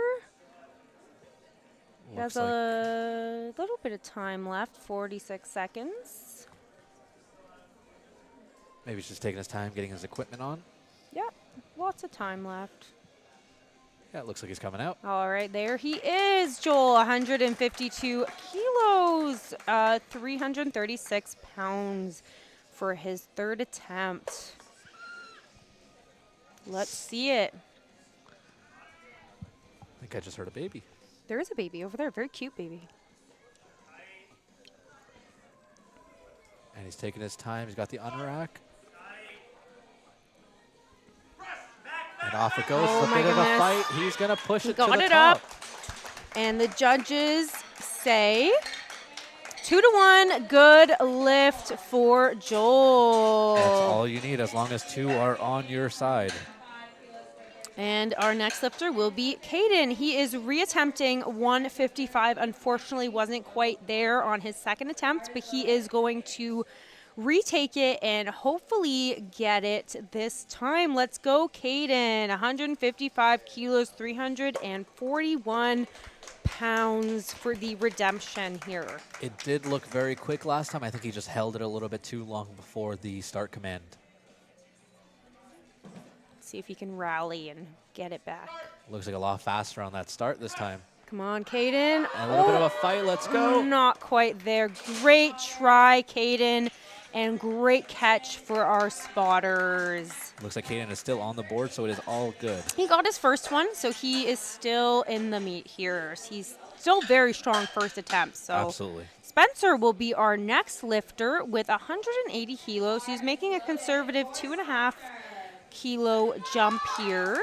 Speaker 2: He has a little bit of time left, 46 seconds.
Speaker 3: Maybe he's just taking his time getting his equipment on.
Speaker 2: Yep, lots of time left.
Speaker 3: Yeah, it looks like he's coming out.
Speaker 2: All right, there he is, Joel, 152 kilos, 336 pounds for his third attempt. Let's see it.
Speaker 3: I think I just heard a baby.
Speaker 2: There is a baby over there, very cute baby.
Speaker 3: And he's taking his time. He's got the unrack. And off it goes.
Speaker 2: Oh
Speaker 3: A bit of a fight. He's going to push it to the top.
Speaker 2: Got it up. And the judges say 2-1, good lift for Joel.
Speaker 3: That's all you need as long as 2 are on your side.
Speaker 2: And our next lifter will be Caden. He is reattempting 155. Unfortunately, wasn't quite there on his second attempt, but he is going to retake it and hopefully get it this time. Let's go, Caden. 155 kilos, 341 pounds for the redemption here.
Speaker 3: It did look very quick last time. I think he just held it a little bit too long before the start command.
Speaker 2: See if he can rally and get it back.
Speaker 3: Looks like a lot faster on that start this time.
Speaker 2: Come on, Caden.
Speaker 3: A little bit of a fight. Let's go.
Speaker 2: Not quite there. Great try, Caden, and great catch for our spotters.
Speaker 3: Looks like Caden is still on the board, so it is all good.
Speaker 2: He got his first one, so he is still in the meet here. He's still very strong first attempt. So
Speaker 3: Absolutely.
Speaker 2: Spencer will be our next lifter with 180 kilos. He's making a conservative 2.5 kilo jump here.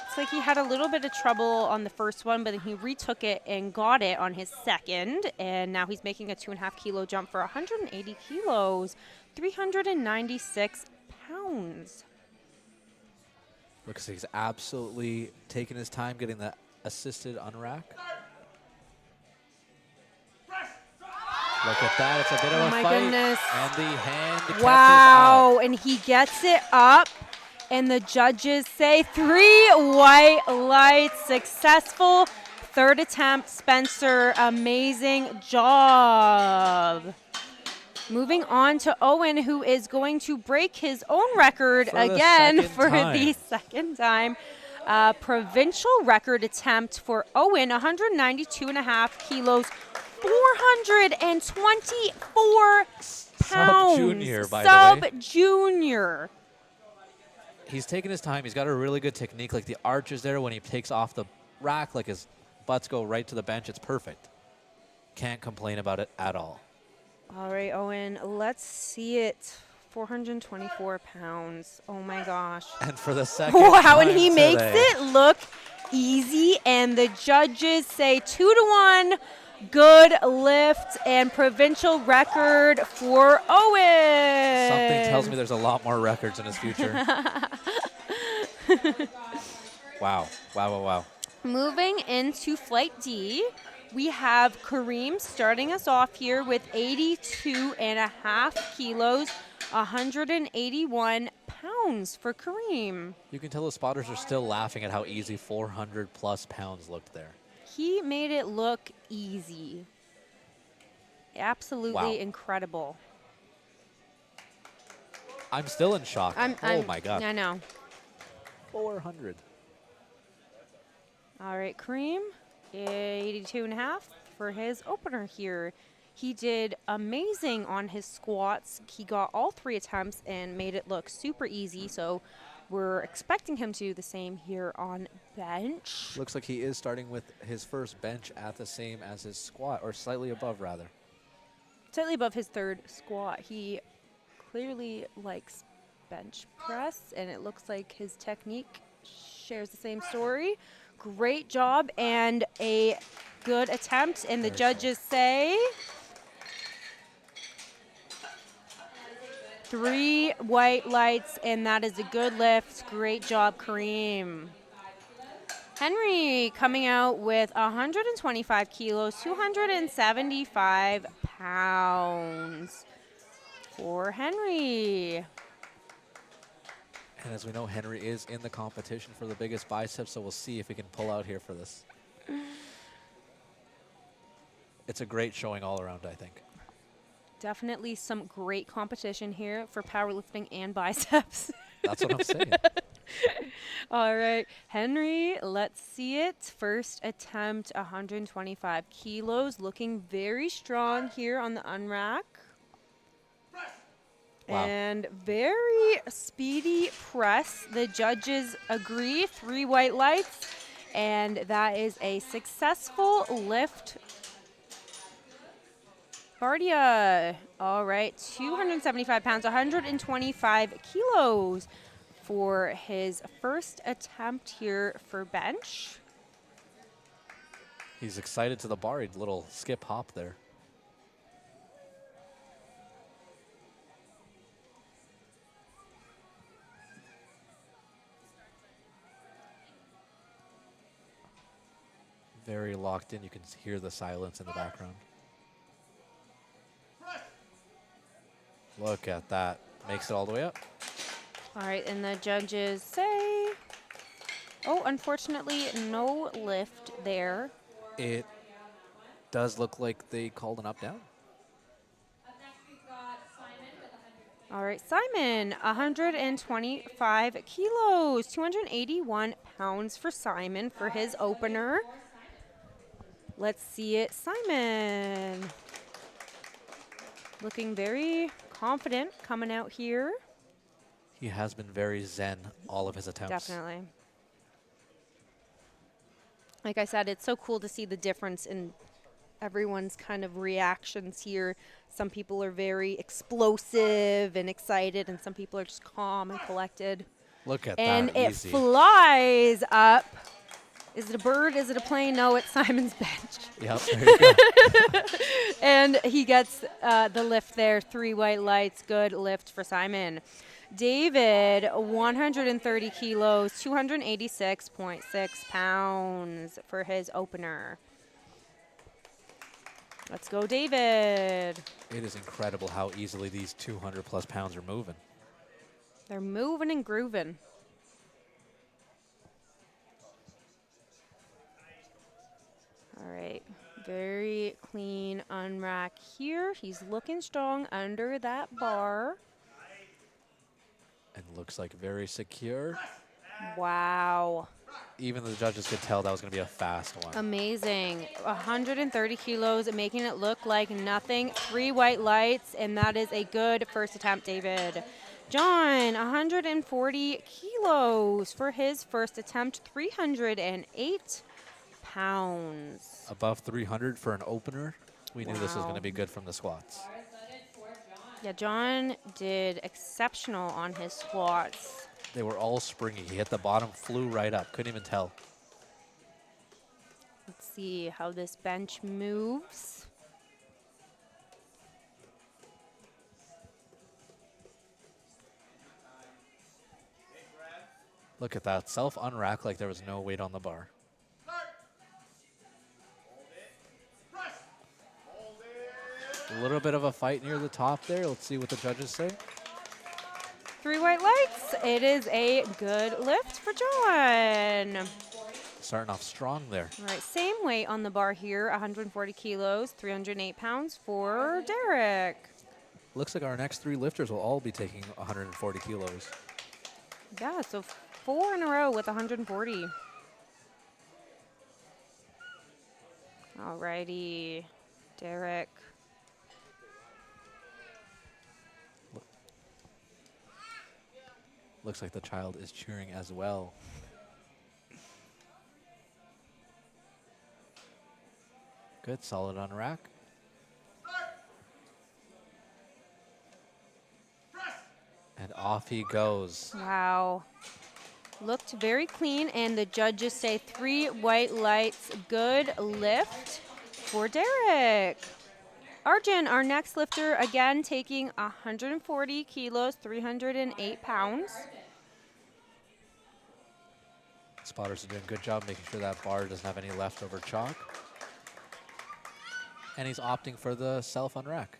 Speaker 2: Looks like he had a little bit of trouble on the first one, but then he retook it and got it on his second. And now he's making a 2.5 kilo jump for 180 kilos, 396 pounds.
Speaker 3: Looks like he's absolutely taking his time getting the assisted unrack. Look at that. It's a bit of a fight.
Speaker 2: Goodness.
Speaker 3: And the hand catches
Speaker 2: Wow,
Speaker 3: up.
Speaker 2: and he gets it up. And the judges say 3 white lights, successful third attempt, Spencer. Amazing job. Moving on to Owen, who is going to break his own record again for the second time. Provincial record attempt for Owen, 192.5 kilos, 424 pounds.
Speaker 3: Sub-junior, by the way.
Speaker 2: Sub-junior.
Speaker 3: He's taking his time. He's got a really good technique. Like the arch is there when he takes off the rack, like his butts go right to the bench. It's perfect. Can't complain about it at all.
Speaker 2: All right, Owen, let's see it. 424 pounds. Oh, my gosh.
Speaker 3: And for the second
Speaker 2: Wow,
Speaker 3: time
Speaker 2: and he
Speaker 3: today,
Speaker 2: makes it look easy. And the judges say 2-1. Good lift and provincial record for Owen.
Speaker 3: Something tells me there's a lot more records in his future. Wow. Wow, wow, wow.
Speaker 2: Moving into Flight D, we have Kareem starting us off here with 82.5 kilos, 181 pounds for Kareem.
Speaker 3: You can tell the spotters are still laughing at how easy 400 plus pounds looked there.
Speaker 2: He made it look easy. Absolutely
Speaker 3: Wow.
Speaker 2: incredible.
Speaker 3: I'm still in shock. Oh my God.
Speaker 2: I know.
Speaker 3: 400.
Speaker 2: All right, Kareem, 82.5 for his opener here. He did amazing on his squats. He got all 3 attempts and made it look super easy. So we're expecting him to do the same here on bench.
Speaker 3: Looks like he is starting with his first bench at the same as his squat, or slightly above, rather.
Speaker 2: Slightly above his third squat. He clearly likes bench press, and it looks like his technique shares the same story. Great job and a good attempt, and the judges say 3 white lights, and that is a good lift. Great job, Kareem. Henry coming out with 125 kilos, 275 pounds for Henry.
Speaker 3: And as we know, Henry is in the competition for the biggest biceps, so we'll see if he can pull out here for this. It's a great showing all around, I think.
Speaker 2: Definitely some great competition here for powerlifting and biceps.
Speaker 3: That's what I'm saying.
Speaker 2: All right, Henry, let's see it. First attempt, 125 kilos, looking very strong here on the unrack.
Speaker 3: Wow.
Speaker 2: And very speedy press. The judges agree, 3 white lights, and that is a successful lift. Bardia, all right, 275 pounds, 125 kilos for his first attempt here for bench.
Speaker 3: He's excited to the bar. He little skip hop there. Very locked in. You can hear the silence in the background. Look at that. Makes it all the way up.
Speaker 2: All right, and the judges say, oh, unfortunately, no lift there.
Speaker 3: It does look like they called an up-down.
Speaker 2: All right, Simon, 125 kilos, 281 pounds for Simon for his opener. Let's see it, Simon. Looking very confident coming out here.
Speaker 3: He has been very zen all of his attempts.
Speaker 2: Definitely. Like I said, it's so cool to see the difference in everyone's kind of reactions here. Some people are very explosive and excited, and some people are just calm and collected.
Speaker 3: Look at
Speaker 2: and
Speaker 3: that.
Speaker 2: And it
Speaker 3: easy.
Speaker 2: flies up. Is it a bird? Is it a plane? No, it's Simon's bench.
Speaker 3: Yep, there you go.
Speaker 2: And he gets the lift there. 3 white lights. Good lift for Simon. David, 130 kilos, 286.6 pounds for his opener. Let's go, David.
Speaker 3: It is incredible how easily these 200-plus pounds are moving.
Speaker 2: They're moving and grooving. All right, very clean unrack here. He's looking strong under that bar.
Speaker 3: And looks like very secure.
Speaker 2: Wow.
Speaker 3: Even the judges could tell that was going to be a fast one.
Speaker 2: Amazing. 130 kilos, making it look like nothing. 3 white lights, and that is a good first attempt, David. John, 140 kilos for his first attempt, 308 pounds.
Speaker 3: Above 300 for an opener. We knew this was
Speaker 2: Wow.
Speaker 3: going to be good from the squats.
Speaker 2: Yeah, John did exceptional on his squats.
Speaker 3: They were all springy. He hit the bottom, flew right up. Couldn't even tell.
Speaker 2: Let's see how this bench moves.
Speaker 3: Look at that. Self-unrack like there was no weight on the bar. A little bit of a fight near the top there. Let's see what the judges say.
Speaker 2: 3 white lights. It is a good lift for John.
Speaker 3: Starting off strong there.
Speaker 2: All right, same weight on the bar here, 140 kilos, 308 pounds for Derek.
Speaker 3: Looks like our next 3 lifters will all be taking 140 kilos.
Speaker 2: Yeah, so 4 in a row with 140. All righty, Derek.
Speaker 3: Looks like the child is cheering as well. Good, solid on rack. And off he goes.
Speaker 2: Wow. Looked very clean, and the judges say 3 white lights. Good lift for Derek. Arjun, our next lifter, again taking 140 kilos, 308 pounds.
Speaker 3: Spotters are doing a good job making sure that bar doesn't have any leftover chalk. And he's opting for the self-unrack.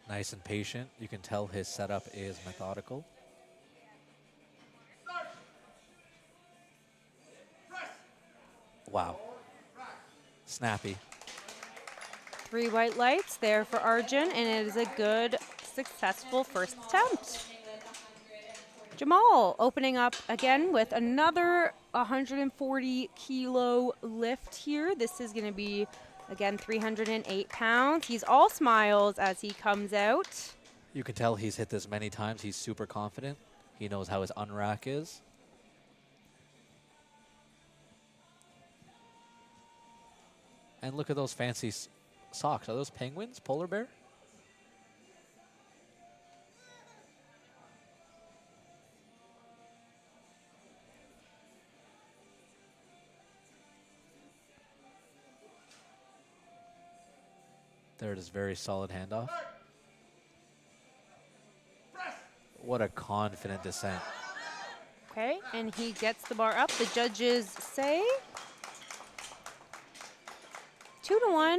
Speaker 3: Nice and patient. You can tell his setup is methodical. Wow. Snappy.
Speaker 2: 3 white lights there for Arjun, and it is a good, successful first attempt. Jamal opening up again with another 140 kilo lift here. This is going to be, again, 308 pounds. He's all smiles as he comes out.
Speaker 3: You can tell he's hit this many times. He's super confident. He knows how his unrack is. And look at those fancy socks. Are those penguins? Polar bear? There it is, very solid handoff. What a confident descent.
Speaker 2: Okay, and he gets the bar up. The judges say 2-1.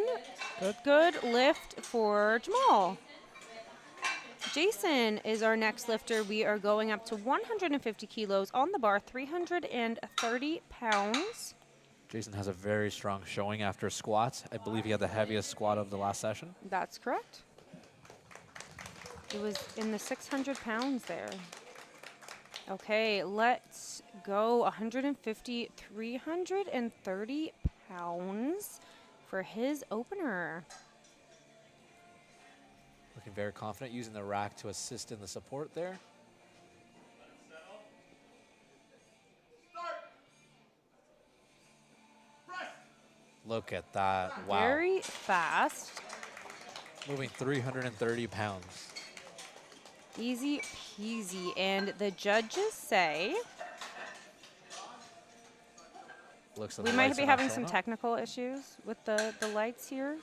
Speaker 2: Good lift for Jamal. Jason is our next lifter. We are going up to 150 kilos on the bar, 330 pounds.
Speaker 3: Jason has a very strong showing after squats. I believe he had the heaviest squat of the last session.
Speaker 2: That's correct. It was in the 600 pounds there. Okay, let's go 150, 330 pounds for his opener.
Speaker 3: Looking very confident, using the rack to assist in the support there. Look at that. Wow.
Speaker 2: Very fast.
Speaker 3: Moving 330 pounds.
Speaker 2: Easy peasy. And the judges say
Speaker 3: Looks like
Speaker 2: we
Speaker 3: the
Speaker 2: might
Speaker 3: lights
Speaker 2: be
Speaker 3: are not
Speaker 2: having
Speaker 3: showing
Speaker 2: some
Speaker 3: up.
Speaker 2: technical issues with the lights here.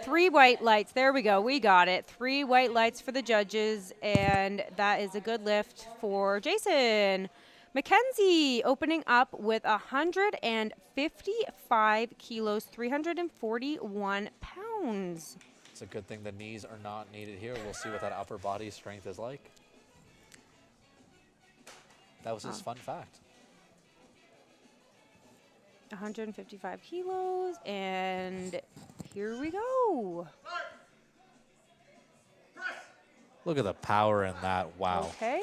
Speaker 2: 3 white lights. There we go. We got it. 3 white lights for the judges, and that is a good lift for Jason. Mackenzie opening up with 155 kilos, 341 pounds.
Speaker 3: It's a good thing the knees are not needed here. We'll see what that upper body strength is like. That was his fun fact.
Speaker 2: 155 kilos, and here we go.
Speaker 3: Look at the power in that. Wow.
Speaker 2: Okay.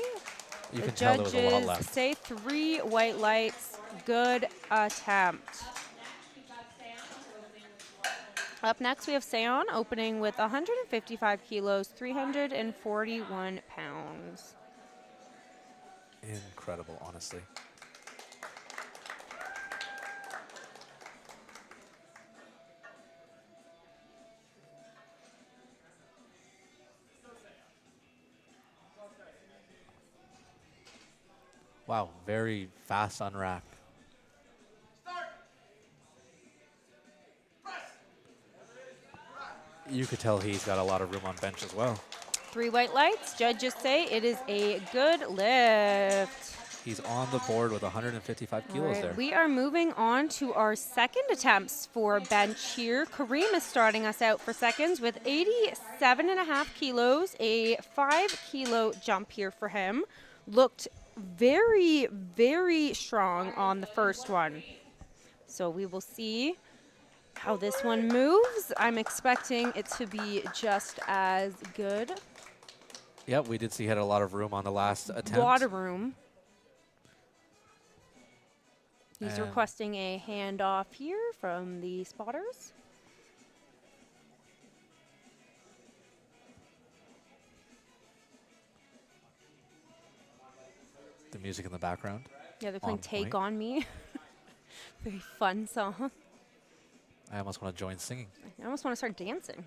Speaker 3: You
Speaker 2: The
Speaker 3: can tell there was a lot
Speaker 2: judges
Speaker 3: left.
Speaker 2: say 3 white lights. Good attempt. Up next, we have Seon opening with 155 kilos, 341 pounds.
Speaker 3: Incredible, honestly. Wow, very fast unrack. You could tell he's got a lot of room on bench as well.
Speaker 2: 3 white lights. Judges say it is a good lift.
Speaker 3: He's on the board with 155
Speaker 2: All
Speaker 3: kilos
Speaker 2: right,
Speaker 3: there.
Speaker 2: we are moving on to our second attempts for bench here. Kareem is starting us out for seconds with 87.5 kilos, a 5 kilo jump here for him. Looked very, very strong on the first one. So we will see how this one moves. I'm expecting it to be just as good.
Speaker 3: Yep, we did see he had a lot of room on the last attempt.
Speaker 2: A lot of room. He's
Speaker 3: And
Speaker 2: requesting a handoff here from the spotters.
Speaker 3: the music in the background.
Speaker 2: Yeah, they're playing
Speaker 3: On
Speaker 2: Take
Speaker 3: point.
Speaker 2: On Me. Very fun song.
Speaker 3: I almost want to join singing.
Speaker 2: I almost want to start dancing.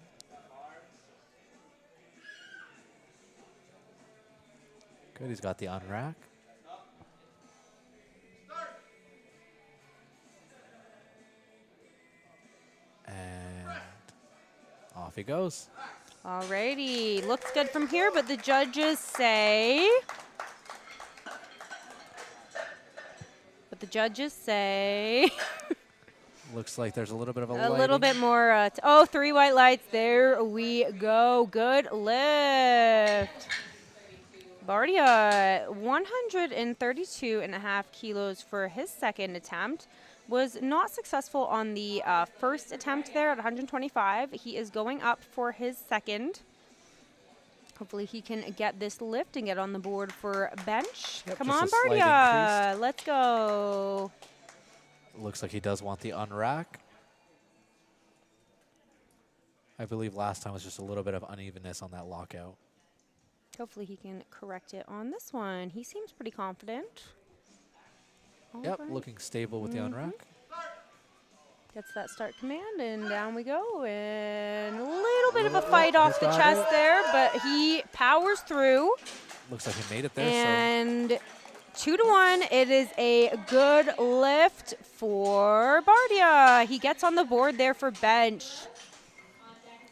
Speaker 3: Good, he's got the unrack. And off he goes.
Speaker 2: Alrighty, looks good from here, but the judges say.
Speaker 3: Looks like there's a little bit of a
Speaker 2: A little bit more. Oh, 3 white lights. There we go. Good lift. Bardia, 132.5 kilos for his second attempt. Was not successful on the first attempt there at 125. He is going up for his second. Hopefully he can get this lift and get on the board for bench.
Speaker 3: Yep,
Speaker 2: Come
Speaker 3: just
Speaker 2: on,
Speaker 3: a slight
Speaker 2: Bardia.
Speaker 3: increase.
Speaker 2: Let's go.
Speaker 3: Looks like he does want the unrack. I believe last time was just a little bit of unevenness on that lockout.
Speaker 2: Hopefully he can correct it on this one. He seems pretty confident.
Speaker 3: Yep,
Speaker 2: Alright.
Speaker 3: looking stable with the unrack.
Speaker 2: Gets that start command, and down we go. And a little bit of a fight off the
Speaker 3: got
Speaker 2: chest
Speaker 3: it.
Speaker 2: there, but he powers through.
Speaker 3: Looks like he made it there.
Speaker 2: And 2-1, it is a good lift for Bardia. He gets on the board there for bench.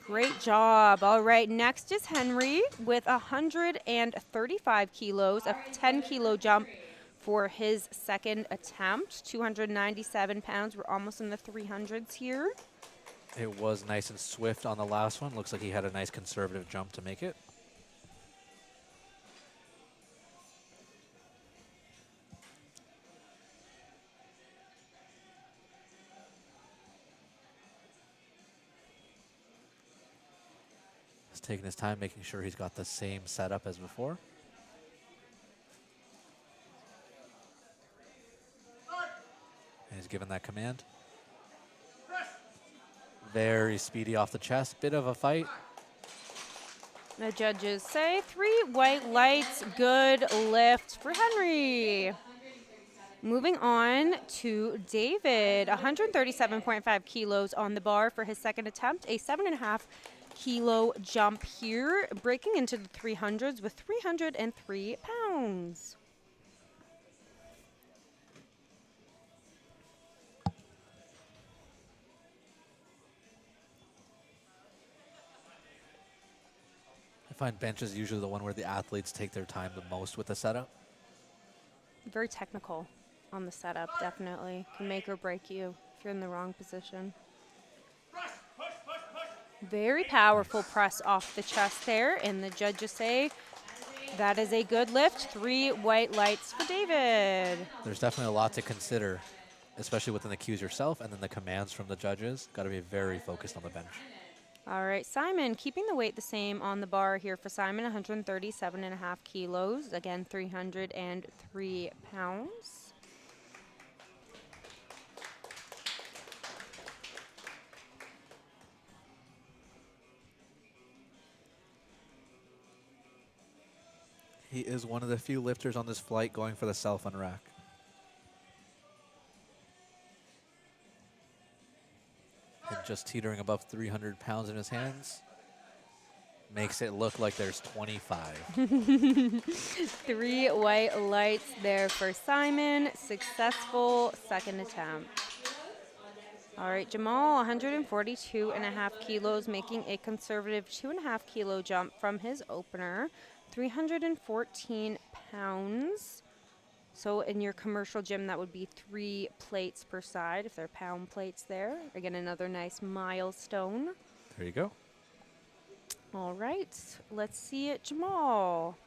Speaker 2: Great job. All right, next is Henry with 135 kilos, a 10-kilo jump for his second attempt. 297 pounds. We're almost in the 300s here.
Speaker 3: So it was nice and swift on the last one. Looks like he had a nice conservative jump to make it. He's taking his time, making sure he's got the same setup as before. And he's given that command. Very speedy off the chest. Bit of a fight.
Speaker 2: The judges say 3 white lights. Good lift for Henry. Moving on to David. 137.5 kilos on the bar for his second attempt. A 7.5 kilo jump here. Breaking into the 300s with 303 pounds.
Speaker 3: I find bench is usually the one where the athletes take their time the most with the setup.
Speaker 2: Very technical on the setup, definitely. Can make or break you if you're in the wrong position. Very powerful press off the chest there, and the judges say that is a good lift. 3 white lights for David.
Speaker 3: There's definitely a lot to consider, especially within the cues yourself and then the commands from the judges. Got to be very focused on the bench.
Speaker 2: All right, Simon, keeping the weight the same on the bar here for Simon, 137.5 kilos. Again, 303 pounds.
Speaker 3: He is one of the few lifters on this flight going for the self unrack. And just teetering above 300 pounds in his hands makes it look like there's 25.
Speaker 2: 3 white lights there for Simon. Successful second attempt. All right, Jamal, 142.5 kilos, making a conservative 2.5 kilo jump from his opener. 314 pounds. So in your commercial gym, that would be 3 plates per side if they're pound plates there. Again, another nice milestone.
Speaker 3: There you go.
Speaker 2: All right, let's see it, Jamal.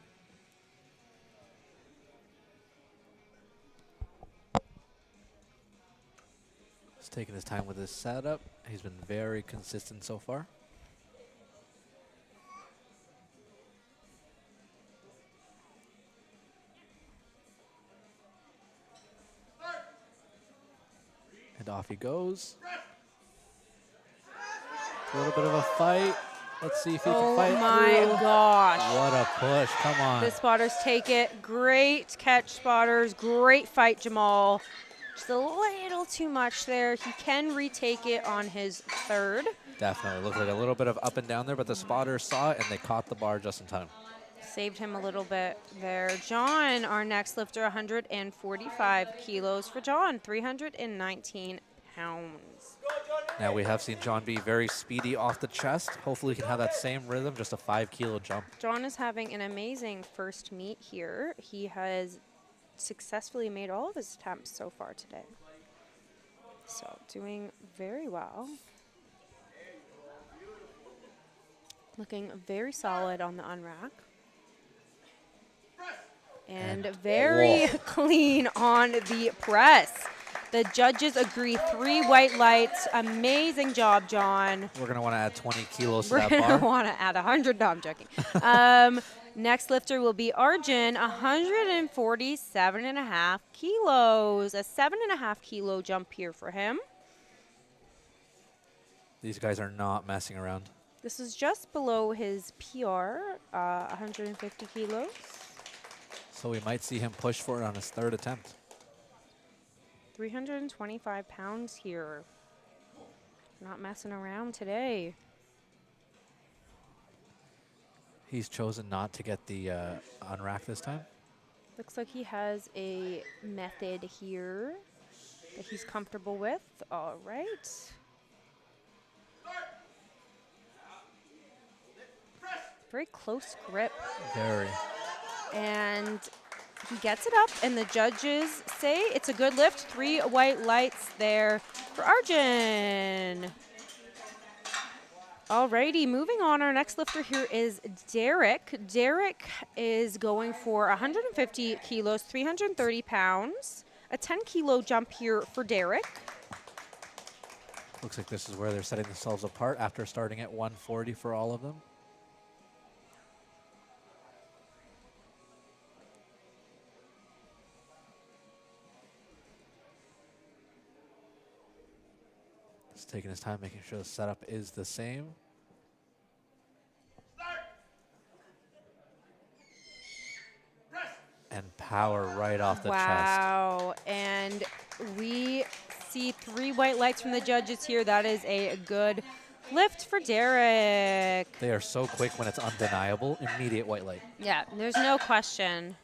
Speaker 3: He's taking his time with his setup. He's been very consistent so far. And off he goes. A little bit of a fight. Let's see if he can fight
Speaker 2: Oh my
Speaker 3: through.
Speaker 2: gosh.
Speaker 3: What a push. Come on.
Speaker 2: The spotters take it. Great catch, spotters. Great fight, Jamal. Just a little too much there. He can retake it on his third.
Speaker 3: Definitely. Looked like a little bit of up and down there, but the spotters saw it and they caught the bar just in time.
Speaker 2: Saved him a little bit there. John, our next lifter, 145 kilos for John, 319 pounds.
Speaker 3: Now we have seen John be very speedy off the chest. Hopefully he can have that same rhythm, just a 5-kilo jump.
Speaker 2: John is having an amazing first meet here. He has successfully made all of his attempts so far today. So doing very well. Looking very solid on the unrack. And very clean on the press. The judges agree. 3 white lights. Amazing job, John.
Speaker 3: We're going to want to add 20 kilos to
Speaker 2: We're
Speaker 3: that
Speaker 2: going
Speaker 3: bar.
Speaker 2: to want to add 100. No, I'm joking. Next lifter will be Arjun, 147.5 kilos. A 7.5 kilo jump here for him.
Speaker 3: These guys are not messing around.
Speaker 2: This is just below his PR, 150 kilos.
Speaker 3: So we might see him push for it on his 3rd attempt.
Speaker 2: 325 pounds here. Not messing around today.
Speaker 3: He's chosen not to get the unrack this time.
Speaker 2: Looks like he has a method here that he's comfortable with. All right. Very close grip.
Speaker 3: Very.
Speaker 2: And he gets it up, and the judges say it's a good lift. 3 white lights there for Arjun. Alrighty, moving on. Our next lifter here is Derek. Derek is going for 150 kilos, 330 pounds. A 10-kilo jump here for Derek.
Speaker 3: Looks like this is where they're setting themselves apart after starting at 140 for all of them. Just taking his time, making sure the setup is the same. And power right off the chest.
Speaker 2: Wow, and we see 3 white lights from the judges here. That is a good lift for Derek.
Speaker 3: They are so quick when it's undeniable. Immediate white light.
Speaker 2: Yeah, there's no question.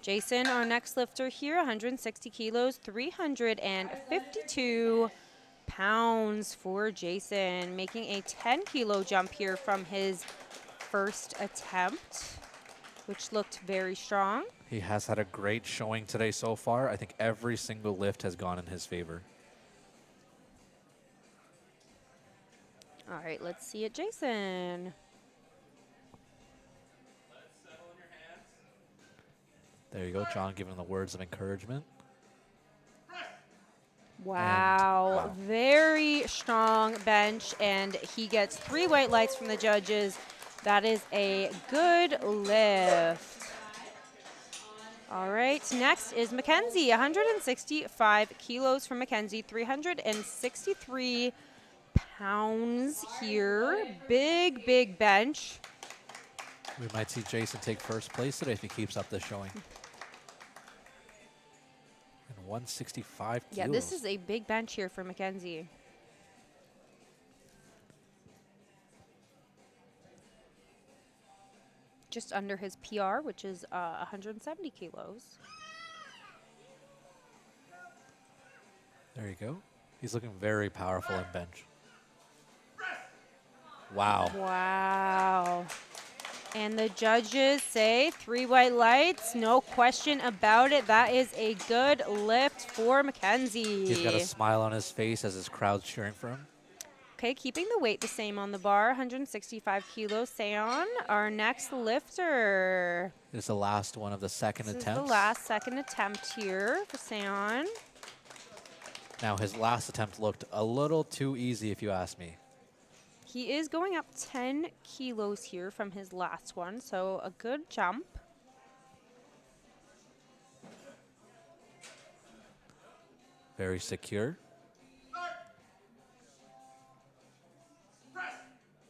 Speaker 2: Jason, our next lifter here, 160 kilos, 352 pounds for Jason, making a 10-kilo jump here from his first attempt, which looked very strong.
Speaker 3: He has had a great showing today so far. I think every single lift has gone in his favor.
Speaker 2: All right, let's see it, Jason.
Speaker 3: There you go, John giving the words of encouragement.
Speaker 2: Wow, very strong bench, and he gets 3 white lights from the judges. That is a good lift. All right, next is Mackenzie, 165 kilos from Mackenzie, 363 pounds here. Big, big bench.
Speaker 3: We might see Jason take first place today if he keeps up this showing. And 165 kilos.
Speaker 2: Yeah, this is a big bench here for Mackenzie. Just under his PR, which is 170 kilos.
Speaker 3: There you go. He's looking very powerful in bench. Wow.
Speaker 2: Wow. And the judges say 3 white lights, no question about it. That is a good lift for Mackenzie.
Speaker 3: He's got a smile on his face as his crowd's cheering for him.
Speaker 2: Okay, keeping the weight the same on the bar, 165 kilos. Seon, our next lifter.
Speaker 3: This is the last one of the second
Speaker 2: This
Speaker 3: attempt.
Speaker 2: is the last second attempt here for Seon.
Speaker 3: Now, his last attempt looked a little too easy, if you ask me.
Speaker 2: He is going up 10 kilos here from his last one, so a good jump.
Speaker 3: Very secure.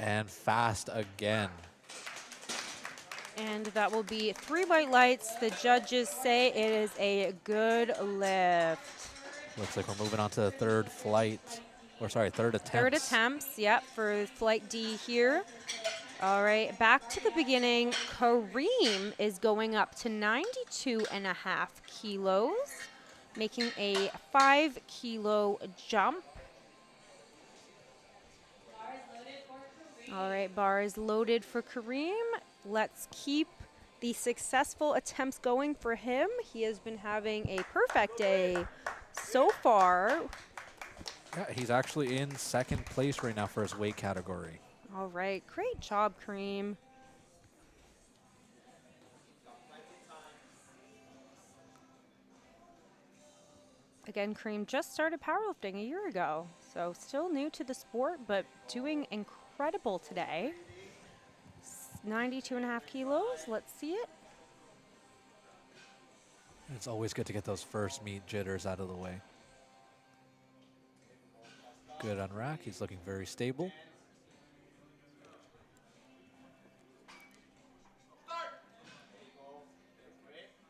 Speaker 3: And fast again.
Speaker 2: And that will be 3 white lights. The judges say it is a good lift.
Speaker 3: Looks like we're moving on to the third flight. Or sorry, third attempt.
Speaker 2: Third attempts, yep, for flight D here. All right, back to the beginning. Kareem is going up to 92.5 kilos, making a 5-kilo jump. All right, bar is loaded for Kareem. Let's keep the successful attempts going for him. He has been having a perfect day so far.
Speaker 3: Yeah, he's actually in second place right now for his weight category.
Speaker 2: All right, great job, Kareem. Again, Kareem just started powerlifting a year ago, so still new to the sport, but doing incredible today. 92.5 kilos, let's see it.
Speaker 3: It's always good to get those first meet jitters out of the way. Good on rack, he's looking very stable.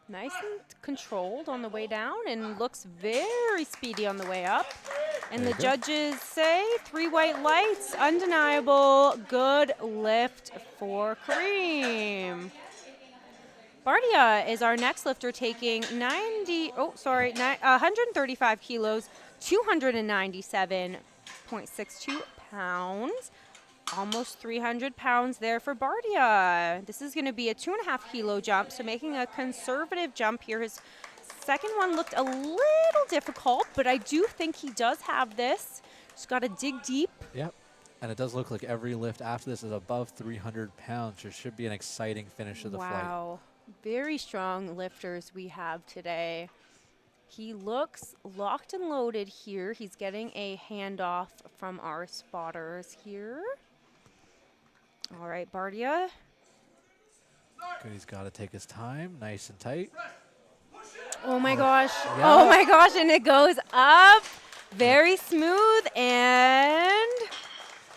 Speaker 2: Nice and controlled on the way down and looks very speedy on the way up. And the judges say 3 white lights, undeniable, good lift for Kareem. Bardia is our next lifter, taking 135 kilos, 297.62 pounds. Almost 300 pounds there for Bardia. This is going to be a 2.5 kilo jump, so making a conservative jump here. His second one looked a little difficult, but I do think he does have this. Just got to dig deep.
Speaker 3: Yep. And it does look like every lift after this is above 300 pounds. There should be an exciting finish of the flight.
Speaker 2: Wow. Very strong lifters we have today. He looks locked and loaded here. He's getting a handoff from our spotters here. All right, Bardia.
Speaker 3: Good, he's got to take his time, nice and tight.
Speaker 2: Oh my gosh.
Speaker 3: Yeah.
Speaker 2: Oh my gosh, and it goes up. Very smooth, and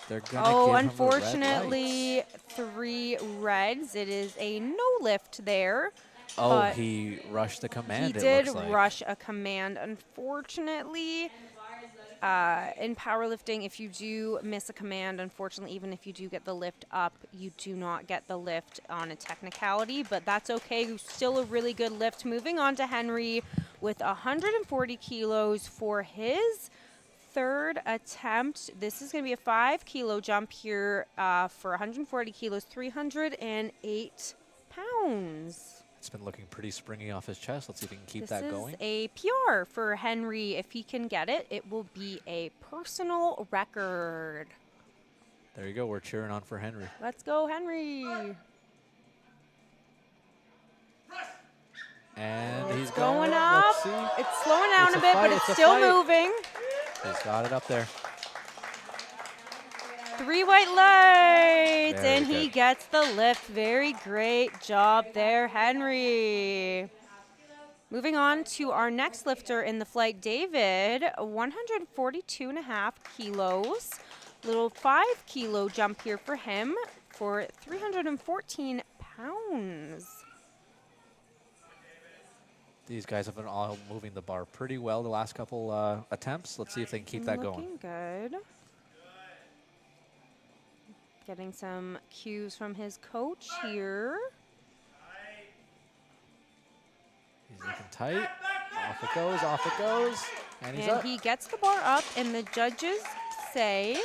Speaker 3: They're gonna give him the red
Speaker 2: unfortunately,
Speaker 3: lights.
Speaker 2: 3 reds. It is a no lift there.
Speaker 3: Oh,
Speaker 2: but
Speaker 3: he rushed the command.
Speaker 2: he
Speaker 3: it
Speaker 2: did
Speaker 3: looks like.
Speaker 2: rush a command. Unfortunately, in powerlifting, if you do miss a command, unfortunately, even if you do get the lift up, you do not get the lift on a technicality, but that's okay. Still a really good lift. Moving on to Henry with 140 kilos for his third attempt. This is going to be a 5-kilo jump here for 140 kilos, 308 pounds.
Speaker 3: It's been looking pretty springy off his chest. Let's see if he can keep
Speaker 2: This
Speaker 3: that
Speaker 2: is
Speaker 3: going.
Speaker 2: a PR for Henry. If he can get it, it will be a personal record.
Speaker 3: There you go. We're cheering on for Henry.
Speaker 2: Let's go, Henry.
Speaker 3: And he's
Speaker 2: Going
Speaker 3: going
Speaker 2: up.
Speaker 3: Let's see.
Speaker 2: It's slowing down
Speaker 3: It's
Speaker 2: a
Speaker 3: a
Speaker 2: bit,
Speaker 3: fight,
Speaker 2: but it's
Speaker 3: it's a
Speaker 2: still
Speaker 3: fight.
Speaker 2: moving.
Speaker 3: He's got it up there.
Speaker 2: 3 white lights,
Speaker 3: Very
Speaker 2: and he
Speaker 3: good.
Speaker 2: gets the lift. Very great job there, Henry. Moving on to our next lifter in the flight, David, 142.5 kilos. Little 5-kilo jump here for him for 314 pounds.
Speaker 3: These guys have been all moving the bar pretty well the last couple attempts. Let's see if they can keep that going.
Speaker 2: Looking good. Getting some cues from his coach here.
Speaker 3: He's looking tight. Off it goes, off it goes. And he's
Speaker 2: And
Speaker 3: up.
Speaker 2: he gets the bar up, and the judges say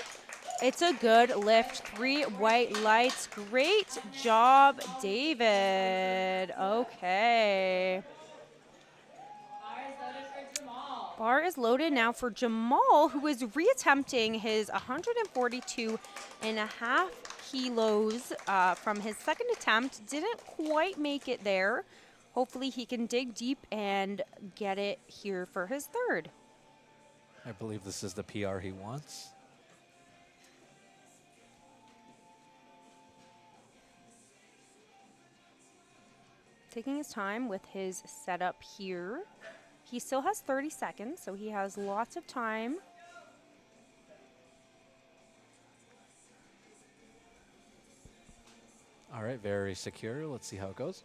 Speaker 2: it's a good lift. 3 white lights. Great job, David. Okay. Bar is loaded now for Jamal, who is reattempting his 142.5 kilos from his second attempt. Didn't quite make it there. Hopefully he can dig deep and get it here for his third.
Speaker 3: I believe this is the PR he wants.
Speaker 2: Taking his time with his setup here. He still has 30 seconds, so he has lots of time.
Speaker 3: All right, very secure. Let's see how it goes.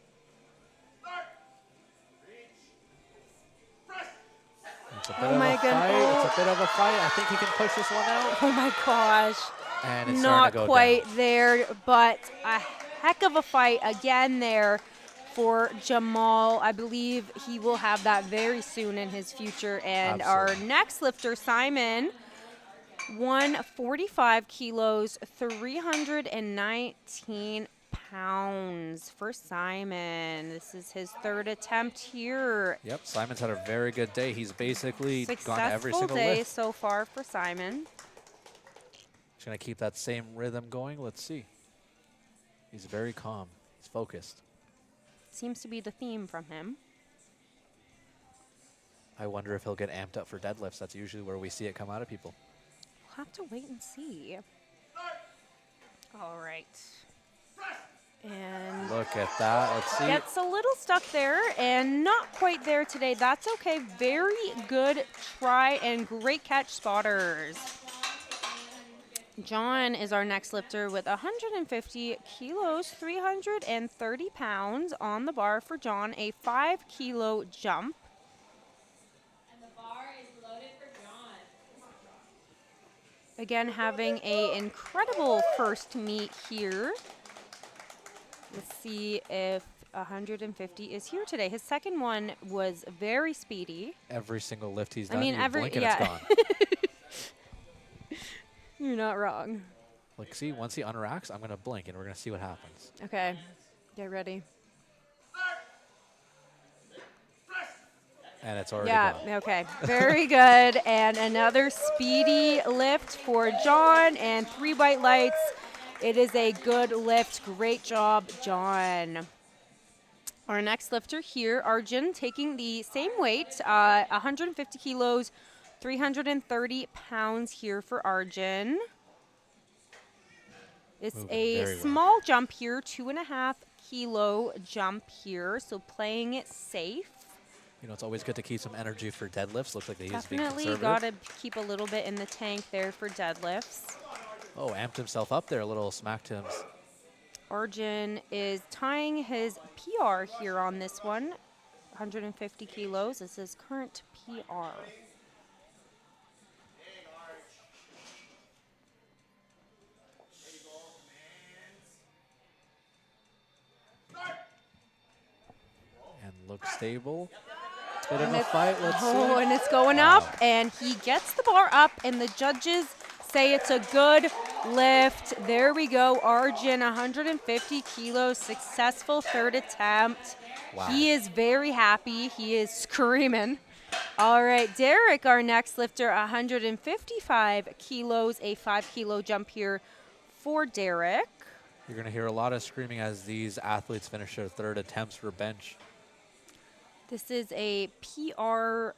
Speaker 3: It's a bit
Speaker 2: Oh
Speaker 3: of
Speaker 2: my
Speaker 3: a fight.
Speaker 2: goodness.
Speaker 3: It's a bit of a fight. I think he can push this one out.
Speaker 2: Oh my gosh.
Speaker 3: And it's
Speaker 2: Not
Speaker 3: starting to go
Speaker 2: quite
Speaker 3: down.
Speaker 2: there, but a heck of a fight again there for Jamal. I believe he will have that very soon in his future. And our
Speaker 3: Absolutely.
Speaker 2: next lifter, Simon, 145 kilos, 319 pounds for Simon. This is his third attempt here.
Speaker 3: Yep, Simon's had a very good day. He's basically gone every
Speaker 2: Successful
Speaker 3: single
Speaker 2: day
Speaker 3: lift.
Speaker 2: so far for Simon.
Speaker 3: He's going to keep that same rhythm going. Let's see. He's very calm. He's focused.
Speaker 2: Seems to be the theme from him.
Speaker 3: I wonder if he'll get amped up for deadlifts. That's usually where we see it come out of people.
Speaker 2: We'll have to wait and see. All right. And
Speaker 3: Look at that. Let's see.
Speaker 2: gets a little stuck there and not quite there today. That's okay. Very good try and great catch, spotters. John is our next lifter with 150 kilos, 330 pounds on the bar for John, a 5-kilo jump.
Speaker 4: And the bar is loaded for John.
Speaker 2: Again, having an incredible first meet here. Let's see if 150 is here today. His second one was very speedy.
Speaker 3: Every single lift he's
Speaker 2: I
Speaker 3: done,
Speaker 2: mean,
Speaker 3: you
Speaker 2: every-
Speaker 3: blink and
Speaker 2: yeah.
Speaker 3: it's gone.
Speaker 2: You're not wrong.
Speaker 3: Like, see, once he unracks, I'm going to blink, and we're going to see what happens.
Speaker 2: Okay, get ready.
Speaker 3: And it's already
Speaker 2: Yeah,
Speaker 3: gone.
Speaker 2: okay. Very good. And another speedy lift for John and 3 white lights. It is a good lift. Great job, John. Our next lifter here, Arjun, taking the same weight, 150 kilos, 330 pounds here for Arjun. It's
Speaker 3: Moving
Speaker 2: a
Speaker 3: very well.
Speaker 2: small jump here, 2.5 kilo jump here, so playing it safe.
Speaker 3: You know, it's always good to keep some energy for deadlifts. Looks like he is being
Speaker 2: Definitely
Speaker 3: conservative.
Speaker 2: got to keep a little bit in the tank there for deadlifts.
Speaker 3: Oh, amped himself up there. A little smack to him.
Speaker 2: Arjun is tying his PR here on this one, 150 kilos. This is current PR.
Speaker 3: And looks stable. Bit of a fight. Let's
Speaker 2: Oh,
Speaker 3: see.
Speaker 2: and it's going
Speaker 3: Wow.
Speaker 2: up, and he gets the bar up, and the judges say it's a good lift. There we go, Arjun, 150 kilos, successful third attempt.
Speaker 3: Wow.
Speaker 2: He is very happy. He is screaming. All right, Derek, our next lifter, 155 kilos, a 5-kilo jump here for Derek.
Speaker 3: You're going to hear a lot of screaming as these athletes finish their third attempts for bench.
Speaker 2: This is a PR,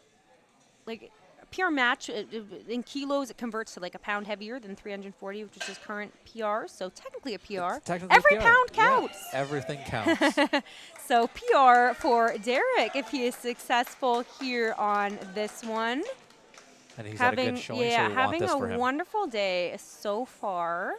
Speaker 2: like a PR match. In kilos, it converts to like a pound heavier than 340, which is his current PR. So technically a PR.
Speaker 3: Technically
Speaker 2: Every
Speaker 3: PR.
Speaker 2: pound
Speaker 3: Yeah,
Speaker 2: counts.
Speaker 3: everything counts.
Speaker 2: So PR for Derek if he is successful here on this one.
Speaker 3: And he's had a good showing, so we want
Speaker 2: having
Speaker 3: this
Speaker 2: a
Speaker 3: for him.
Speaker 2: wonderful day so far.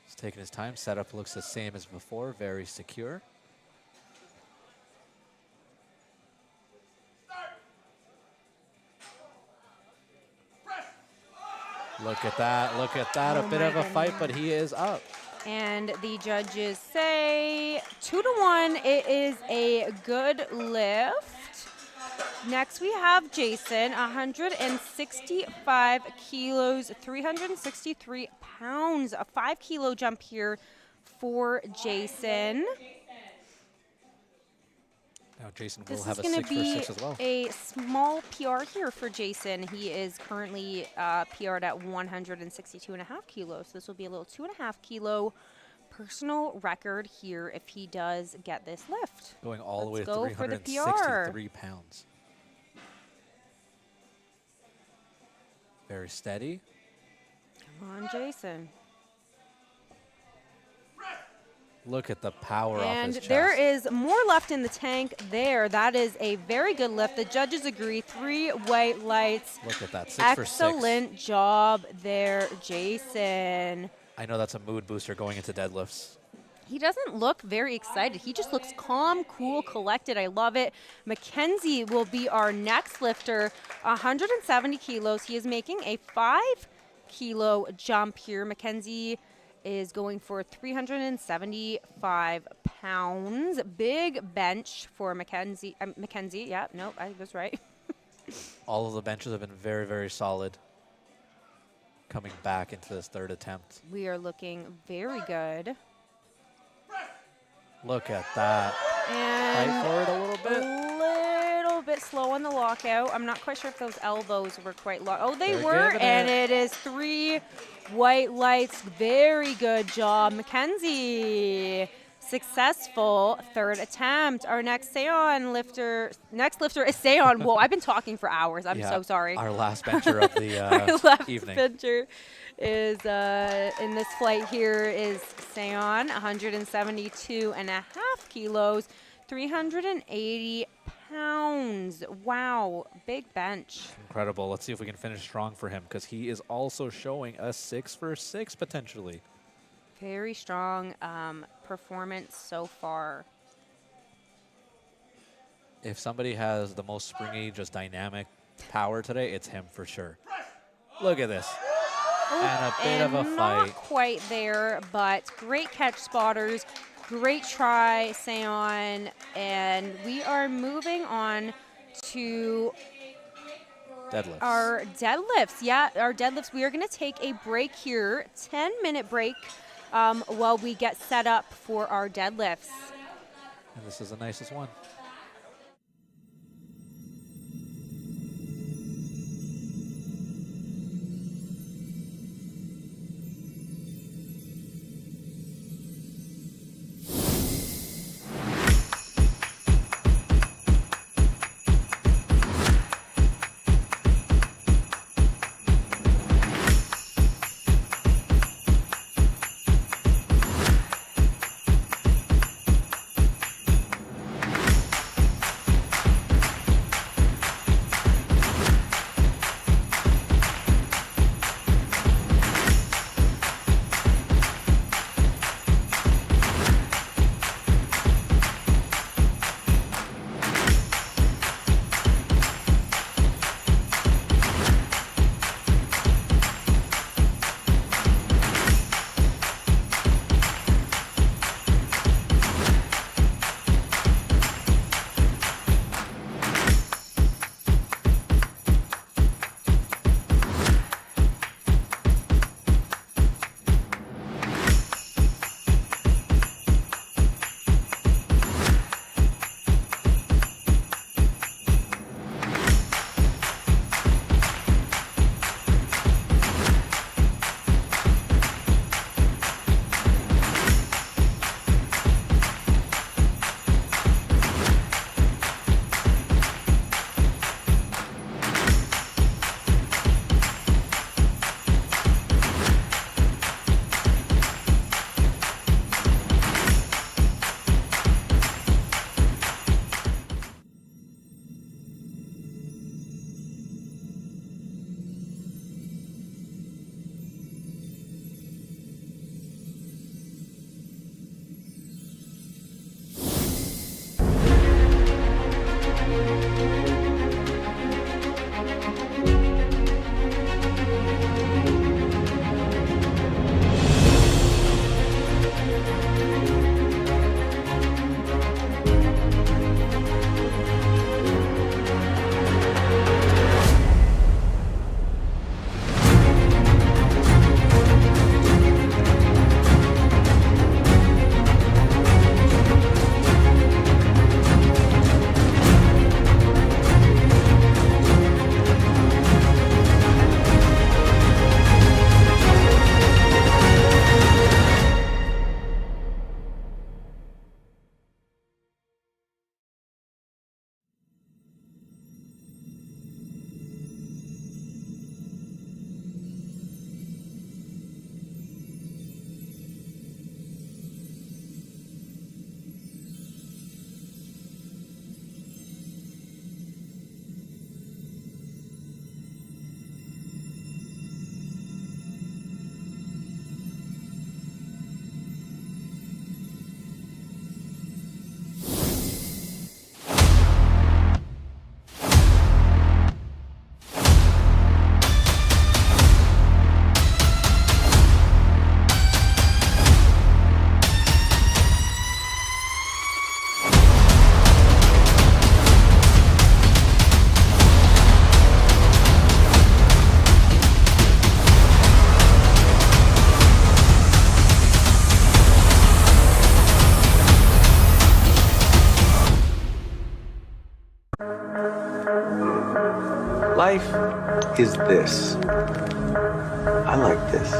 Speaker 3: He's taking his time. Setup looks the same as before. Very secure. Look at that. Look at that.
Speaker 2: Oh
Speaker 3: A bit
Speaker 2: my
Speaker 3: of a fight,
Speaker 2: goodness.
Speaker 3: but he is up.
Speaker 2: And the judges say 2-1. It is a good lift. Next, we have Jason, 165 kilos, 363 pounds. A 5-kilo jump here for Jason.
Speaker 3: Now Jason will
Speaker 2: This is
Speaker 3: have a
Speaker 2: going
Speaker 3: 6
Speaker 2: to
Speaker 3: for
Speaker 2: be
Speaker 3: 6 as well.
Speaker 2: a small PR here for Jason. He is currently PR'd at 162.5 kilos. So this will be a little 2.5-kilo personal record here if he does get this lift.
Speaker 3: Going all the way
Speaker 2: Let's
Speaker 3: to
Speaker 2: go for the
Speaker 3: 363 pounds. Very steady.
Speaker 2: Come on, Jason.
Speaker 3: Look at the power off
Speaker 2: And
Speaker 3: his chest.
Speaker 2: there is more left in the tank there. That is a very good lift. The judges agree. 3 white lights.
Speaker 3: Look at that. 6 for 6.
Speaker 2: Excellent job there, Jason.
Speaker 3: I know that's a mood booster going into deadlifts.
Speaker 2: He doesn't look very excited. He just looks calm, cool, collected. I love it. Mackenzie will be our next lifter, 170 kilos. He is making a 5-kilo jump here. Mackenzie is going for 375 pounds. Big bench for Mackenzie. Mackenzie, yeah, no, I was right.
Speaker 3: All of the benches have been very, very solid coming back into this third attempt.
Speaker 2: We are looking very good.
Speaker 3: Look at that.
Speaker 2: And
Speaker 3: Fight forward a little bit.
Speaker 2: little bit slow on the lockout. I'm not quite sure if those elbows were quite locked. Oh, they
Speaker 3: They're
Speaker 2: were,
Speaker 3: giving
Speaker 2: and
Speaker 3: it.
Speaker 2: it is 3 white lights. Very good job, Mackenzie. Successful third attempt. Our next lifter is Seon. Whoa, I've been talking for hours. I'm
Speaker 3: Yeah,
Speaker 2: so sorry.
Speaker 3: Our last bencher of the
Speaker 2: Our last
Speaker 3: evening.
Speaker 2: bencher is in this flight here is Seon, 172.5 kilos, 380 pounds. Wow, big bench.
Speaker 3: Incredible. Let's see if we can finish strong for him because he is also showing a 6 for 6 potentially.
Speaker 2: Very strong performance so far.
Speaker 3: If somebody has the most springy, just dynamic power today, it's him for sure. Look at this. And a bit of a
Speaker 2: not
Speaker 3: fight.
Speaker 2: quite there, but great catch, spotters. Great try, Seon. And we are moving on to
Speaker 3: Deadlifts.
Speaker 2: our deadlifts. Yeah, our deadlifts. We are going to take a break here, 10-minute break, while we get set up for our deadlifts.
Speaker 3: And this is the nicest one.
Speaker 1: is this? I like this.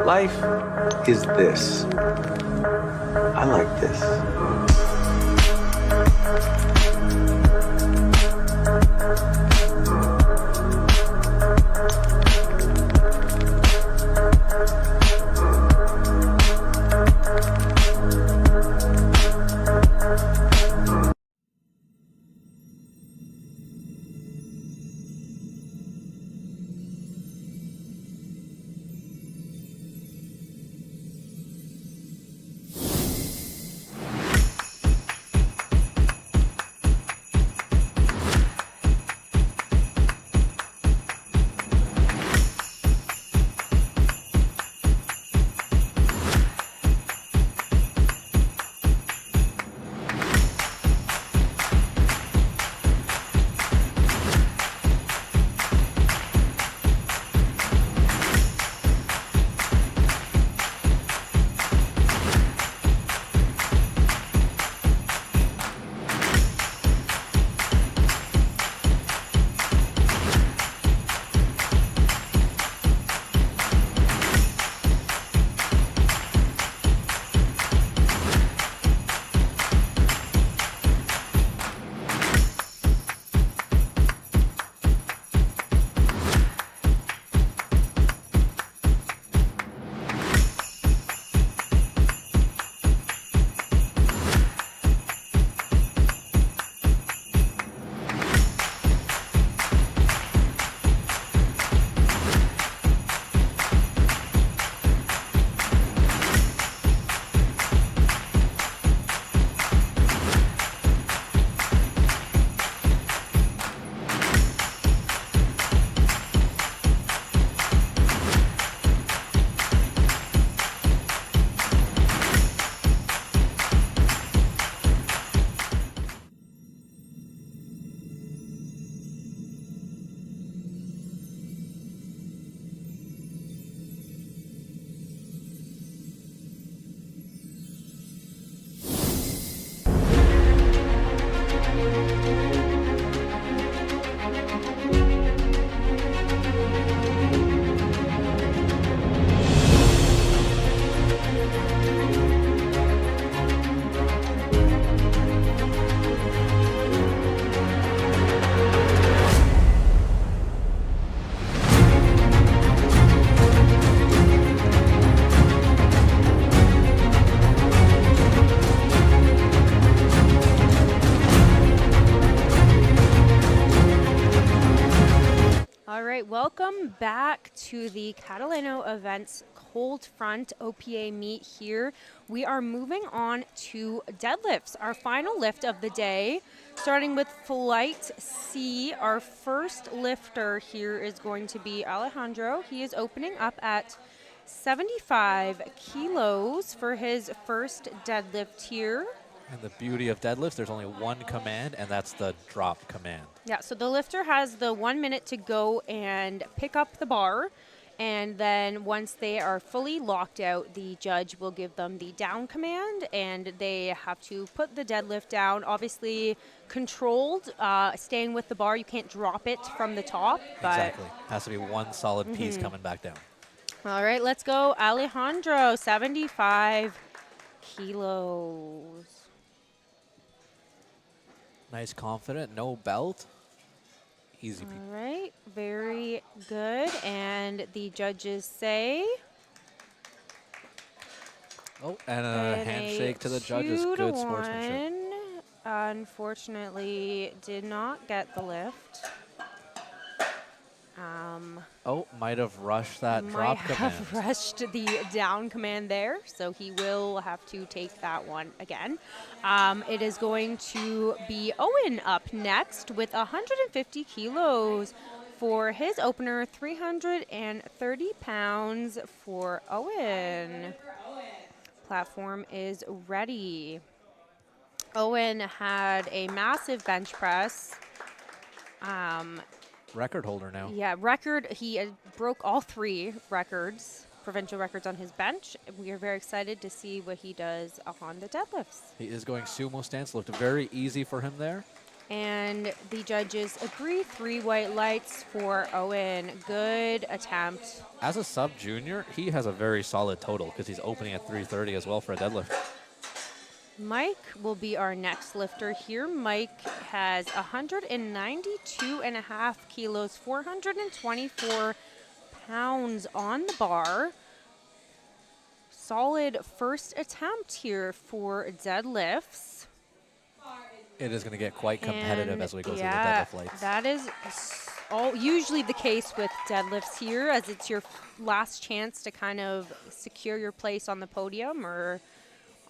Speaker 1: Life is this. I like this.
Speaker 2: welcome back to the Catalano Events Coldfront OPA meet here. We are moving on to deadlifts, our final lift of the day, starting with Flight C. Our first lifter here is going to be Alejandro. He is opening up at 75 kilos for his first deadlift here.
Speaker 3: And the beauty of deadlifts, there's only one command, and that's the drop command.
Speaker 2: Yeah, so the lifter has the 1 minute to go and pick up the bar. And then once they are fully locked out, the judge will give them the down command, and they have to put the deadlift down. Obviously controlled, staying with the bar. You can't drop it from the top. But
Speaker 3: Exactly. Has to be one solid piece coming back down.
Speaker 2: all right, let's go. Alejandro, 75 kilos.
Speaker 3: Nice, confident, no belt. Easy.
Speaker 2: All right, very good. And the judges say
Speaker 3: Oh, and a
Speaker 2: and
Speaker 3: handshake to the judges.
Speaker 2: 2 to
Speaker 3: Good sportsmanship.
Speaker 2: 1. Unfortunately, did not get the lift.
Speaker 3: Oh, might have rushed that
Speaker 2: Might
Speaker 3: drop
Speaker 2: have
Speaker 3: command.
Speaker 2: rushed the down command there, so he will have to take that one again. It is going to be Owen up next with 150 kilos for his opener, 330 pounds for Owen. Platform is ready. Owen had a massive bench press.
Speaker 3: Record holder now.
Speaker 2: Yeah, record. He broke all 3 records, provincial records on his bench. We are very excited to see what he does on the deadlifts.
Speaker 3: He is going sumo stance. Looked very easy for him there.
Speaker 2: And the judges agree, 3 white lights for Owen. Good attempt.
Speaker 3: As a sub junior, he has a very solid total because he's opening at 330 as well for a deadlift.
Speaker 2: Mike will be our next lifter here. Mike has 192.5 kilos, 424 pounds on the bar. Solid first attempt here for deadlifts.
Speaker 3: It is going to get quite competitive
Speaker 2: And
Speaker 3: as we go through the
Speaker 2: yeah,
Speaker 3: deadlift lights.
Speaker 2: that is usually the case with deadlifts here, as it's your last chance to kind of secure your place on the podium or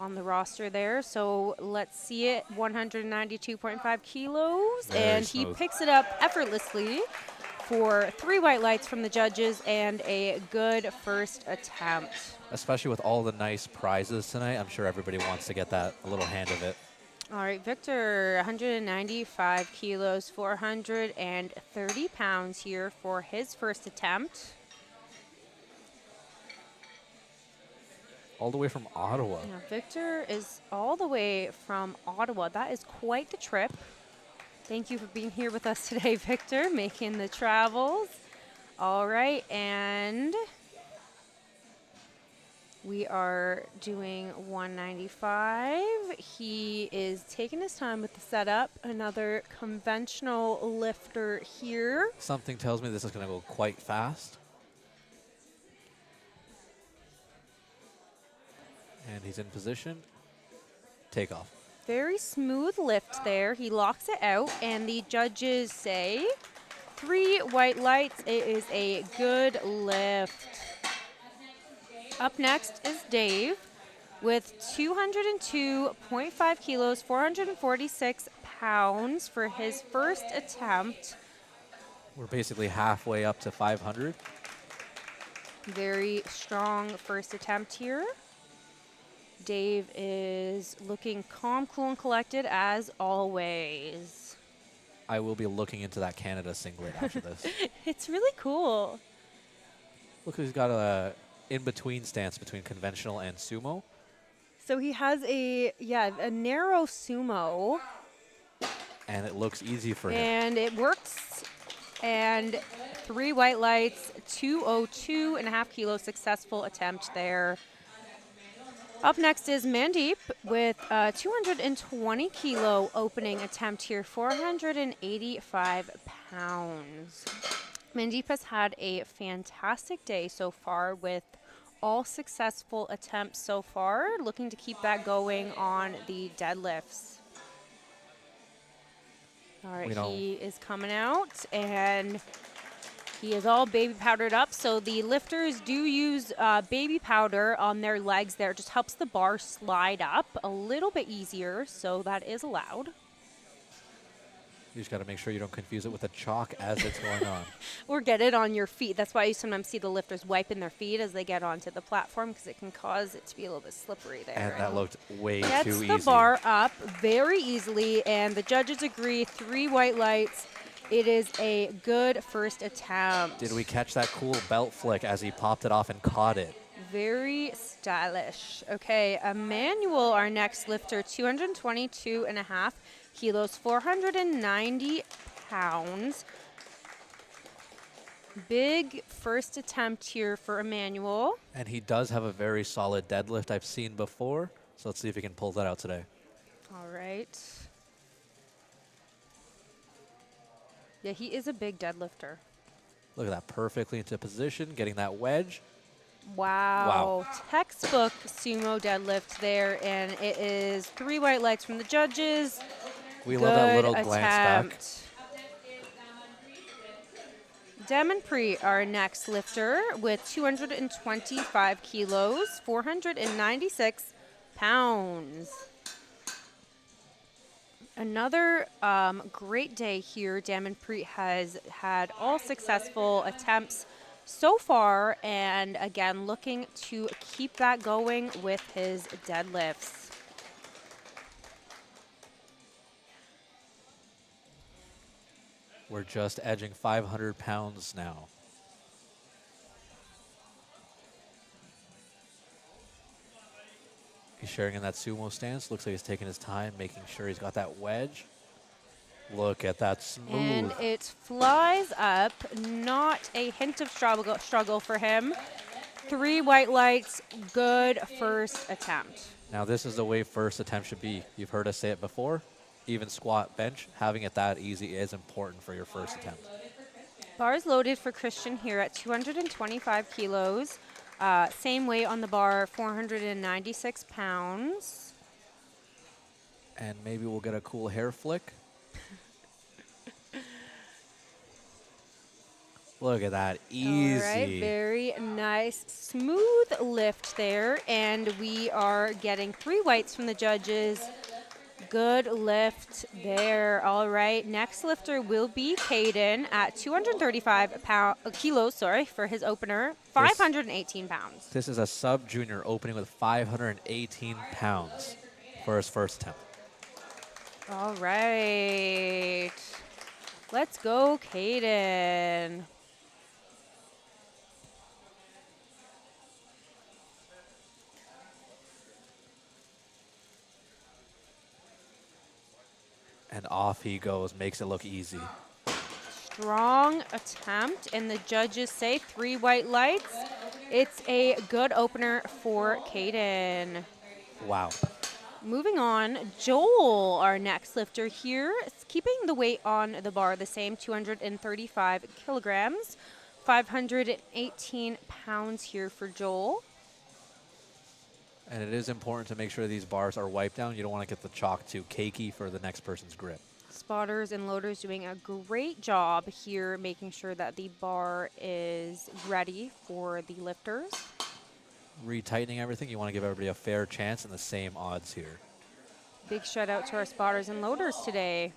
Speaker 2: on the roster there. So let's see it. 192.5 kilos.
Speaker 3: Very
Speaker 2: and he
Speaker 3: smooth.
Speaker 2: picks it up effortlessly for 3 white lights from the judges and a good first attempt.
Speaker 3: Especially with all the nice prizes tonight, I'm sure everybody wants to get that a little hand of it.
Speaker 2: All right, Victor, 195 kilos, 430 pounds here for his first attempt.
Speaker 3: All the way from Ottawa.
Speaker 2: Now, Victor is all the way from Ottawa. That is quite the trip. Thank you for being here with us today, Victor, making the travels. All right, and we are doing 195. He is taking his time with the setup. Another conventional lifter here.
Speaker 3: Something tells me this is going to go quite fast. And he's in position. Take off.
Speaker 2: Very smooth lift there. He locks it out, and the judges say 3 white lights. It is a good lift. Up next is Dave with 202.5 kilos, 446 pounds for his first attempt.
Speaker 3: We're basically halfway up to 500.
Speaker 2: Very strong first attempt here. Dave is looking calm, cool, and collected as always.
Speaker 3: I will be looking into that Canada singlet after this.
Speaker 2: It's really cool.
Speaker 3: Look, he's got a in-between stance between conventional and sumo.
Speaker 2: So he has a narrow sumo.
Speaker 3: And it looks easy for him.
Speaker 2: And it works. And 3 white lights, 202.5 kilo successful attempt there. Up next is Mandeep with 220 kilo opening attempt here, 485 pounds. Mandeep has had a fantastic day so far with all successful attempts so far, looking to keep that going on the deadlifts. All right, he is coming out, and He is all baby powdered up, so the lifters do use baby powder on their legs there. It just helps the bar slide up a little bit easier, so that is allowed.
Speaker 3: You just got to make sure you don't confuse it with the chalk as it's going on.
Speaker 2: Or get it on your feet. That's why you sometimes see the lifters wiping their feet as they get onto the platform, because it can cause it to be a little bit slippery there.
Speaker 3: And that looked way
Speaker 2: Gets
Speaker 3: too easy.
Speaker 2: the bar up very easily, and the judges agree. 3 white lights. It is a good first attempt.
Speaker 3: Did we catch that cool belt flick as he popped it off and caught it?
Speaker 2: Very stylish. Okay, Emmanuel, our next lifter, 222.5 kilos, 490 pounds. Big first attempt here for Emmanuel.
Speaker 3: And he does have a very solid deadlift I've seen before. So let's see if he can pull that out today.
Speaker 2: All right. Yeah, he is a big deadlifter.
Speaker 3: Look at that, perfectly into position, getting that wedge.
Speaker 2: Wow. Textbook sumo deadlift there, and it is 3 white lights from the judges.
Speaker 3: We love that little
Speaker 2: Good
Speaker 3: glance back.
Speaker 2: attempt. Demonpre, our next lifter, with 225 kilos, 496 pounds. Another great day here. Demonpre has had all successful attempts so far, and again, looking to keep that going with his deadlifts.
Speaker 3: We're just edging 500 pounds now. He's sharing in that sumo stance. Looks like he's taking his time, making sure he's got that wedge. Look at that smooth.
Speaker 2: And it flies up. Not a hint of struggle for him. 3 white lights. Good first attempt.
Speaker 3: Now this is the way first attempt should be. You've heard us say it before. Even squat, bench, having it that easy is important for your first attempt.
Speaker 2: Bars loaded for Christian here at 225 kilos. Same weight on the bar, 496 pounds.
Speaker 3: And maybe we'll get a cool hair flick. Look at that, easy.
Speaker 2: All right, very nice, smooth lift there. And we are getting 3 whites from the judges. Good lift there. All right, next lifter will be Caden at 235 kilos, for his opener, 518 pounds.
Speaker 3: This is a sub-junior opening with 518 pounds for his first attempt.
Speaker 2: All right, let's go, Caden.
Speaker 3: And off he goes, makes it look easy.
Speaker 2: Strong attempt, and the judges say 3 white lights. It's a good opener for Caden.
Speaker 3: Wow.
Speaker 2: Moving on, Joel, our next lifter here, is keeping the weight on the bar the same, 235 kilograms, 518 pounds here for Joel.
Speaker 3: And it is important to make sure these bars are wiped down. You don't want to get the chalk too cakey for the next person's grip.
Speaker 2: Spotters and loaders doing a great job here, making sure that the bar is ready for the lifters.
Speaker 3: Retightening everything. You want to give everybody a fair chance and the same odds here.
Speaker 2: Big shout out to our spotters and loaders today.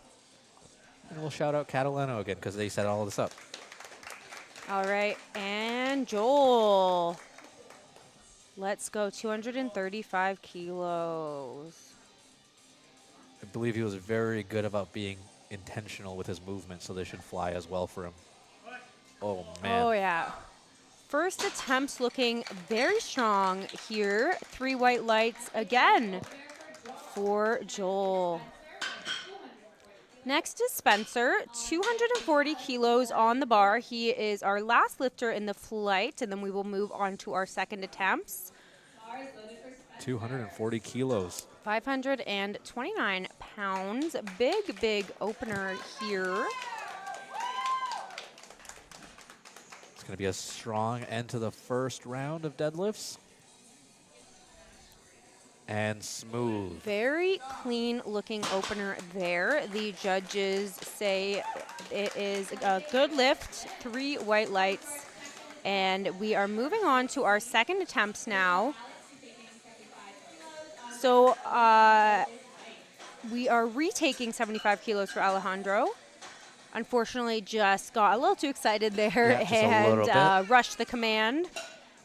Speaker 3: And we'll shout out Catalano again because they set all this up.
Speaker 2: All right, and Joel. Let's go, 235 kilos.
Speaker 3: I believe he was very good about being intentional with his movement, so they should fly as well for him. Oh, man.
Speaker 2: Oh, yeah. First attempts looking very strong here. 3 white lights again for Joel. Next is Spencer, 240 kilos on the bar. He is our last lifter in the flight, and then we will move on to our second attempts.
Speaker 3: 240 kilos.
Speaker 2: 529 pounds. Big opener here.
Speaker 3: It's going to be a strong end to the first round of deadlifts. And smooth.
Speaker 2: Very clean looking opener there. The judges say it is a good lift, 3 white lights. And we are moving on to our second attempts now. So we are retaking 75 kilos for Alejandro. Unfortunately, just got a little too excited there
Speaker 3: Yeah, just a little
Speaker 2: and rushed the command.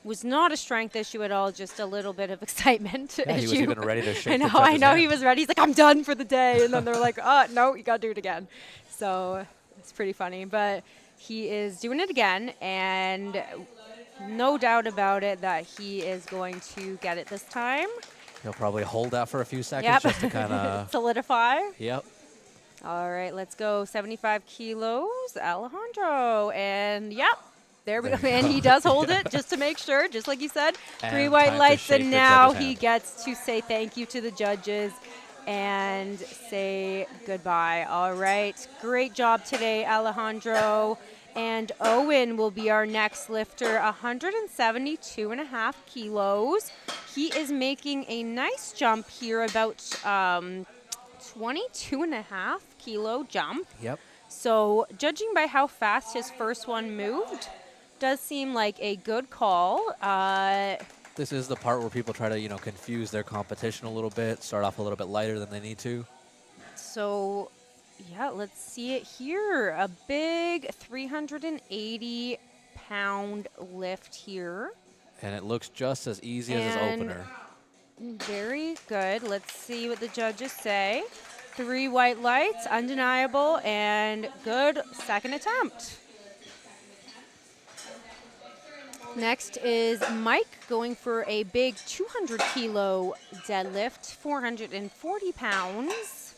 Speaker 2: Was not a strength issue at all, just a little bit of excitement
Speaker 3: Yeah,
Speaker 2: issue.
Speaker 3: he was even ready to shake
Speaker 2: I
Speaker 3: the
Speaker 2: know,
Speaker 3: judge's
Speaker 2: he
Speaker 3: hand.
Speaker 2: was ready. He's like, I'm done for the day. And then they're like, no, you got to do it again. So it's pretty funny. But he is doing it again, and no doubt about it that he is going to get it this time.
Speaker 3: He'll probably hold that for a few seconds
Speaker 2: Yep.
Speaker 3: just to kind of.
Speaker 2: Solidify.
Speaker 3: Yep.
Speaker 2: All right, let's go. 75 kilos, Alejandro. And yep, there we go.
Speaker 3: There you
Speaker 2: And
Speaker 3: go.
Speaker 2: he does hold it just to make sure, just like you said.
Speaker 3: And
Speaker 2: 3
Speaker 3: time
Speaker 2: white
Speaker 3: to
Speaker 2: lights,
Speaker 3: shake
Speaker 2: and
Speaker 3: the
Speaker 2: now
Speaker 3: judge's
Speaker 2: he
Speaker 3: hand.
Speaker 2: gets to say thank you to the judges and say goodbye. All right, great job today, Alejandro. And Owen will be our next lifter, 172.5 kilos. He is making a nice jump here, about 22.5 kilo jump.
Speaker 3: Yep.
Speaker 2: So judging by how fast his first one moved, does seem like a good call.
Speaker 3: This is the part where people try to, confuse their competition a little bit, start off a little bit lighter than they need to.
Speaker 2: So yeah, let's see it here. A big 380-pound lift here.
Speaker 3: And it looks just as easy as his
Speaker 2: And
Speaker 3: opener.
Speaker 2: very good. Let's see what the judges say. 3 white lights, undeniable, and good second attempt. Next is Mike going for a big 200-kilo deadlift, 440 pounds.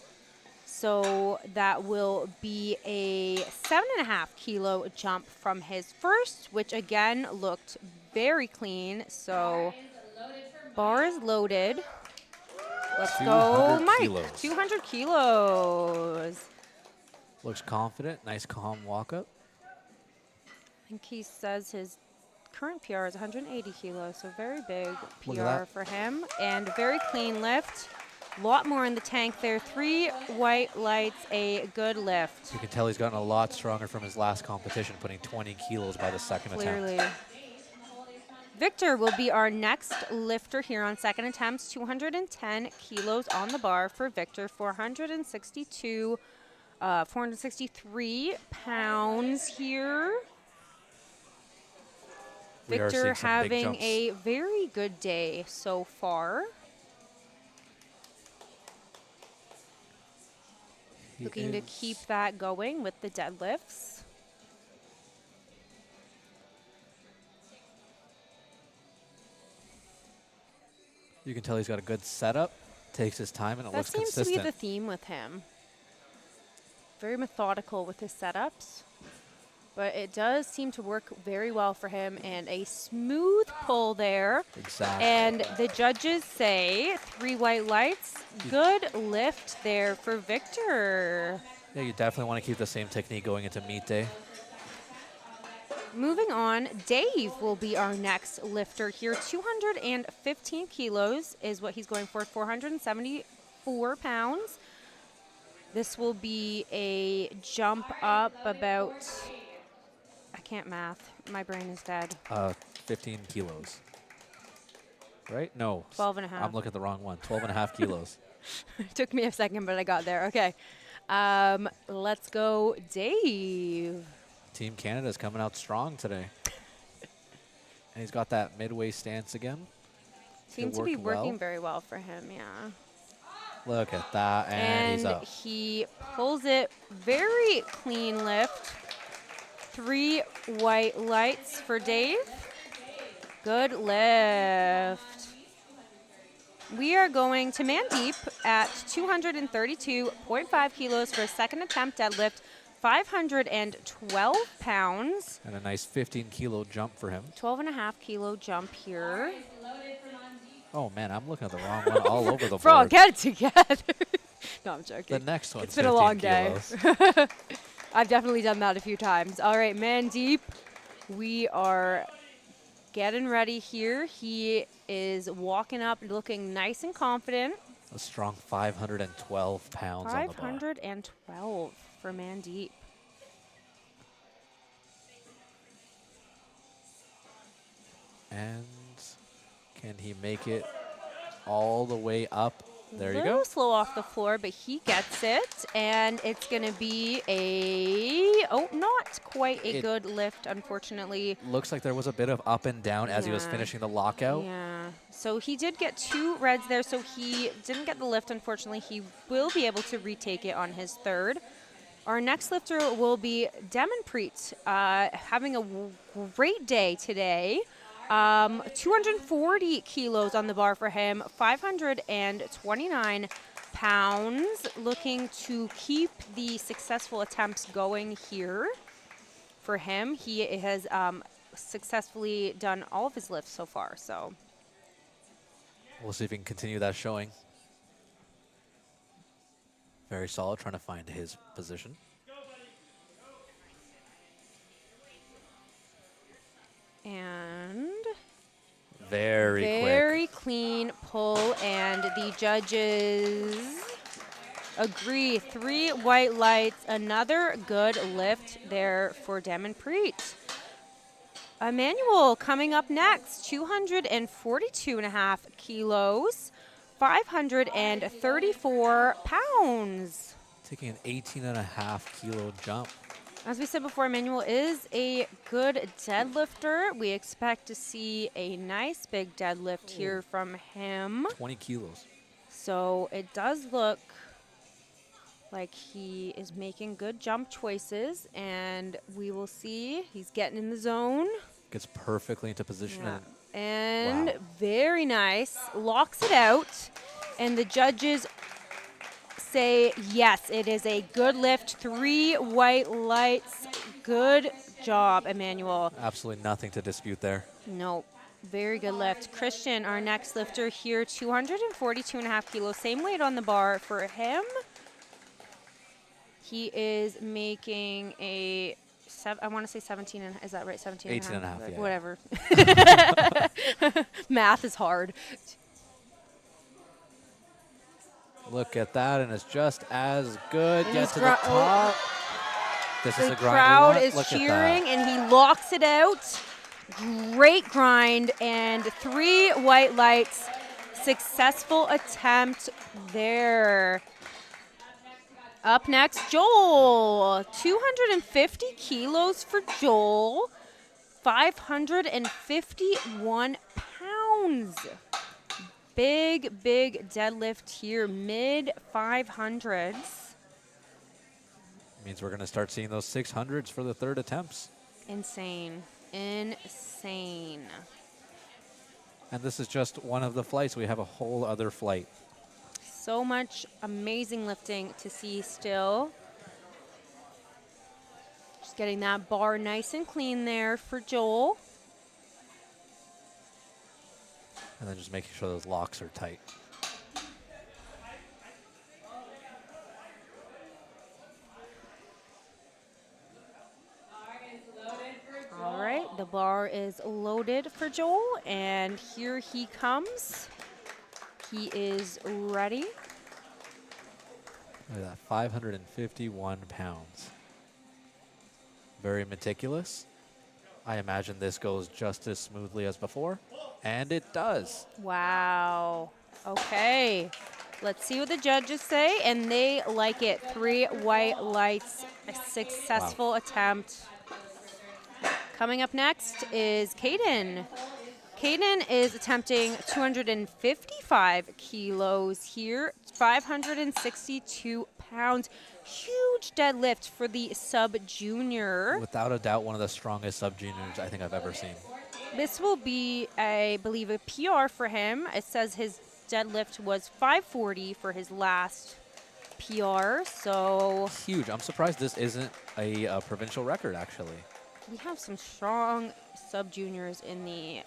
Speaker 2: So that will be a 7.5-kilo jump from his first, which again looked very clean. So bar is loaded. Let's go,
Speaker 3: 200
Speaker 2: Mike.
Speaker 3: kilos.
Speaker 2: 200 kilos.
Speaker 3: Looks confident. Nice, calm walk up.
Speaker 2: I think he says his current PR is 180 kilos, so very big
Speaker 3: Look at
Speaker 2: PR
Speaker 3: that.
Speaker 2: for him. And very clean lift. A lot more in the tank there. 3 white lights, a good lift.
Speaker 3: You can tell he's gotten a lot stronger from his last competition, putting 20 kilos by the second
Speaker 2: Clearly.
Speaker 3: attempt.
Speaker 2: Victor will be our next lifter here on second attempts. 210 kilos on the bar for Victor. 463 pounds here.
Speaker 3: We are
Speaker 2: Victor
Speaker 3: seeing some big
Speaker 2: having
Speaker 3: jumps.
Speaker 2: a very good day so far.
Speaker 3: He
Speaker 2: Looking to
Speaker 3: is-
Speaker 2: keep that going with the deadlifts.
Speaker 3: You can tell he's got a good setup, takes his time, and it
Speaker 2: That
Speaker 3: looks
Speaker 2: seems
Speaker 3: consistent.
Speaker 2: to be the theme with him. Very methodical with his setups. But it does seem to work very well for him, and a smooth pull there.
Speaker 3: Exactly.
Speaker 2: And the judges say 3 white lights. Good lift there for Victor.
Speaker 3: Yeah, you definitely want to keep the same technique going into meet day.
Speaker 2: Moving on, Dave will be our next lifter here. 215 kilos is what he's going for, 474 pounds. This will be a jump up about, I can't math. My brain is dead.
Speaker 3: 15 kilos. Right? No.
Speaker 2: 12 and a half.
Speaker 3: I'm looking at the wrong one. 12 and a half kilos.
Speaker 2: It took me a second, but I got there. Okay. Let's go, Dave.
Speaker 3: Team Canada's coming out strong today. And he's got that midway stance again.
Speaker 2: Seems to be working very well for him, yeah.
Speaker 3: Look at that, and he's up.
Speaker 2: he pulls it, very clean lift. 3 white lights for Dave. Good lift. We are going to man deep at 232.5 kilos for a second attempt deadlift, 512 pounds.
Speaker 3: And a nice 15-kilo jump for him.
Speaker 2: 12.5 kilo jump here.
Speaker 3: Oh, man, I'm looking at the wrong one all over the
Speaker 2: Frog,
Speaker 3: board.
Speaker 2: get it together. No, I'm joking.
Speaker 3: The next one.
Speaker 2: It's been a long day. I've definitely done that a few times. All right, man deep. We are getting ready here. He is walking up looking nice and confident.
Speaker 3: A strong 512 pounds on the bar.
Speaker 2: 512 for Mandeep.
Speaker 3: And can he make it all the way up? There you
Speaker 2: A little
Speaker 3: go.
Speaker 2: slow off the floor, but he gets it. And it's going to be not quite a good lift, unfortunately.
Speaker 3: Looks like there was a bit of up and down as he was
Speaker 2: Yeah.
Speaker 3: finishing the lockout.
Speaker 2: Yeah. So he did get 2 reds there, so he didn't get the lift, unfortunately. He will be able to retake it on his third. Our next lifter will be Demonpreet, having a great day today. 240 kilos on the bar for him, 529 pounds, looking to keep the successful attempts going here for him. He has successfully done all of his lifts so far, so.
Speaker 3: We'll see if he can continue that showing. Very solid, trying to find his position.
Speaker 2: And
Speaker 3: very quick.
Speaker 2: clean pull, and the judges agree. 3 white lights, another good lift there for Demonpreet. Emmanuel coming up next, 242.5 kilos, 534 pounds.
Speaker 3: Taking an 18.5 kilo jump.
Speaker 2: As we said before, Emmanuel is a good deadlifter. We expect to see a nice big deadlift here from him.
Speaker 3: 20 kilos.
Speaker 2: So it does look like he is making good jump choices, and we will see. He's getting in the zone.
Speaker 3: Gets perfectly into position.
Speaker 2: Yeah. And
Speaker 3: Wow.
Speaker 2: very nice. Locks it out. And the judges say, yes, it is a good lift. 3 white lights. Good job, Emmanuel.
Speaker 3: Absolutely nothing to dispute there.
Speaker 2: No, very good lift. Christian, our next lifter here, 242.5 kilos. Same weight on the bar for him. He is making a, I want to say 17, and is that right? 17
Speaker 3: 18 and a half, yeah.
Speaker 2: Whatever. Math is hard.
Speaker 3: Look at that, and it's just as good.
Speaker 2: And
Speaker 3: Get
Speaker 2: he's
Speaker 3: to the top. This is
Speaker 2: The
Speaker 3: a grind.
Speaker 2: crowd
Speaker 3: Look
Speaker 2: is
Speaker 3: at
Speaker 2: cheering,
Speaker 3: that.
Speaker 2: and he locks it out. Great grind, and 3 white lights. Successful attempt there. Up next, Joel. 250 kilos for Joel. 551 pounds. Big deadlift here, mid 500s.
Speaker 3: Means we're going to start seeing those 600s for the third attempts.
Speaker 2: Insane.
Speaker 3: And this is just one of the flights. We have a whole other flight.
Speaker 2: So much amazing lifting to see still. Just getting that bar nice and clean there for Joel.
Speaker 3: And then just making sure those locks are tight.
Speaker 2: All right, the bar is loaded for Joel, and here he comes. He is ready.
Speaker 3: Look at that, 551 pounds. Very meticulous. I imagine this goes just as smoothly as before, and it does.
Speaker 2: Wow. Okay. Let's see what the judges say, and they like it. 3 white lights, a successful attempt. Coming up next is Caden. Caden is attempting 255 kilos here, 562 pounds. Huge deadlift for the sub-junior.
Speaker 3: Without a doubt, one of the strongest sub-juniors I think I've ever seen.
Speaker 2: This will be, I believe, a PR for him. It says his deadlift was 540 for his last PR, so
Speaker 3: Huge. I'm surprised this isn't a provincial record, actually.
Speaker 2: we have some strong sub-juniors in the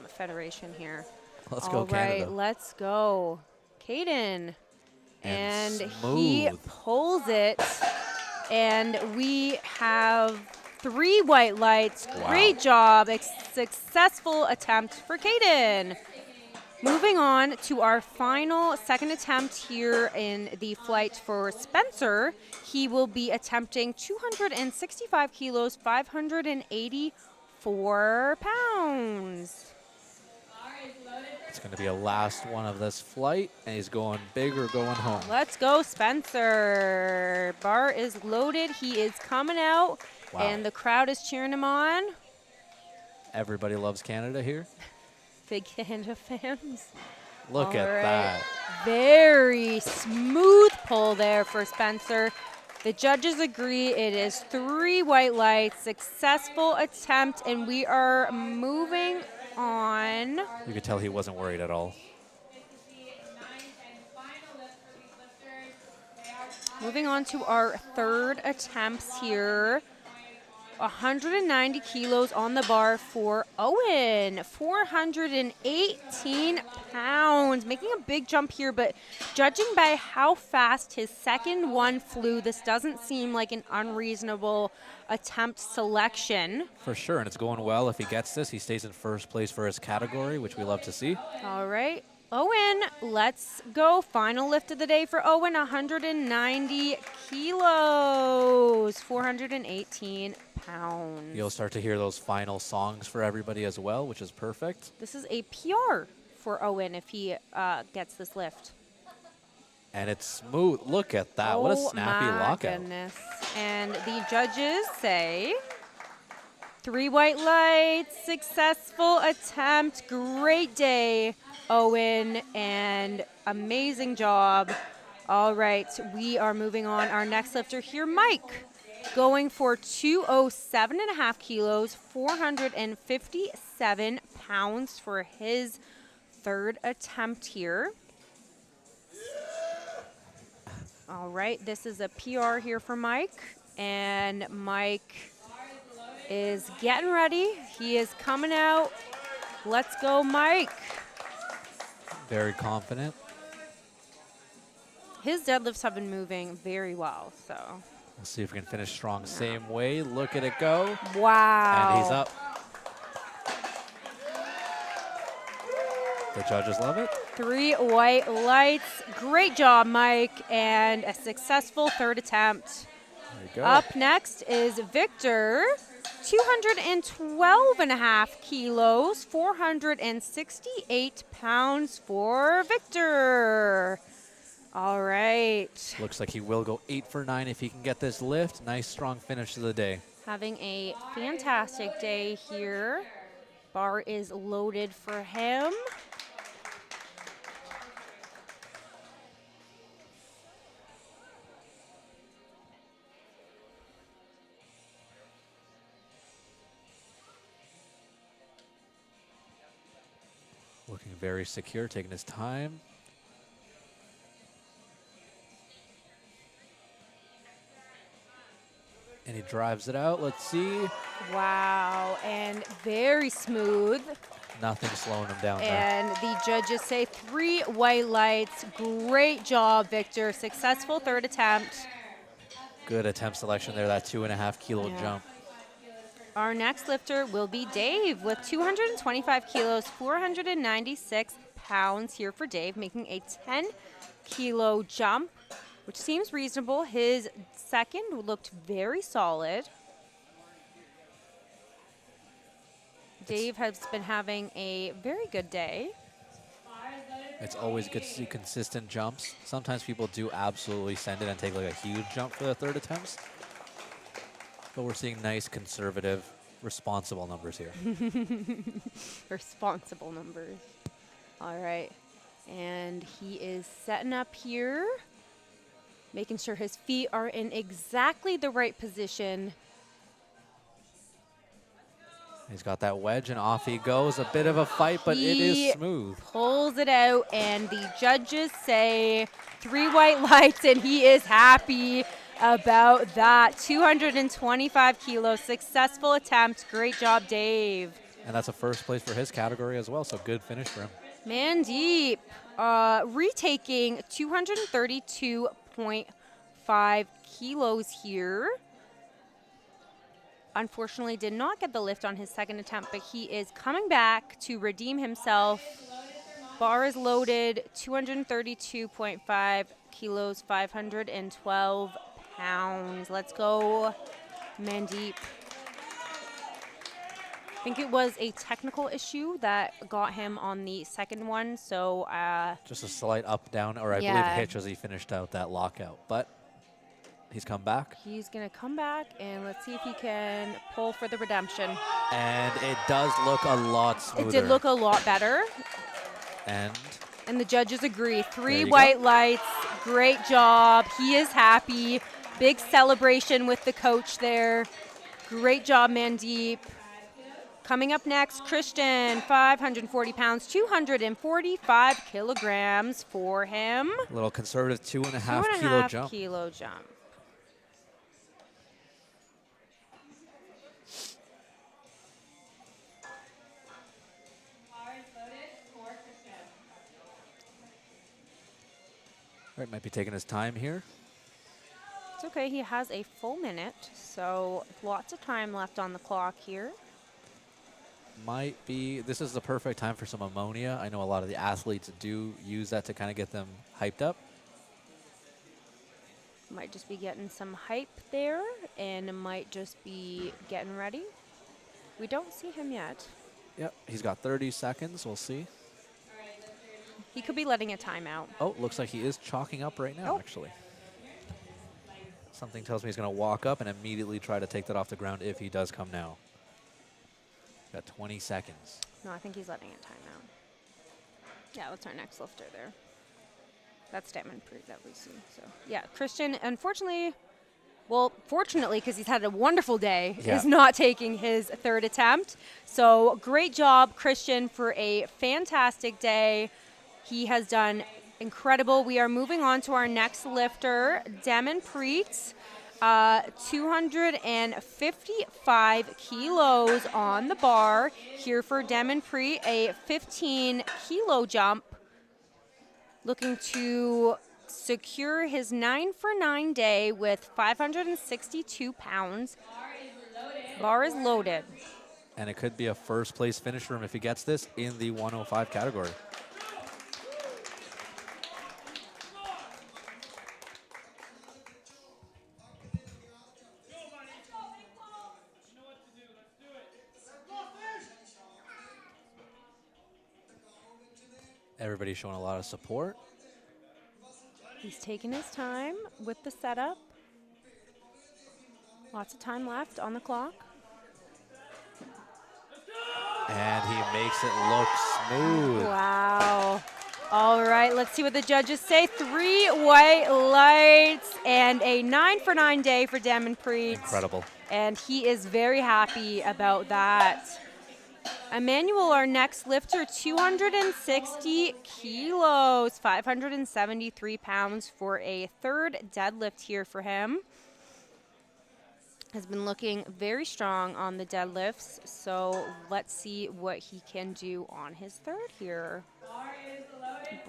Speaker 2: federation here.
Speaker 3: Let's go,
Speaker 2: All right,
Speaker 3: Canada.
Speaker 2: let's go. Caden. And he
Speaker 3: smooth.
Speaker 2: pulls it. And we have 3 white lights.
Speaker 3: Wow.
Speaker 2: Great job. Successful attempt for Caden. moving on to our final second attempt here in the flight for Spencer. He will be attempting 265 kilos, 584 pounds.
Speaker 3: It's going to be a last one of this flight, and he's going big or going home.
Speaker 2: Let's go, Spencer. Bar is loaded. He is coming out,
Speaker 3: Wow.
Speaker 2: and the crowd is cheering him on.
Speaker 3: Everybody loves Canada here.
Speaker 2: Big Canada fans.
Speaker 3: Look
Speaker 2: All
Speaker 3: at
Speaker 2: right.
Speaker 3: that.
Speaker 2: Very smooth pull there for Spencer. The judges agree it is 3 white lights, successful attempt, and we are moving on.
Speaker 3: You could tell he wasn't worried at all.
Speaker 2: Moving on to our third attempts here. 190 kilos on the bar for Owen. 418 pounds. Making a big jump here, but judging by how fast his second one flew, this doesn't seem like an unreasonable attempt selection.
Speaker 3: For sure, and it's going well. If he gets this, he stays in first place for his category, which we love to see.
Speaker 2: All right. Owen, let's go. Final lift of the day for Owen, 190 kilos, 418 pounds.
Speaker 3: You'll start to hear those final songs for everybody as well, which is perfect.
Speaker 2: This is a PR for Owen if he gets this lift.
Speaker 3: And it's smooth. Look at that. What a snappy
Speaker 2: my
Speaker 3: lockout.
Speaker 2: Goodness. And the judges say 3 white lights, successful attempt, great day, Owen, and amazing job. All right, we are moving on. Our next lifter here, Mike, going for 207.5 kilos, 457 pounds for his third attempt here. All right, this is a PR here for Mike, and Mike is getting ready. He is coming out. Let's go, Mike.
Speaker 3: Very confident.
Speaker 2: His deadlifts have been moving very well, so.
Speaker 3: We'll see if we can finish strong. Same way. Look at it go.
Speaker 2: Wow.
Speaker 3: And he's up. The judges love it.
Speaker 2: 3 white lights. Great job, Mike, and a successful third attempt.
Speaker 3: There you go.
Speaker 2: Up next is Victor. 212.5 kilos, 468 pounds for Victor. All right.
Speaker 3: Looks like he will go 8 for 9 if he can get this lift. Nice, strong finish to the day.
Speaker 2: Having a fantastic day here. Bar is loaded for him.
Speaker 3: Looking very secure, taking his time. And he drives it out. Let's see.
Speaker 2: Wow, and very smooth.
Speaker 3: Nothing slowing him down there.
Speaker 2: And the judges say 3 white lights. Great job, Victor. Successful third attempt.
Speaker 3: Good attempt selection there, that 2.5 kilo
Speaker 2: Yeah.
Speaker 3: jump.
Speaker 2: Our next lifter will be Dave with 225 kilos, 496 pounds here for Dave, making a 10-kilo jump, which seems reasonable. His second looked very solid. Dave has been having a very good day.
Speaker 3: It's always good to see consistent jumps. Sometimes people do absolutely send it and take like a huge jump for the third attempts. But we're seeing nice, conservative, responsible numbers here.
Speaker 2: Responsible numbers. All right. And he is setting up here, making sure his feet are in exactly the right position.
Speaker 3: He's got that wedge, and off he goes. A bit of a fight, but it
Speaker 2: He
Speaker 3: is smooth.
Speaker 2: pulls it out, and the judges say 3 white lights, and he is happy about that. 225 kilos, successful attempt. Great job, Dave.
Speaker 3: And that's a first place for his category as well, so good finish for him.
Speaker 2: Mandeep retaking 232.5 kilos here. Unfortunately, did not get the lift on his second attempt, but he is coming back to redeem himself. Bar is loaded, 232.5 kilos, 512 pounds. Let's go, Mandeep. I think it was a technical issue that got him on the second one, so
Speaker 3: Just a slight up, down, or I believe
Speaker 2: Yeah.
Speaker 3: hitch as he finished out that lockout. But he's come back.
Speaker 2: he's going to come back, and let's see if he can pull for the redemption.
Speaker 3: And it does look a lot smoother.
Speaker 2: It did look a lot better,
Speaker 3: And
Speaker 2: and the judges agree.
Speaker 3: There
Speaker 2: 3
Speaker 3: you
Speaker 2: white lights, great job. He is happy. Big celebration with the coach there. Great job, Mandeep. Coming up next, Christian, 540 pounds, 245 kilograms for him.
Speaker 3: a little conservative 2.5
Speaker 2: 2.5
Speaker 3: kilo jump.
Speaker 2: kilo jump.
Speaker 4: Bar is loaded for Christian.
Speaker 3: Right, might be taking his time here.
Speaker 2: It's okay, he has a full minute, so lots of time left on the clock here.
Speaker 3: Might be, this is the perfect time for some ammonia. I know a lot of the athletes do use that to kind of get them hyped up.
Speaker 2: Might just be getting some hype there, and might just be getting ready. We don't see him yet.
Speaker 3: Yep, he's got 30 seconds. We'll see.
Speaker 2: He could be letting a timeout.
Speaker 3: Oh, looks like he is chalking up right now,
Speaker 2: Oh.
Speaker 3: actually. Something tells me he's going to walk up and immediately try to take that off the ground if he does come now. Got 20 seconds.
Speaker 2: No, I think he's letting a timeout. Yeah, that's our next lifter there. That's Pre that we see. So yeah, Christian, unfortunately, well, fortunately, because he's had a wonderful day,
Speaker 3: Yeah.
Speaker 2: is not taking his third attempt. So great job, Christian, for a fantastic day. He has done incredible. We are moving on to our next lifter, Preet. 255 kilos on the bar here for Preet, a 15 kilo jump, looking to secure his 9 for 9 day with 562 pounds. Bar is loaded.
Speaker 3: And it could be a first place finish for him if he gets this in the 105 category. Everybody's showing a lot of support.
Speaker 2: He's taking his time with the setup. Lots of time left on the clock.
Speaker 3: And he makes it look smooth.
Speaker 2: Wow. All right, let's see what the judges say. 3 white lights and a 9 for 9 day for Preet.
Speaker 3: Incredible.
Speaker 2: And he is very happy about that. Emmanuel, our next lifter, 260 kilos, 573 pounds for a third deadlift here for him. Has been looking very strong on the deadlifts, so let's see what he can do on his third here.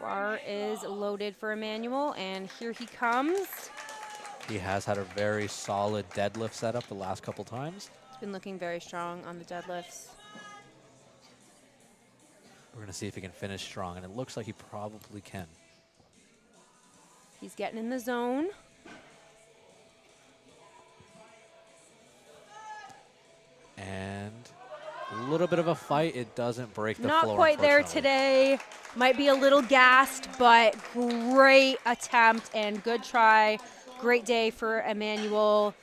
Speaker 2: Bar is loaded for Emmanuel, and here he comes.
Speaker 3: He has had a very solid deadlift setup the last couple times.
Speaker 2: He's been looking very strong on the deadlifts.
Speaker 3: We're going to see if he can finish strong, and it looks like he probably can.
Speaker 2: He's getting in the zone.
Speaker 3: And a little bit of a fight. It doesn't break the
Speaker 2: Not
Speaker 3: floor.
Speaker 2: quite there
Speaker 3: unfortunately.
Speaker 2: today. Might be a little gassed, but great attempt and good try. Great day for Emmanuel.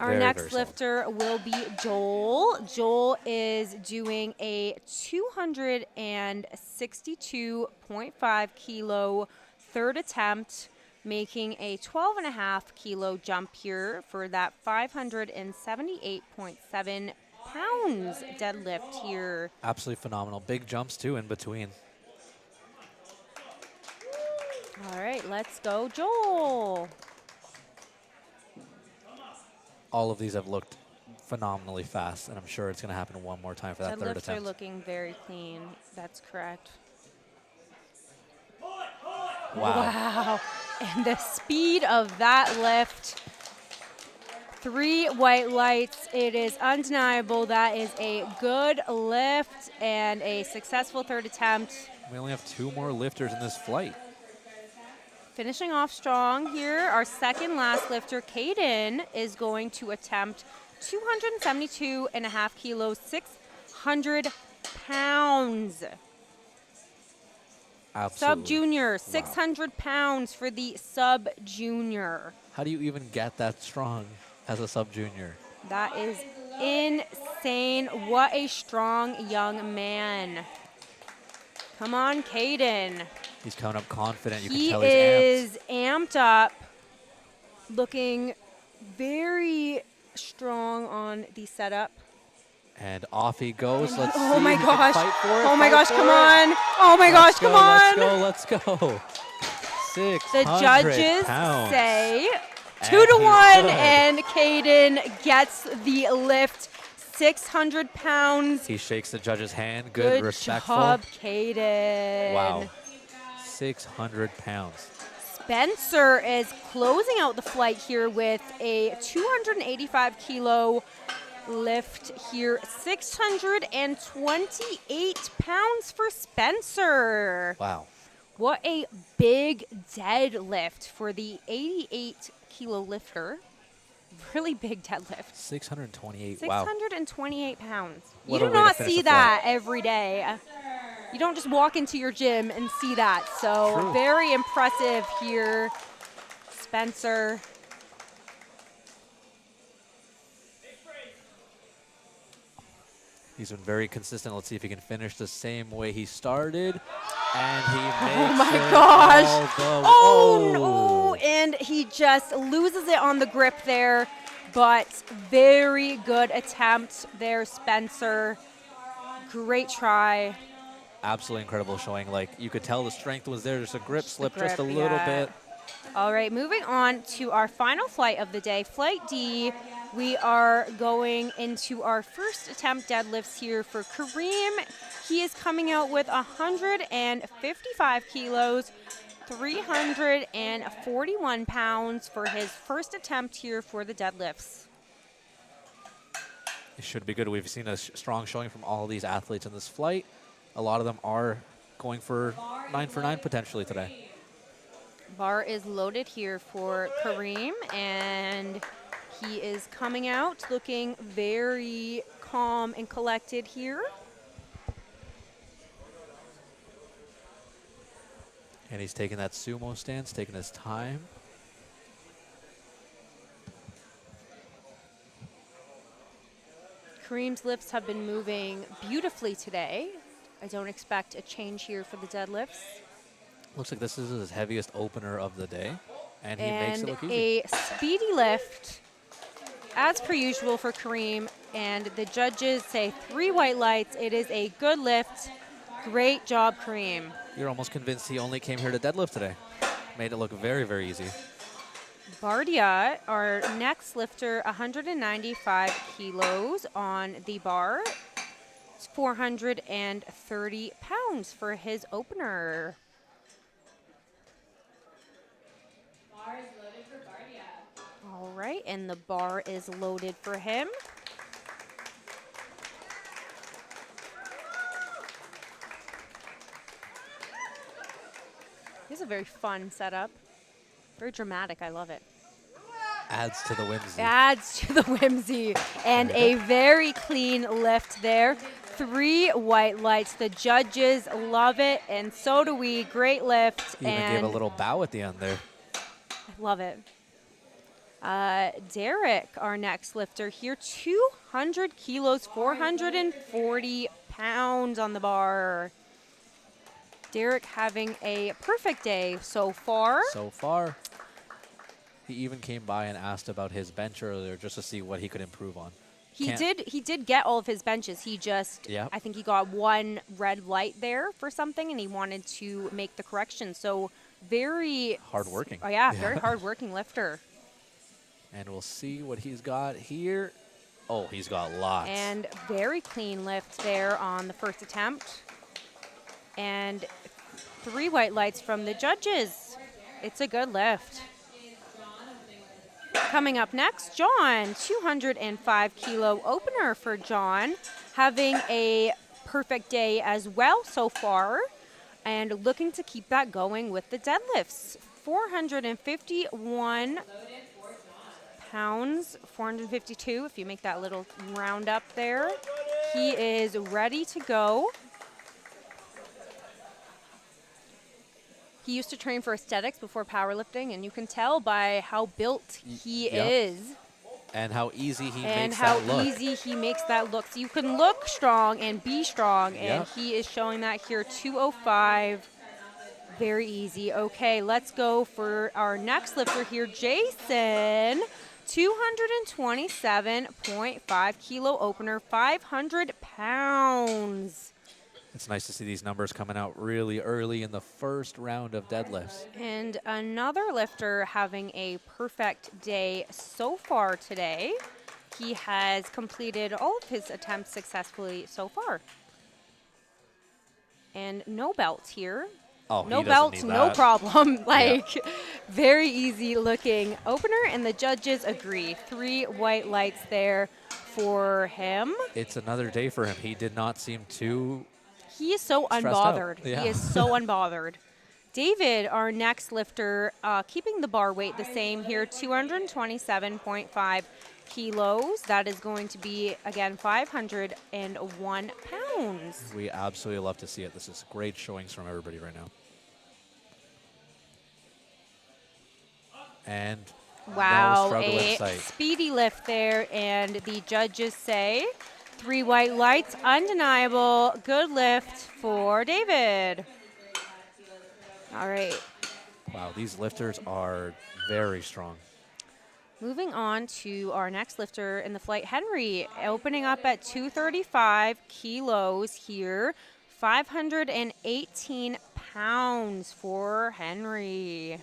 Speaker 2: Our
Speaker 3: Very,
Speaker 2: next
Speaker 3: very solid.
Speaker 2: lifter will be Joel. Joel is doing a 262.5 kilo third attempt, making a 12.5 kilo jump here for that 578.7 pounds deadlift here.
Speaker 3: Absolutely phenomenal. Big jumps, too, in between.
Speaker 2: All right, let's go, Joel.
Speaker 3: All of these have looked phenomenally fast, and I'm sure it's going to happen one more time for that third
Speaker 2: Deadlifts are
Speaker 3: attempt.
Speaker 2: looking very clean. That's correct.
Speaker 3: Wow.
Speaker 2: Wow. And the speed of that lift. 3 white lights. It is undeniable. That is a good lift and a successful third attempt.
Speaker 3: We only have 2 more lifters in this flight.
Speaker 2: Finishing off strong here, our second last lifter, Caden, is going to attempt 272.5 kilos, 600 pounds.
Speaker 3: Absolutely.
Speaker 2: Sub-junior, 600 pounds for the sub-junior.
Speaker 3: How do you even get that strong as a sub-junior?
Speaker 2: That is insane. What a strong young man. Come on, Caden.
Speaker 3: He's coming up confident. You
Speaker 2: He
Speaker 3: can tell he's amped.
Speaker 2: is amped up, looking very strong on the setup.
Speaker 3: And off he goes. Let's
Speaker 2: Oh
Speaker 3: see
Speaker 2: my
Speaker 3: if he can
Speaker 2: gosh.
Speaker 3: fight for it.
Speaker 2: Oh my
Speaker 3: fight
Speaker 2: gosh,
Speaker 3: for
Speaker 2: come
Speaker 3: it.
Speaker 2: on. Oh my gosh, come on.
Speaker 3: Let's go. 600
Speaker 2: The judges
Speaker 3: pounds.
Speaker 2: say
Speaker 3: And
Speaker 2: 2 to
Speaker 3: he's
Speaker 2: 1,
Speaker 3: good.
Speaker 2: and Caden gets the lift. 600 pounds.
Speaker 3: He shakes the judge's hand. Good, respectful.
Speaker 2: job, Caden.
Speaker 3: Wow. 600 pounds.
Speaker 2: Spencer is closing out the flight here with a 285 kilo lift here. 628 pounds for Spencer.
Speaker 3: Wow.
Speaker 2: What a big deadlift for the 88 kilo lifter. Really big deadlift.
Speaker 3: 628. Wow.
Speaker 2: 628 pounds.
Speaker 3: What
Speaker 2: You
Speaker 3: a
Speaker 2: do
Speaker 3: way to
Speaker 2: not
Speaker 3: finish
Speaker 2: see
Speaker 3: the flight.
Speaker 2: that every day. You don't just walk into your gym and see that. So
Speaker 3: True.
Speaker 2: very impressive here, Spencer.
Speaker 3: He's been very consistent. Let's see if he can finish the same way he started. And he makes
Speaker 2: Oh my
Speaker 3: it
Speaker 2: gosh.
Speaker 3: all the-
Speaker 2: Oh no, and he just loses it on the grip there, but very good attempt there, Spencer. Great try.
Speaker 3: Absolutely incredible showing. Like, you could tell the strength was there. Just a grip slip
Speaker 2: grip,
Speaker 3: just a little
Speaker 2: yeah.
Speaker 3: bit.
Speaker 2: All right, moving on to our final flight of the day, Flight D. We are going into our first attempt deadlifts here for Kareem. He is coming out with 155 kilos, 341 pounds for his first attempt here for the deadlifts.
Speaker 3: It should be good. We've seen a strong showing from all these athletes in this flight. A lot of them are going for 9 for 9 potentially today.
Speaker 2: Bar is loaded here for Kareem, and he is coming out looking very calm and collected here.
Speaker 3: And he's taking that sumo stance, taking his time.
Speaker 2: Kareem's lifts have been moving beautifully today. I don't expect a change here for the deadlifts.
Speaker 3: Looks like this is his heaviest opener of the day. And he makes it
Speaker 2: And
Speaker 3: look easy.
Speaker 2: a speedy lift, as per usual for Kareem. And the judges say 3 white lights. It is a good lift. Great job, Kareem.
Speaker 3: You're almost convinced he only came here to deadlift today. Made it look very, very easy.
Speaker 2: Bardia, our next lifter, 195 kilos on the bar. It's 430 pounds for his opener.
Speaker 4: Bar is loaded for Bardia.
Speaker 2: All right, and the bar is loaded for him. This is a very fun setup. Very dramatic, I love it.
Speaker 3: Adds to the whimsy.
Speaker 2: Adds to the whimsy. And a very clean lift there. 3 white lights. The judges love it, and so do we. Great lift.
Speaker 3: He even
Speaker 2: and
Speaker 3: gave a little bow at the end there.
Speaker 2: I love it. Derek, our next lifter here, 200 kilos, 440 pounds on the bar. Derek having a perfect day so far.
Speaker 3: So far, he even came by and asked about his bench earlier just to see what he could improve on.
Speaker 2: He
Speaker 3: Can't-
Speaker 2: did get all of his benches. He just,
Speaker 3: Yep.
Speaker 2: I think he got 1 red light there for something, and he wanted to make the correction. So very
Speaker 3: Hardworking.
Speaker 2: Oh yeah, very hardworking lifter.
Speaker 3: And we'll see what he's got here. Oh, he's got lots.
Speaker 2: And very clean lift there on the first attempt. And 3 white lights from the judges. It's a good lift. Coming up next, John, 205 kilo opener for John, having a perfect day as well so far. And looking to keep that going with the deadlifts. 451 pounds, 452 if you make that little round up there. He is ready to go. He used to train for aesthetics before powerlifting, and you can tell by how built he is.
Speaker 3: And how easy he
Speaker 2: And
Speaker 3: makes
Speaker 2: how
Speaker 3: that look.
Speaker 2: easy he makes that look. So you can look strong and be strong, and
Speaker 3: Yep.
Speaker 2: he is showing that here, 205. Very easy. Okay, let's go for our next lifter here, Jason. 227.5 kilo opener, 500 pounds.
Speaker 3: It's nice to see these numbers coming out really early in the first round of deadlifts.
Speaker 2: And another lifter having a perfect day so far today. He has completed all of his attempts successfully so far. And no belt here.
Speaker 3: Oh,
Speaker 2: No
Speaker 3: he doesn't
Speaker 2: belt,
Speaker 3: need
Speaker 2: no
Speaker 3: that.
Speaker 2: problem. Very easy looking opener, and the judges agree. 3 white lights there for him.
Speaker 3: It's another day for him. He did not seem too...
Speaker 2: He is so
Speaker 3: Stressed out.
Speaker 2: unbothered.
Speaker 3: Yeah.
Speaker 2: He is so unbothered. David, our next lifter, keeping the bar weight the same here, 227.5 kilos. That is going to be, again, 501 pounds.
Speaker 3: We absolutely love to see it. This is great showings from everybody right now. And
Speaker 2: Wow,
Speaker 3: no struggle in
Speaker 2: a
Speaker 3: sight.
Speaker 2: speedy lift there, and the judges say 3 white lights, undeniable, good lift for David. All right,
Speaker 3: Wow, these lifters are very strong.
Speaker 2: moving on to our next lifter in the flight, Henry, opening up at 235 kilos here, 518 pounds for Henry.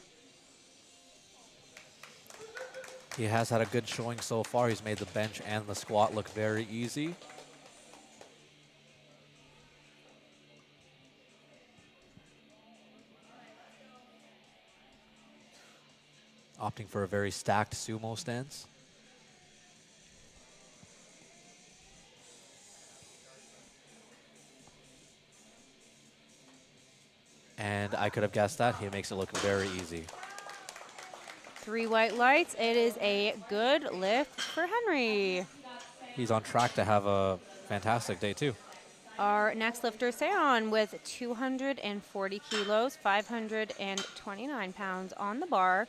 Speaker 3: He has had a good showing so far. He's made the bench and the squat look very easy. Opting for a very stacked sumo stance. And I could have guessed that. He makes it look very easy.
Speaker 2: 3 white lights. It is a good lift for Henry.
Speaker 3: He's on track to have a fantastic day, too.
Speaker 2: Our next lifter, Seon, with 240 kilos, 529 pounds on the bar.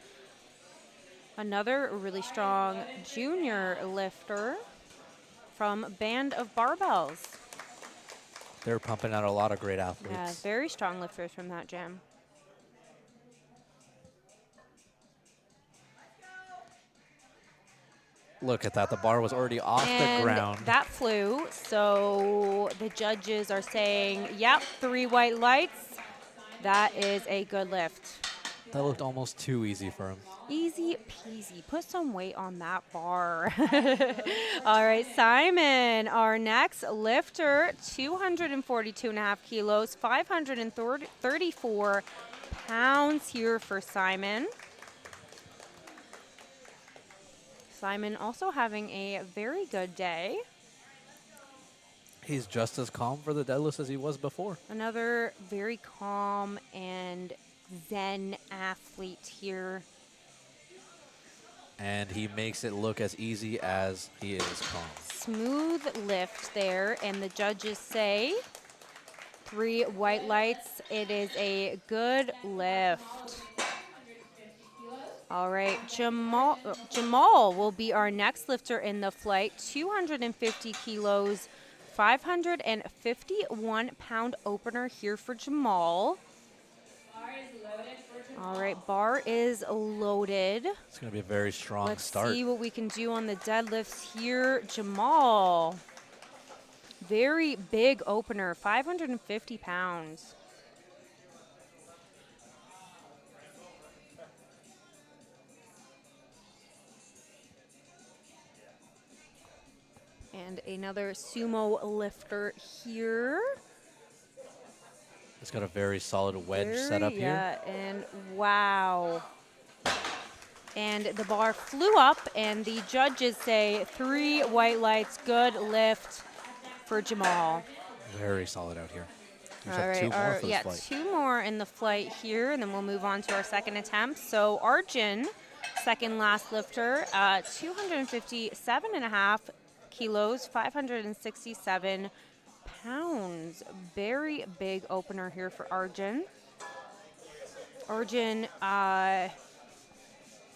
Speaker 2: Another really strong junior lifter from Band of Barbells.
Speaker 3: They're pumping out a lot of great
Speaker 2: Yeah,
Speaker 3: athletes.
Speaker 2: very strong lifters from that gym.
Speaker 3: Look at that. The bar was already off
Speaker 2: And
Speaker 3: the ground.
Speaker 2: that flew, so the judges are saying, yep, 3 white lights. That is a good lift.
Speaker 3: That looked almost too easy for him.
Speaker 2: Easy peasy. Put some weight on that bar. All right, Simon, our next lifter, 242.5 kilos, 534 pounds here for Simon. Simon also having a very good day.
Speaker 3: He's just as calm for the deadlifts as he was before.
Speaker 2: Another very calm and zen athlete here.
Speaker 3: And he makes it look as easy as he is calm.
Speaker 2: Smooth lift there, and the judges say 3 white lights. It is a good lift. All right, Jamal will be our next lifter in the flight. 250 kilos, 551 pound opener here for Jamal. All right, bar is loaded.
Speaker 3: It's going to be a very strong
Speaker 2: Let's
Speaker 3: start.
Speaker 2: see what we can do on the deadlifts here. Jamal, very big opener, 550 pounds. And another sumo lifter here.
Speaker 3: It's got a very solid wedge set up here.
Speaker 2: Yeah, and wow. And the bar flew up, and the judges say 3 white lights, good lift for Jamal.
Speaker 3: Very solid out here. You just have two more for this
Speaker 2: yeah,
Speaker 3: flight.
Speaker 2: 2 more in the flight here, and then we'll move on to our second attempt. So Arjun, second last lifter, 257.5 kilos, 567 pounds. Very big opener here for Arjun. Arjun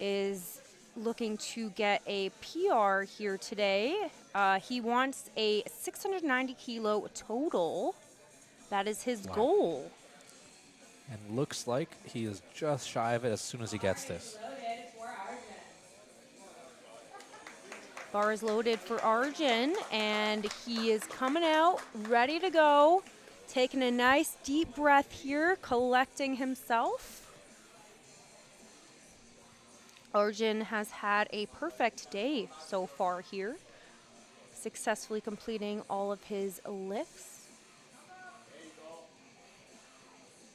Speaker 2: is looking to get a PR here today. He wants a 690 kilo total. That is his goal.
Speaker 3: And looks like he is just shy of it as soon as he gets this.
Speaker 4: Loaded for Arjun.
Speaker 2: Bar is loaded for Arjun, and he is coming out ready to go. Taking a nice deep breath here, collecting himself. Arjun has had a perfect day so far here, successfully completing all of his lifts.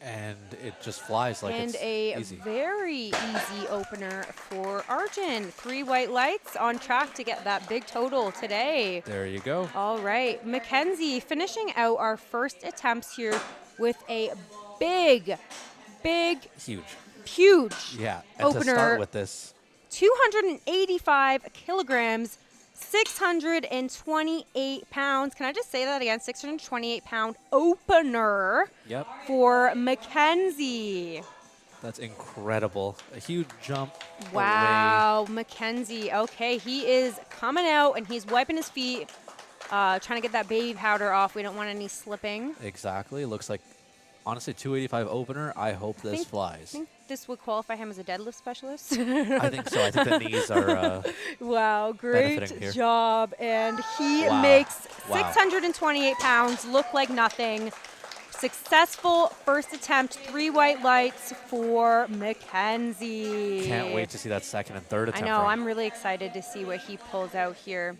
Speaker 3: And it just flies like
Speaker 2: And
Speaker 3: it's
Speaker 2: a
Speaker 3: easy.
Speaker 2: very easy opener for Arjun. 3 white lights, on track to get that big total today.
Speaker 3: There you go.
Speaker 2: All right, Mackenzie finishing out our first attempts here with a big,
Speaker 3: Huge.
Speaker 2: huge
Speaker 3: Yeah. And to
Speaker 2: opener.
Speaker 3: start with this,
Speaker 2: 285 kilograms, 628 pounds. Can I just say that again? 628 pound opener
Speaker 3: yep,
Speaker 2: for Mackenzie.
Speaker 3: that's incredible. A huge jump.
Speaker 2: Wow, Mackenzie. Okay, he is coming out and he's wiping his feet, trying to get that baby powder off. We don't want any slipping.
Speaker 3: Away. Exactly. Looks like, honestly, 285 opener. I hope this
Speaker 2: I
Speaker 3: flies.
Speaker 2: think this would qualify him as a deadlift specialist.
Speaker 3: I think so. I think the knees are.
Speaker 2: Wow,
Speaker 3: Benefiting
Speaker 2: great
Speaker 3: here.
Speaker 2: job. And he
Speaker 3: Wow.
Speaker 2: makes
Speaker 3: Wow.
Speaker 2: 628 pounds look like nothing. Successful first attempt, 3 white lights for Mackenzie.
Speaker 3: Can't wait to see that second and third
Speaker 2: I
Speaker 3: attempt.
Speaker 2: know,
Speaker 3: for him.
Speaker 2: I'm really excited to see what he pulls out here.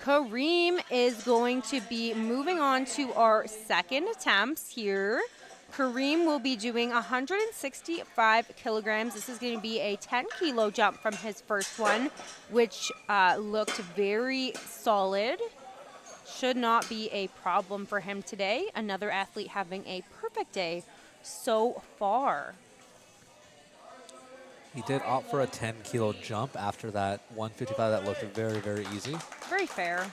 Speaker 2: Kareem is going to be moving on to our second attempts here. Kareem will be doing 165 kilograms. This is going to be a 10 kilo jump from his first one, which looked very solid. Should not be a problem for him today. Another athlete having a perfect day so far.
Speaker 3: He did opt for a 10 kilo jump after that 155 that looked very, very easy.
Speaker 2: Very fair.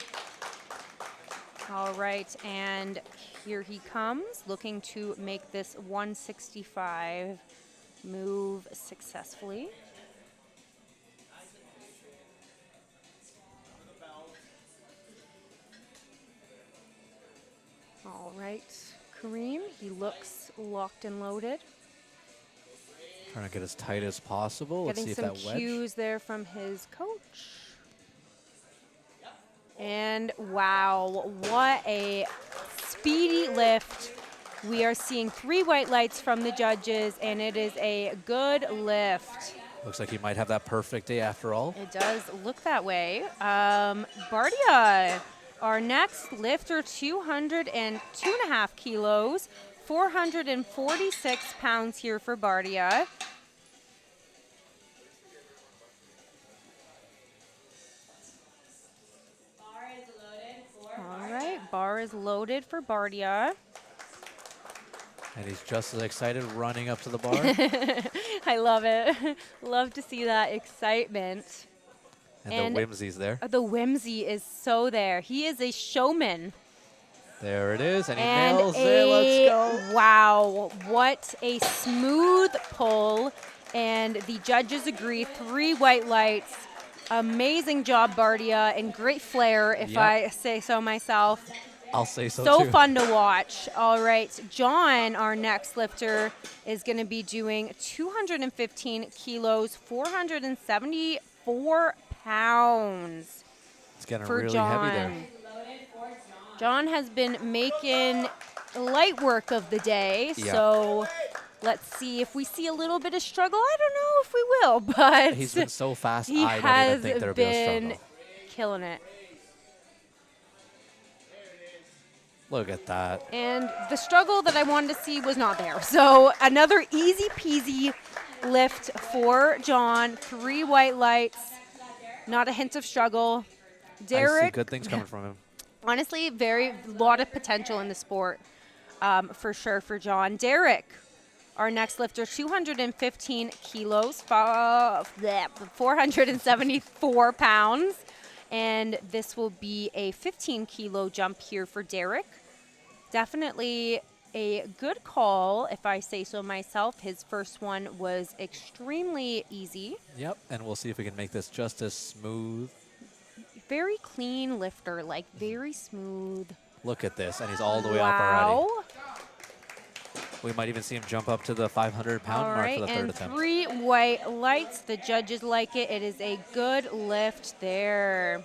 Speaker 2: All right, and here he comes, looking to make this 165 move successfully. All right, Kareem, he looks locked and loaded.
Speaker 3: Trying to get as tight as possible. Let's
Speaker 2: Getting
Speaker 3: see if
Speaker 2: some
Speaker 3: that wedge.
Speaker 2: cues there from his coach. And wow, what a speedy lift. We are seeing 3 white lights from the judges, and it is a good lift.
Speaker 3: Looks like he might have that perfect day after all.
Speaker 2: It does look that way. Bardia, our next lifter, 202.5 kilos, 446 pounds here for Bardia.
Speaker 4: Bar is loaded for
Speaker 2: All right, bar is loaded for Bardia.
Speaker 3: And he's just as excited running up to the bar.
Speaker 2: I love it. Love to see that excitement.
Speaker 3: And the whimsy's there.
Speaker 2: The whimsy is so there. He is a showman.
Speaker 3: There it is, and he
Speaker 2: And
Speaker 3: nails it. Let's go.
Speaker 2: wow, what a smooth pull. And the judges agree, 3 white lights. Amazing job, Bardia, and great flair, if
Speaker 3: Yep.
Speaker 2: I say so myself.
Speaker 3: I'll say so,
Speaker 2: So
Speaker 3: too.
Speaker 2: fun to watch. All right, John, our next lifter, is going to be doing 215 kilos, 474 pounds
Speaker 3: It's getting
Speaker 2: for
Speaker 3: really
Speaker 2: John.
Speaker 3: heavy there.
Speaker 4: loaded for John.
Speaker 2: John has been making light work of the day,
Speaker 3: Yeah.
Speaker 2: so let's see if we see a little bit of struggle. I don't know if we will, but
Speaker 3: He's been so fast,
Speaker 2: he
Speaker 3: I don't
Speaker 2: has
Speaker 3: even think there'll be a
Speaker 2: been
Speaker 3: struggle.
Speaker 2: killing it.
Speaker 3: Look at that.
Speaker 2: And the struggle that I wanted to see was not there. So another easy peasy lift for John. 3 white lights, not a hint of struggle.
Speaker 3: I see
Speaker 2: Derek,
Speaker 3: good things coming from him.
Speaker 2: honestly, lot of potential in the sport. for sure for John. Derek, our next lifter, 215 kilos, 474 pounds. And this will be a 15-kilo jump here for Derek. Definitely a good call, if I say so myself. His first one was extremely easy.
Speaker 3: Yep, and we'll see if we can make this just as smooth.
Speaker 2: Very clean lifter, like very smooth.
Speaker 3: Look at this, and he's all the way up already.
Speaker 2: Wow.
Speaker 3: We might even see him jump up to the 500-pound
Speaker 2: All
Speaker 3: mark
Speaker 2: right,
Speaker 3: for the third
Speaker 2: and
Speaker 3: attempt.
Speaker 2: 3 white lights. The judges like it. It is a good lift there.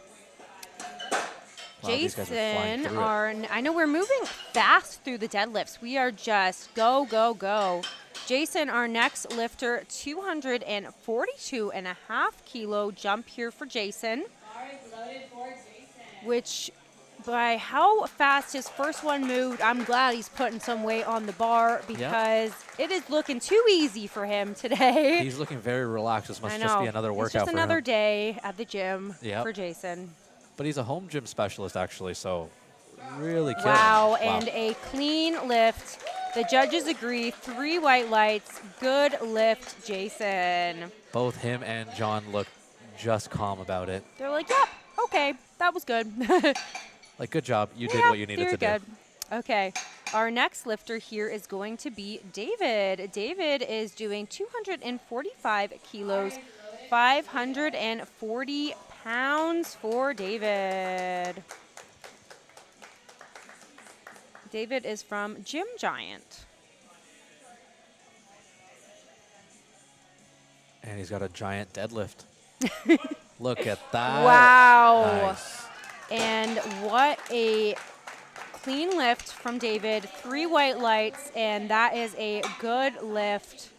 Speaker 3: Wow, these guys are flying
Speaker 2: Jason,
Speaker 3: through it.
Speaker 2: I know we're moving fast through the deadlifts. We are just go, go, go. Jason, our next lifter, 242.5-kilo jump here for Jason.
Speaker 4: Bar is loaded for Jason.
Speaker 2: Which, by how fast his first one moved, I'm glad he's putting some weight on the bar because it is looking too easy for him today.
Speaker 3: He's looking very relaxed. This
Speaker 2: I
Speaker 3: must
Speaker 2: know.
Speaker 3: just be another
Speaker 2: It's
Speaker 3: workout
Speaker 2: just
Speaker 3: for
Speaker 2: another
Speaker 3: him.
Speaker 2: day at the gym
Speaker 3: Yep.
Speaker 2: for Jason.
Speaker 3: But he's a home gym specialist, actually, so really killing
Speaker 2: Wow,
Speaker 3: it.
Speaker 2: and a clean lift. The judges agree. 3 white lights. Good lift, Jason.
Speaker 3: Both him and John look just calm about it.
Speaker 2: They're like, yep, okay, that was good.
Speaker 3: Like, good job. You did
Speaker 2: Yeah,
Speaker 3: what you needed to
Speaker 2: they're
Speaker 3: do.
Speaker 2: good. Okay, our next lifter here is going to be David. David is doing 245 kilos, 540 pounds for David. David is from Gym Giant.
Speaker 3: And he's got a giant deadlift. Look at that.
Speaker 2: Wow.
Speaker 3: Nice.
Speaker 2: And what a clean lift from David. 3 white lights, and that is a good lift.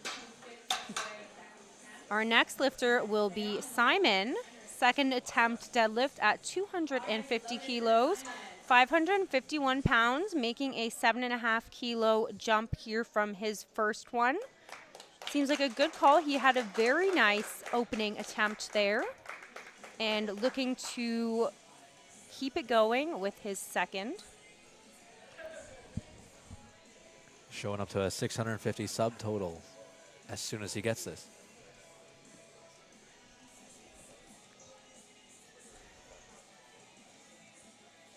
Speaker 2: Our next lifter will be Simon. Second attempt deadlift at 250 kilos, 551 pounds, making a 7.5-kilo jump here from his first one. Seems like a good call. He had a very nice opening attempt there, and looking to keep it going with his second.
Speaker 3: Showing up to a 650 subtotal as soon as he gets this.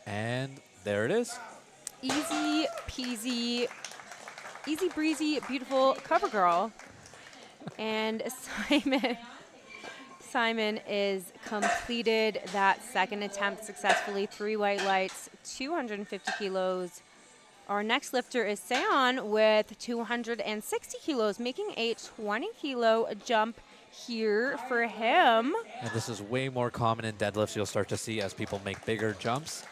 Speaker 3: And there it is.
Speaker 2: Easy peasy, easy breezy, beautiful cover girl. And Simon is completed that second attempt successfully. 3 white lights, 250 kilos. Our next lifter is Seon with 260 kilos, making a 20-kilo jump here for him.
Speaker 3: And this is way more common in deadlifts. You'll start to see as people make bigger jumps.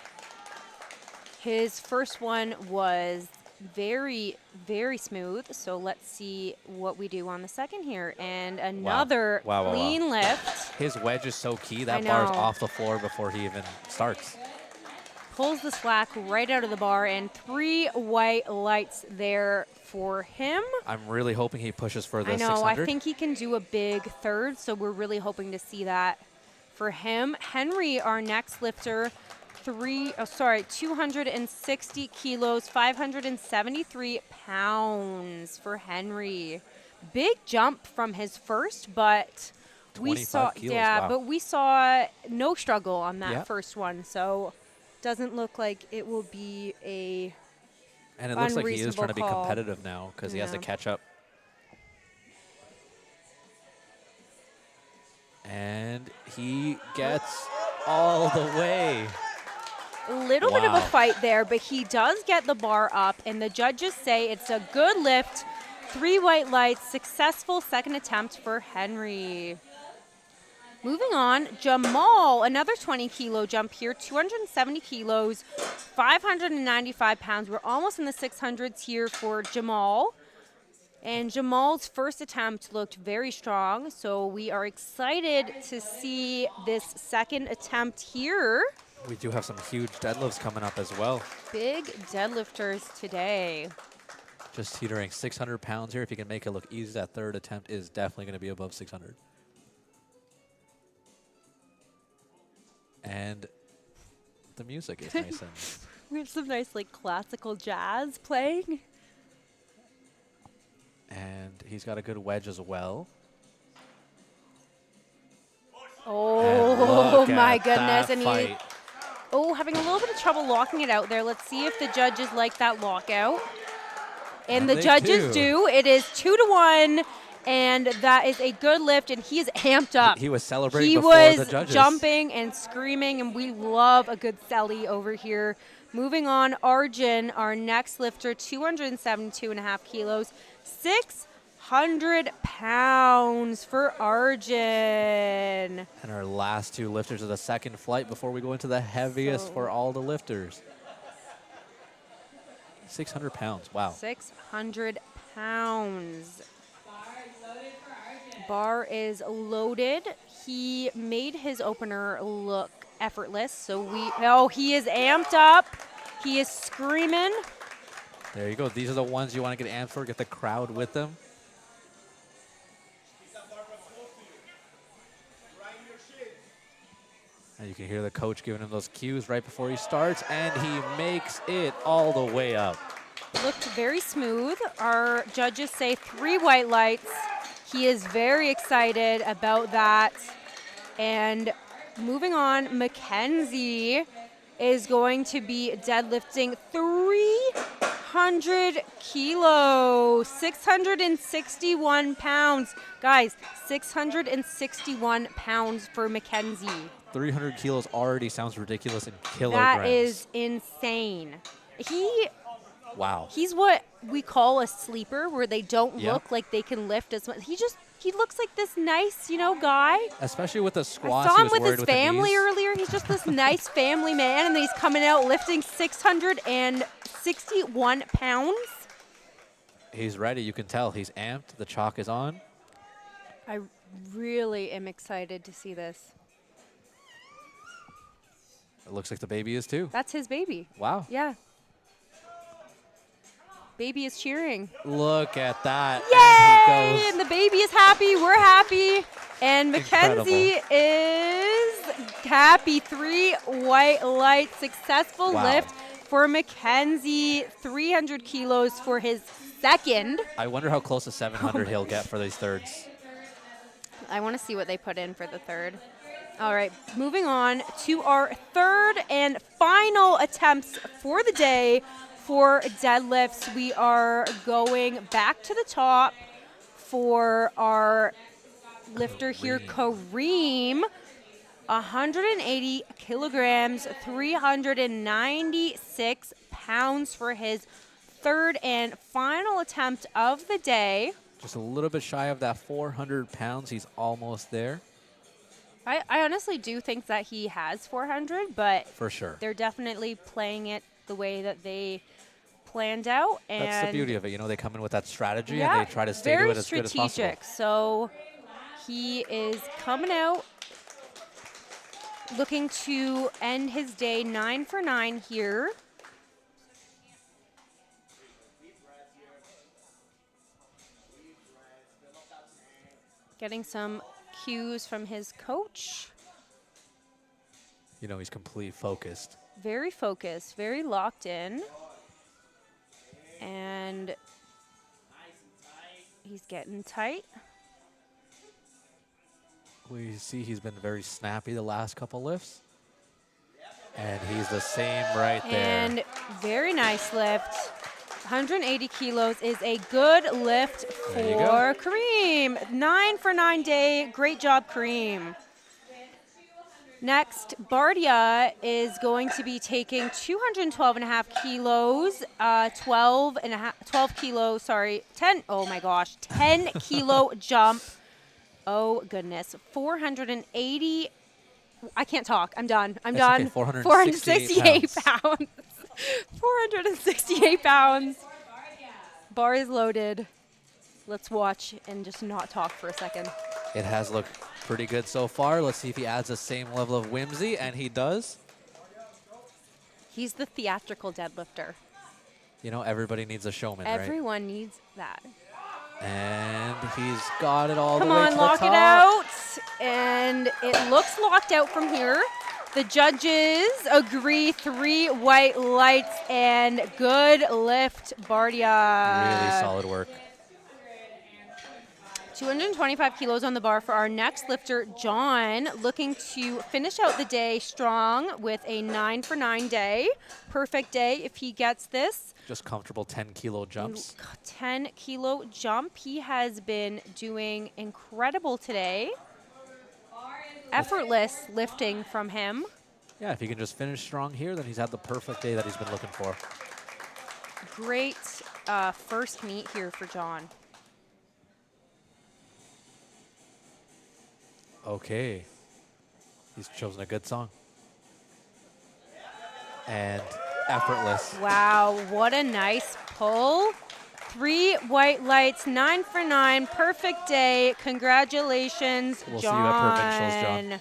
Speaker 2: His first one was very, very smooth. So let's see what we do on the second here. And another
Speaker 3: Wow,
Speaker 2: clean lift.
Speaker 3: His wedge is so key.
Speaker 2: I
Speaker 3: That bar is
Speaker 2: know.
Speaker 3: off the floor before he even starts.
Speaker 2: Pulls the slack right out of the bar, and 3 white lights there for him.
Speaker 3: I'm really hoping he pushes for the
Speaker 2: I know.
Speaker 3: 600.
Speaker 2: I think he can do a big third, so we're really hoping to see that for him. Henry, our next lifter, 260 kilos, 573 pounds for Henry. Big jump from his first, but we
Speaker 3: 25
Speaker 2: saw
Speaker 3: kilos,
Speaker 2: yeah,
Speaker 3: wow.
Speaker 2: but we saw no struggle on that
Speaker 3: Yeah.
Speaker 2: first one, so doesn't look like it will be a
Speaker 3: And it looks like he is
Speaker 2: unreasonable
Speaker 3: trying to be
Speaker 2: call.
Speaker 3: competitive now because he has to
Speaker 2: Yeah.
Speaker 3: catch up. And he gets all the way.
Speaker 2: little bit of a
Speaker 3: Wow.
Speaker 2: fight there, but he does get the bar up, and the judges say it's a good lift. 3 white lights, successful second attempt for Henry. Moving on, Jamal, another 20-kilo jump here, 270 kilos, 595 pounds. We're almost in the 600s here for Jamal. And Jamal's first attempt looked very strong, so we are excited to see this second attempt here.
Speaker 3: We do have some huge deadlifts coming up as well.
Speaker 2: Big deadlifters today.
Speaker 3: Just teetering 600 pounds here. If you can make it look easy, that third attempt is definitely going to be above 600. And the music is nice and
Speaker 2: We have some nice like classical jazz playing.
Speaker 3: And he's got a good wedge as well.
Speaker 2: Oh my
Speaker 3: Look at
Speaker 2: goodness.
Speaker 3: that
Speaker 2: And he
Speaker 3: fight.
Speaker 2: having a little bit of trouble locking it out there. Let's see if the judges like that lockout. And the
Speaker 3: they
Speaker 2: judges
Speaker 3: do.
Speaker 2: It is 2-1. And that is a good lift, and he is amped up.
Speaker 3: He was celebrating
Speaker 2: He
Speaker 3: before
Speaker 2: was
Speaker 3: the judges.
Speaker 2: jumping and screaming, and we love a good celly over here. Moving on, Arjun, our next lifter, 272.5 kilos, 600 pounds for Arjun.
Speaker 3: And our last two lifters of the second flight before we go into the heaviest for all the lifters. 600 pounds, wow.
Speaker 2: 600 pounds.
Speaker 4: Bar is loaded for Arjun.
Speaker 2: Bar is loaded. He made his opener look effortless, so he is amped up. He is screaming.
Speaker 3: There you go. These are the ones you want to get amped for, get the crowd with them. And you can hear the coach giving him those cues right before he starts, and he makes it all the way up.
Speaker 2: Looked very smooth. Our judges say 3 white lights. He is very excited about that. And moving on, Mackenzie is going to be deadlifting 300 kilos, 661 pounds. Guys, 661 pounds for Mackenzie.
Speaker 3: 300 kilos already sounds ridiculous in kilograms.
Speaker 2: That is insane.
Speaker 3: Wow.
Speaker 2: He's what we call a sleeper, where they don't
Speaker 3: Yep.
Speaker 2: look like they can lift as much. He looks like this nice, guy.
Speaker 3: Especially with the
Speaker 2: I
Speaker 3: squats.
Speaker 2: saw
Speaker 3: he
Speaker 2: him
Speaker 3: was
Speaker 2: with
Speaker 3: worried
Speaker 2: his
Speaker 3: the
Speaker 2: family
Speaker 3: knees.
Speaker 2: earlier. He's just this nice family man, and then he's coming out lifting 661 pounds.
Speaker 3: He's ready. You can tell he's amped. The chalk is on.
Speaker 2: I really am excited to see this.
Speaker 3: It looks like the baby is too.
Speaker 2: That's his baby.
Speaker 3: Wow.
Speaker 2: Yeah. Baby is cheering.
Speaker 3: Look at that.
Speaker 2: Yay!
Speaker 3: And he goes.
Speaker 2: And the baby is happy. We're happy. And Mackenzie
Speaker 3: Incredible.
Speaker 2: is happy. 3 white lights. Successful
Speaker 3: Wow.
Speaker 2: lift for Mackenzie. 300 kilos for his second.
Speaker 3: I wonder how close to 700 he'll get for these thirds.
Speaker 2: I want to see what they put in for the third. All right, moving on to our third and final attempts for the day for deadlifts. We are going back to the top for our lifter here, Kareem. 180 kilograms, 396 pounds for his third and final attempt of the day.
Speaker 3: Just a little bit shy of that 400 pounds. He's almost there.
Speaker 2: I honestly do think that he has 400, but
Speaker 3: For sure.
Speaker 2: they're definitely playing it the way that they planned out. And
Speaker 3: That's the beauty of it. They come in with that strategy
Speaker 2: yeah,
Speaker 3: and they try to stay to it as good as possible.
Speaker 2: very strategic. So he is coming out looking to end his day 9 for 9 here. Getting some cues from his coach.
Speaker 3: He's completely focused.
Speaker 2: Very focused, very locked in. And he's getting tight.
Speaker 3: We see he's been very snappy the last couple lifts. And he's the same right there.
Speaker 2: And very nice lift. 180 kilos is a good lift
Speaker 3: There you go.
Speaker 2: for Kareem. 9 for 9 day. Great job, Kareem. Next, Bardia is going to be taking 212.5 kilos, 10 kilo jump. Oh, goodness. 480. I can't talk. I'm done. I'm
Speaker 3: That's
Speaker 2: done.
Speaker 3: okay, 468
Speaker 2: pounds. 468 pounds. Bar is loaded. Let's watch and just not talk for a second.
Speaker 3: It has looked pretty good so far. Let's see if he adds the same level of whimsy, and he does.
Speaker 2: He's the theatrical deadlifter.
Speaker 3: Everybody needs a showman, right?
Speaker 2: Everyone needs that.
Speaker 3: And he's got it all
Speaker 2: Come
Speaker 3: the way
Speaker 2: on,
Speaker 3: to the
Speaker 2: lock
Speaker 3: top.
Speaker 2: it out. And it looks locked out from here. The judges agree 3 white lights and good lift, Bardia.
Speaker 3: Really solid work.
Speaker 2: 225 kilos on the bar for our next lifter, John, looking to finish out the day strong with a 9 for 9 day. Perfect day if he gets this.
Speaker 3: Just comfortable 10-kilo jumps.
Speaker 2: 10-kilo jump. He has been doing incredible today. Effortless lifting from him.
Speaker 3: Yeah, if he can just finish strong here, then he's had the perfect day that he's been looking for.
Speaker 2: Great first meet here for John.
Speaker 3: Okay. He's chosen a good song. And effortless.
Speaker 2: Wow, what a nice pull. 3 white lights, 9 for 9, perfect day. Congratulations,
Speaker 3: We'll
Speaker 2: John.
Speaker 3: see you at Provincials, John.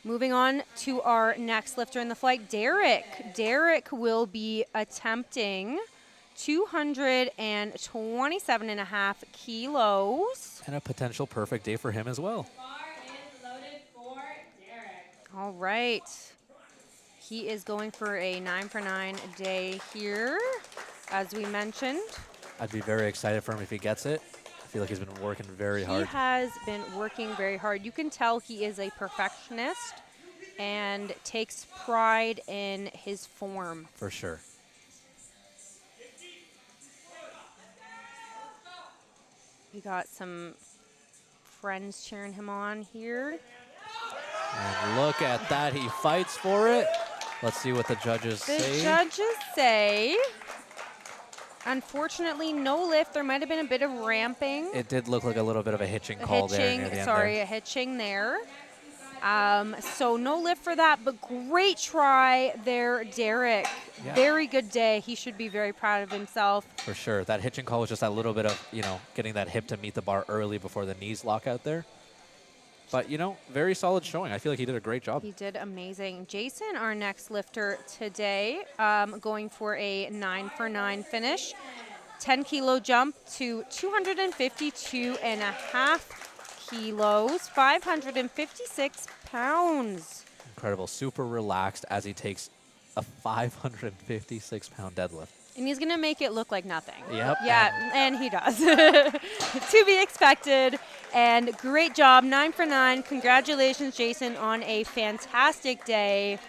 Speaker 2: Moving on to our next lifter in the flight, Derek. Derek will be attempting 227.5 kilos.
Speaker 3: And a potential perfect day for him as well.
Speaker 4: Bar is loaded for Derek.
Speaker 2: All right. He is going for a 9 for 9 day here, as we mentioned.
Speaker 3: I'd be very excited for him if he gets it. I feel like he's been working very hard.
Speaker 2: He has been working very hard. You can tell he is a perfectionist and takes pride in his form.
Speaker 3: For sure.
Speaker 2: We got some friends cheering him on here.
Speaker 3: And look at that. He fights for it. Let's see what the judges
Speaker 2: The
Speaker 3: say.
Speaker 2: judges say, unfortunately, no lift. There might have been a bit of ramping.
Speaker 3: It did look like a little bit of a hitching call there near the end
Speaker 2: Sorry,
Speaker 3: there.
Speaker 2: a hitching there. So no lift for that, but great try there, Derek.
Speaker 3: Yeah.
Speaker 2: Very good day. He should be very proud of himself.
Speaker 3: For sure. That hitching call was just that little bit of, getting that hip to meet the bar early before the knees lock out there. But, very solid showing. I feel like he did a great job.
Speaker 2: He did amazing. Jason, our next lifter today, going for a 9 for 9 finish. 10-kilo jump to 252.5 kilos, 556 pounds.
Speaker 3: Incredible. Super relaxed as he takes a 556-pound deadlift.
Speaker 2: And he's going to make it look like nothing.
Speaker 3: Yep.
Speaker 2: Yeah, and he does. To be expected. And great job, 9 for 9. Congratulations, Jason, on a fantastic day.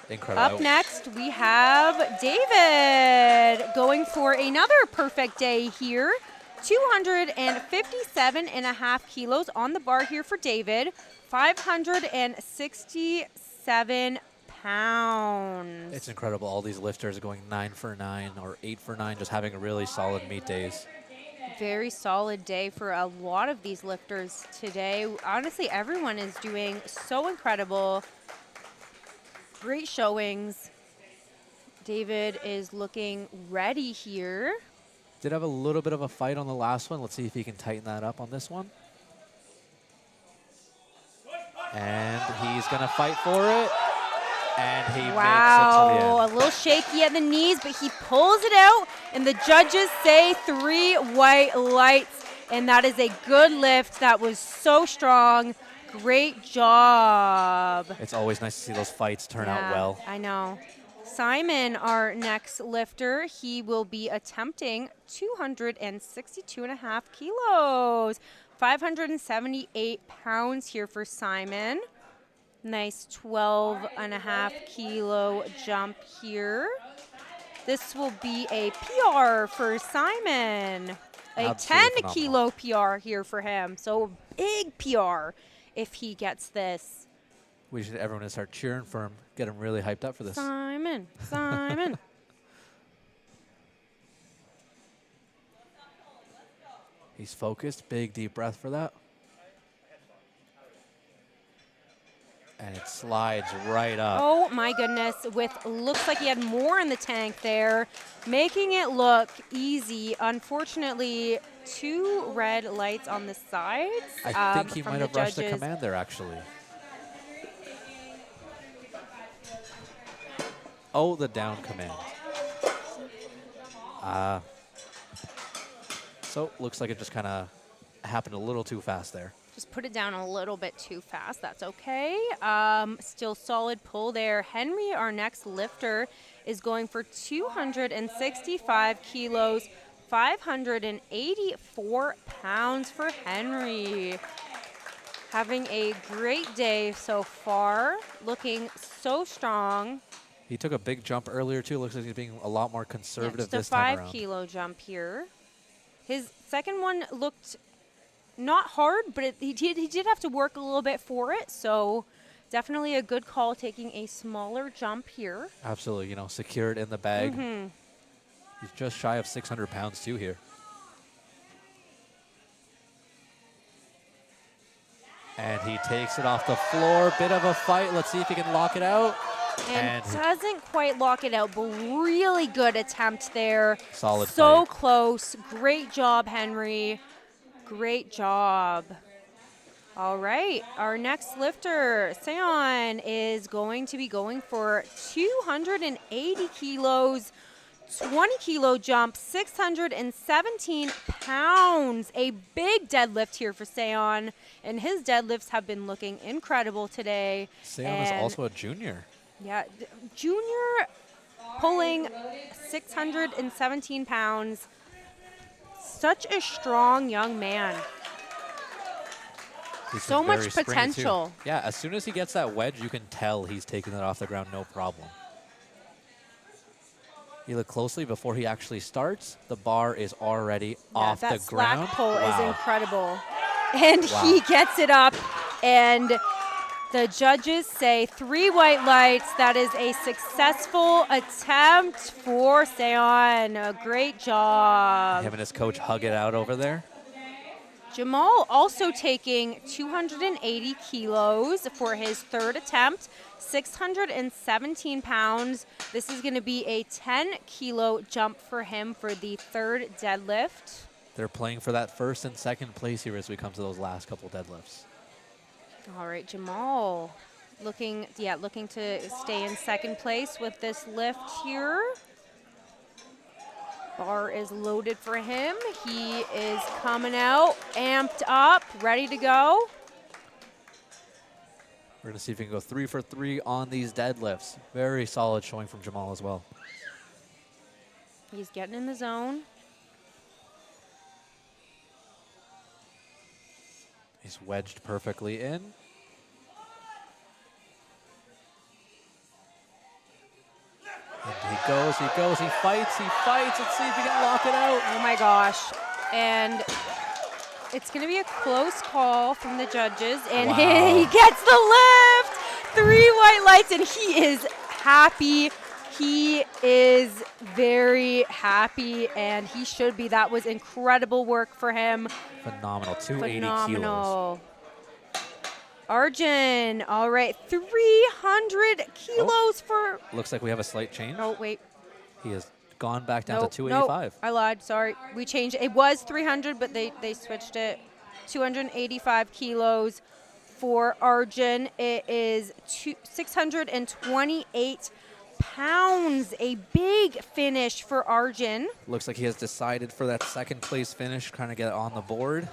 Speaker 3: Incredible.
Speaker 2: Up next, we have David going for another perfect day here. 257.5 kilos on the bar here for David. 567 pounds.
Speaker 3: It's incredible. All these lifters are going 9 for 9 or 8 for 9, just having really solid meet days.
Speaker 2: Very solid day for a lot of these lifters today. Honestly, everyone is doing so incredible. Great showings. David is looking ready here.
Speaker 3: Did have a little bit of a fight on the last one. Let's see if he can tighten that up on this one. And he's going to fight for it. And he makes it to the
Speaker 2: Wow,
Speaker 3: end.
Speaker 2: a little shaky at the knees, but he pulls it out, and the judges say 3 white lights, and that is a good lift. That was so strong. Great job.
Speaker 3: It's always nice to see those fights turn out well.
Speaker 2: I know. Simon, our next lifter, he will be attempting 262.5 kilos, 578 pounds here for Simon. Nice 12.5 kilo jump here. This will be a PR for Simon. A
Speaker 3: Absolutely
Speaker 2: 10-kilo PR here for him. So big PR if he gets this.
Speaker 3: Everyone should start cheering for him, get him really hyped up for this.
Speaker 2: Simon, Simon.
Speaker 3: He's focused. Big deep breath for that. And it slides right up.
Speaker 2: Oh my goodness, looks like he had more in the tank there, making it look easy. Unfortunately, 2 red lights on the sides.
Speaker 3: I think he
Speaker 2: from
Speaker 3: might
Speaker 2: the
Speaker 3: have rushed the
Speaker 2: judges.
Speaker 3: command there, actually. Oh, the down command. So looks like it just kind of happened a little too fast there.
Speaker 2: Just put it down a little bit too fast. That's okay. Still solid pull there. Henry, our next lifter, is going for 265 kilos, 584 pounds for Henry. Having a great day so far. Looking so strong.
Speaker 3: He took a big jump earlier, too. Looks like he's being a lot more conservative this
Speaker 2: just a
Speaker 3: time around.
Speaker 2: 5 kilo jump here. His second one looked not hard, but he did have to work a little bit for it. So definitely a good call taking a smaller jump here.
Speaker 3: Absolutely. You know, secured in the bag. He's just shy of 600 pounds, too, here. And he takes it off the floor. Bit of a fight. Let's see if he can lock it out.
Speaker 2: And doesn't quite lock it out, but really good attempt there.
Speaker 3: Solid
Speaker 2: So
Speaker 3: fight.
Speaker 2: close. Great job, Henry. Great job. All right, our next lifter, Seon, is going to be going for 280 kilos, 20 kilo jump, 617 pounds. A big deadlift here for Seon, and his deadlifts have been looking incredible today.
Speaker 3: Seon is also a junior.
Speaker 2: Yeah, junior pulling 617 pounds. Such a strong young man.
Speaker 3: He's
Speaker 2: So
Speaker 3: very
Speaker 2: much
Speaker 3: springy, too.
Speaker 2: potential.
Speaker 3: Yeah, as soon as he gets that wedge, you can tell he's taking it off the ground, no problem. You look closely before he actually starts, the bar is already off the ground.
Speaker 2: That slack pull is
Speaker 3: Wow.
Speaker 2: incredible. And
Speaker 3: Wow.
Speaker 2: he gets it up, and the judges say 3 white lights. That is a successful attempt for Seon. A great job.
Speaker 3: Him and his coach hug it out over there.
Speaker 2: Jamal also taking 280 kilos for his third attempt, 617 pounds. This is going to be a 10 kilo jump for him for the third deadlift.
Speaker 3: They're playing for that first and second place here as we come to those last couple deadlifts.
Speaker 2: All right, Jamal looking to stay in second place with this lift here. Bar is loaded for him. He is coming out, amped up, ready to go.
Speaker 3: We're going to see if he can go 3 for 3 on these deadlifts. Very solid showing from Jamal as well.
Speaker 2: He's getting in the zone.
Speaker 3: He's wedged perfectly in. And he goes, he fights. Let's see if he can lock it out.
Speaker 2: Oh my gosh. And it's going to be a close call from the judges. And
Speaker 3: Wow.
Speaker 2: he gets the lift. 3 white lights, and he is happy. He is very happy, and he should be. That was incredible work for him.
Speaker 3: Phenomenal, 280 kilos.
Speaker 2: Phenomenal. Arjun, all right, 300 kilos for.
Speaker 3: Looks like we have a slight change.
Speaker 2: Oh, wait.
Speaker 3: He has gone back down
Speaker 2: Nope,
Speaker 3: to 285.
Speaker 2: nope, I lied. Sorry. We changed. It was 300, but they switched it. 285 kilos for Arjun. It is 628 pounds. A big finish for Arjun.
Speaker 3: Looks like he has decided for that second place finish, trying to get it on the board.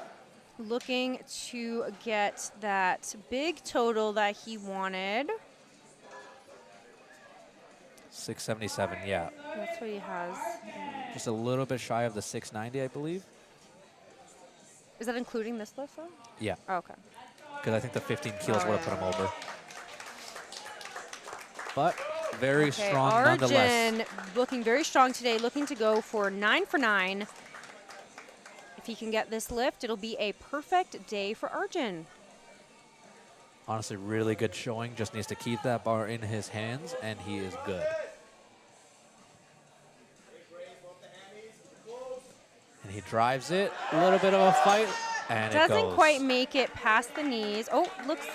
Speaker 2: Looking to get that big total that he wanted.
Speaker 3: 677, yeah.
Speaker 2: That's what he has.
Speaker 3: Just a little bit shy of the 690, I believe.
Speaker 2: Is that including this lift, though?
Speaker 3: Yeah,
Speaker 2: Oh, okay.
Speaker 3: because I think the 15 kilos would have put him over. But very
Speaker 2: Okay,
Speaker 3: strong nonetheless.
Speaker 2: Arjun looking very strong today, looking to go for 9 for 9. If he can get this lift, it'll be a perfect day for Arjun.
Speaker 3: Honestly, really good showing. Just needs to keep that bar in his hands, and he is good. And he drives it. A little bit of a fight, and it goes.
Speaker 2: Doesn't quite make it past the knees. Oh, looks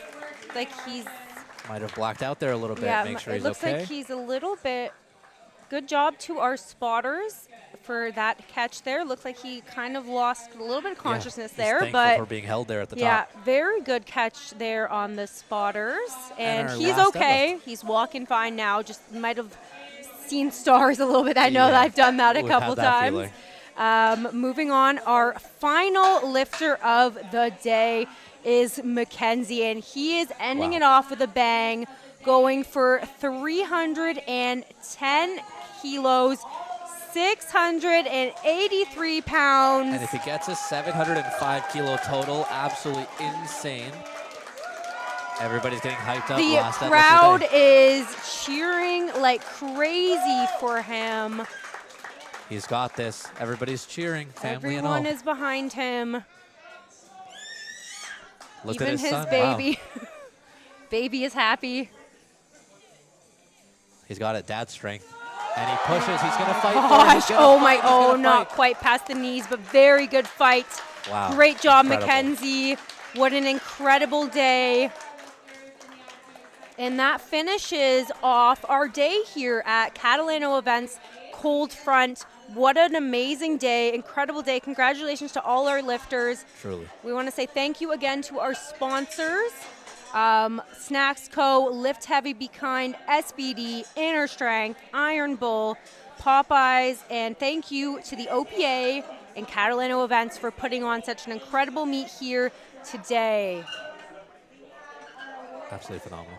Speaker 2: like he's.
Speaker 3: Might have blacked out there a little bit.
Speaker 2: Yeah,
Speaker 3: Make sure
Speaker 2: it
Speaker 3: he's
Speaker 2: looks
Speaker 3: okay.
Speaker 2: like he's a little bit. Good job to our spotters for that catch there. Looks like he kind of lost a little bit of consciousness
Speaker 3: He's
Speaker 2: there,
Speaker 3: thankful
Speaker 2: but
Speaker 3: for being held there at the
Speaker 2: yeah,
Speaker 3: top.
Speaker 2: very good catch there on the spotters, and
Speaker 3: our
Speaker 2: he's
Speaker 3: last
Speaker 2: okay. He's walking fine now. Just might have seen stars a little bit. I know that I've done that a
Speaker 3: We've
Speaker 2: couple
Speaker 3: had that
Speaker 2: times.
Speaker 3: feeling.
Speaker 2: Moving on, our final lifter of the day is Mackenzie, and he is ending it off with a bang, going for 310 kilos, 683 pounds.
Speaker 3: And if he gets a 705 kilo total, absolutely insane. Everybody's getting hyped up.
Speaker 2: The crowd is cheering like crazy for him.
Speaker 3: He's got this. Everybody's cheering, family and all.
Speaker 2: Everyone is behind him.
Speaker 3: Look
Speaker 2: Even
Speaker 3: at his son.
Speaker 2: baby.
Speaker 3: Wow.
Speaker 2: Baby is happy.
Speaker 3: He's got it, dad strength. And he pushes. He's going to fight.
Speaker 2: Gosh, oh my, oh, not quite past the knees, but very good fight.
Speaker 3: Wow.
Speaker 2: Great job,
Speaker 3: Incredible.
Speaker 2: Mackenzie. What an incredible day. And that finishes off our day here at Catalano Events Coldfront. What an amazing day, incredible day. Congratulations to all our lifters.
Speaker 3: Truly.
Speaker 2: We want to say thank you again to our sponsors, Snacks Co., Lift Heavy, Be Kind, SBD, Inner Strength, Iron Bull, Popeyes, and thank you to the OPA and Catalano Events for putting on such an incredible meet here today.
Speaker 3: Absolutely phenomenal.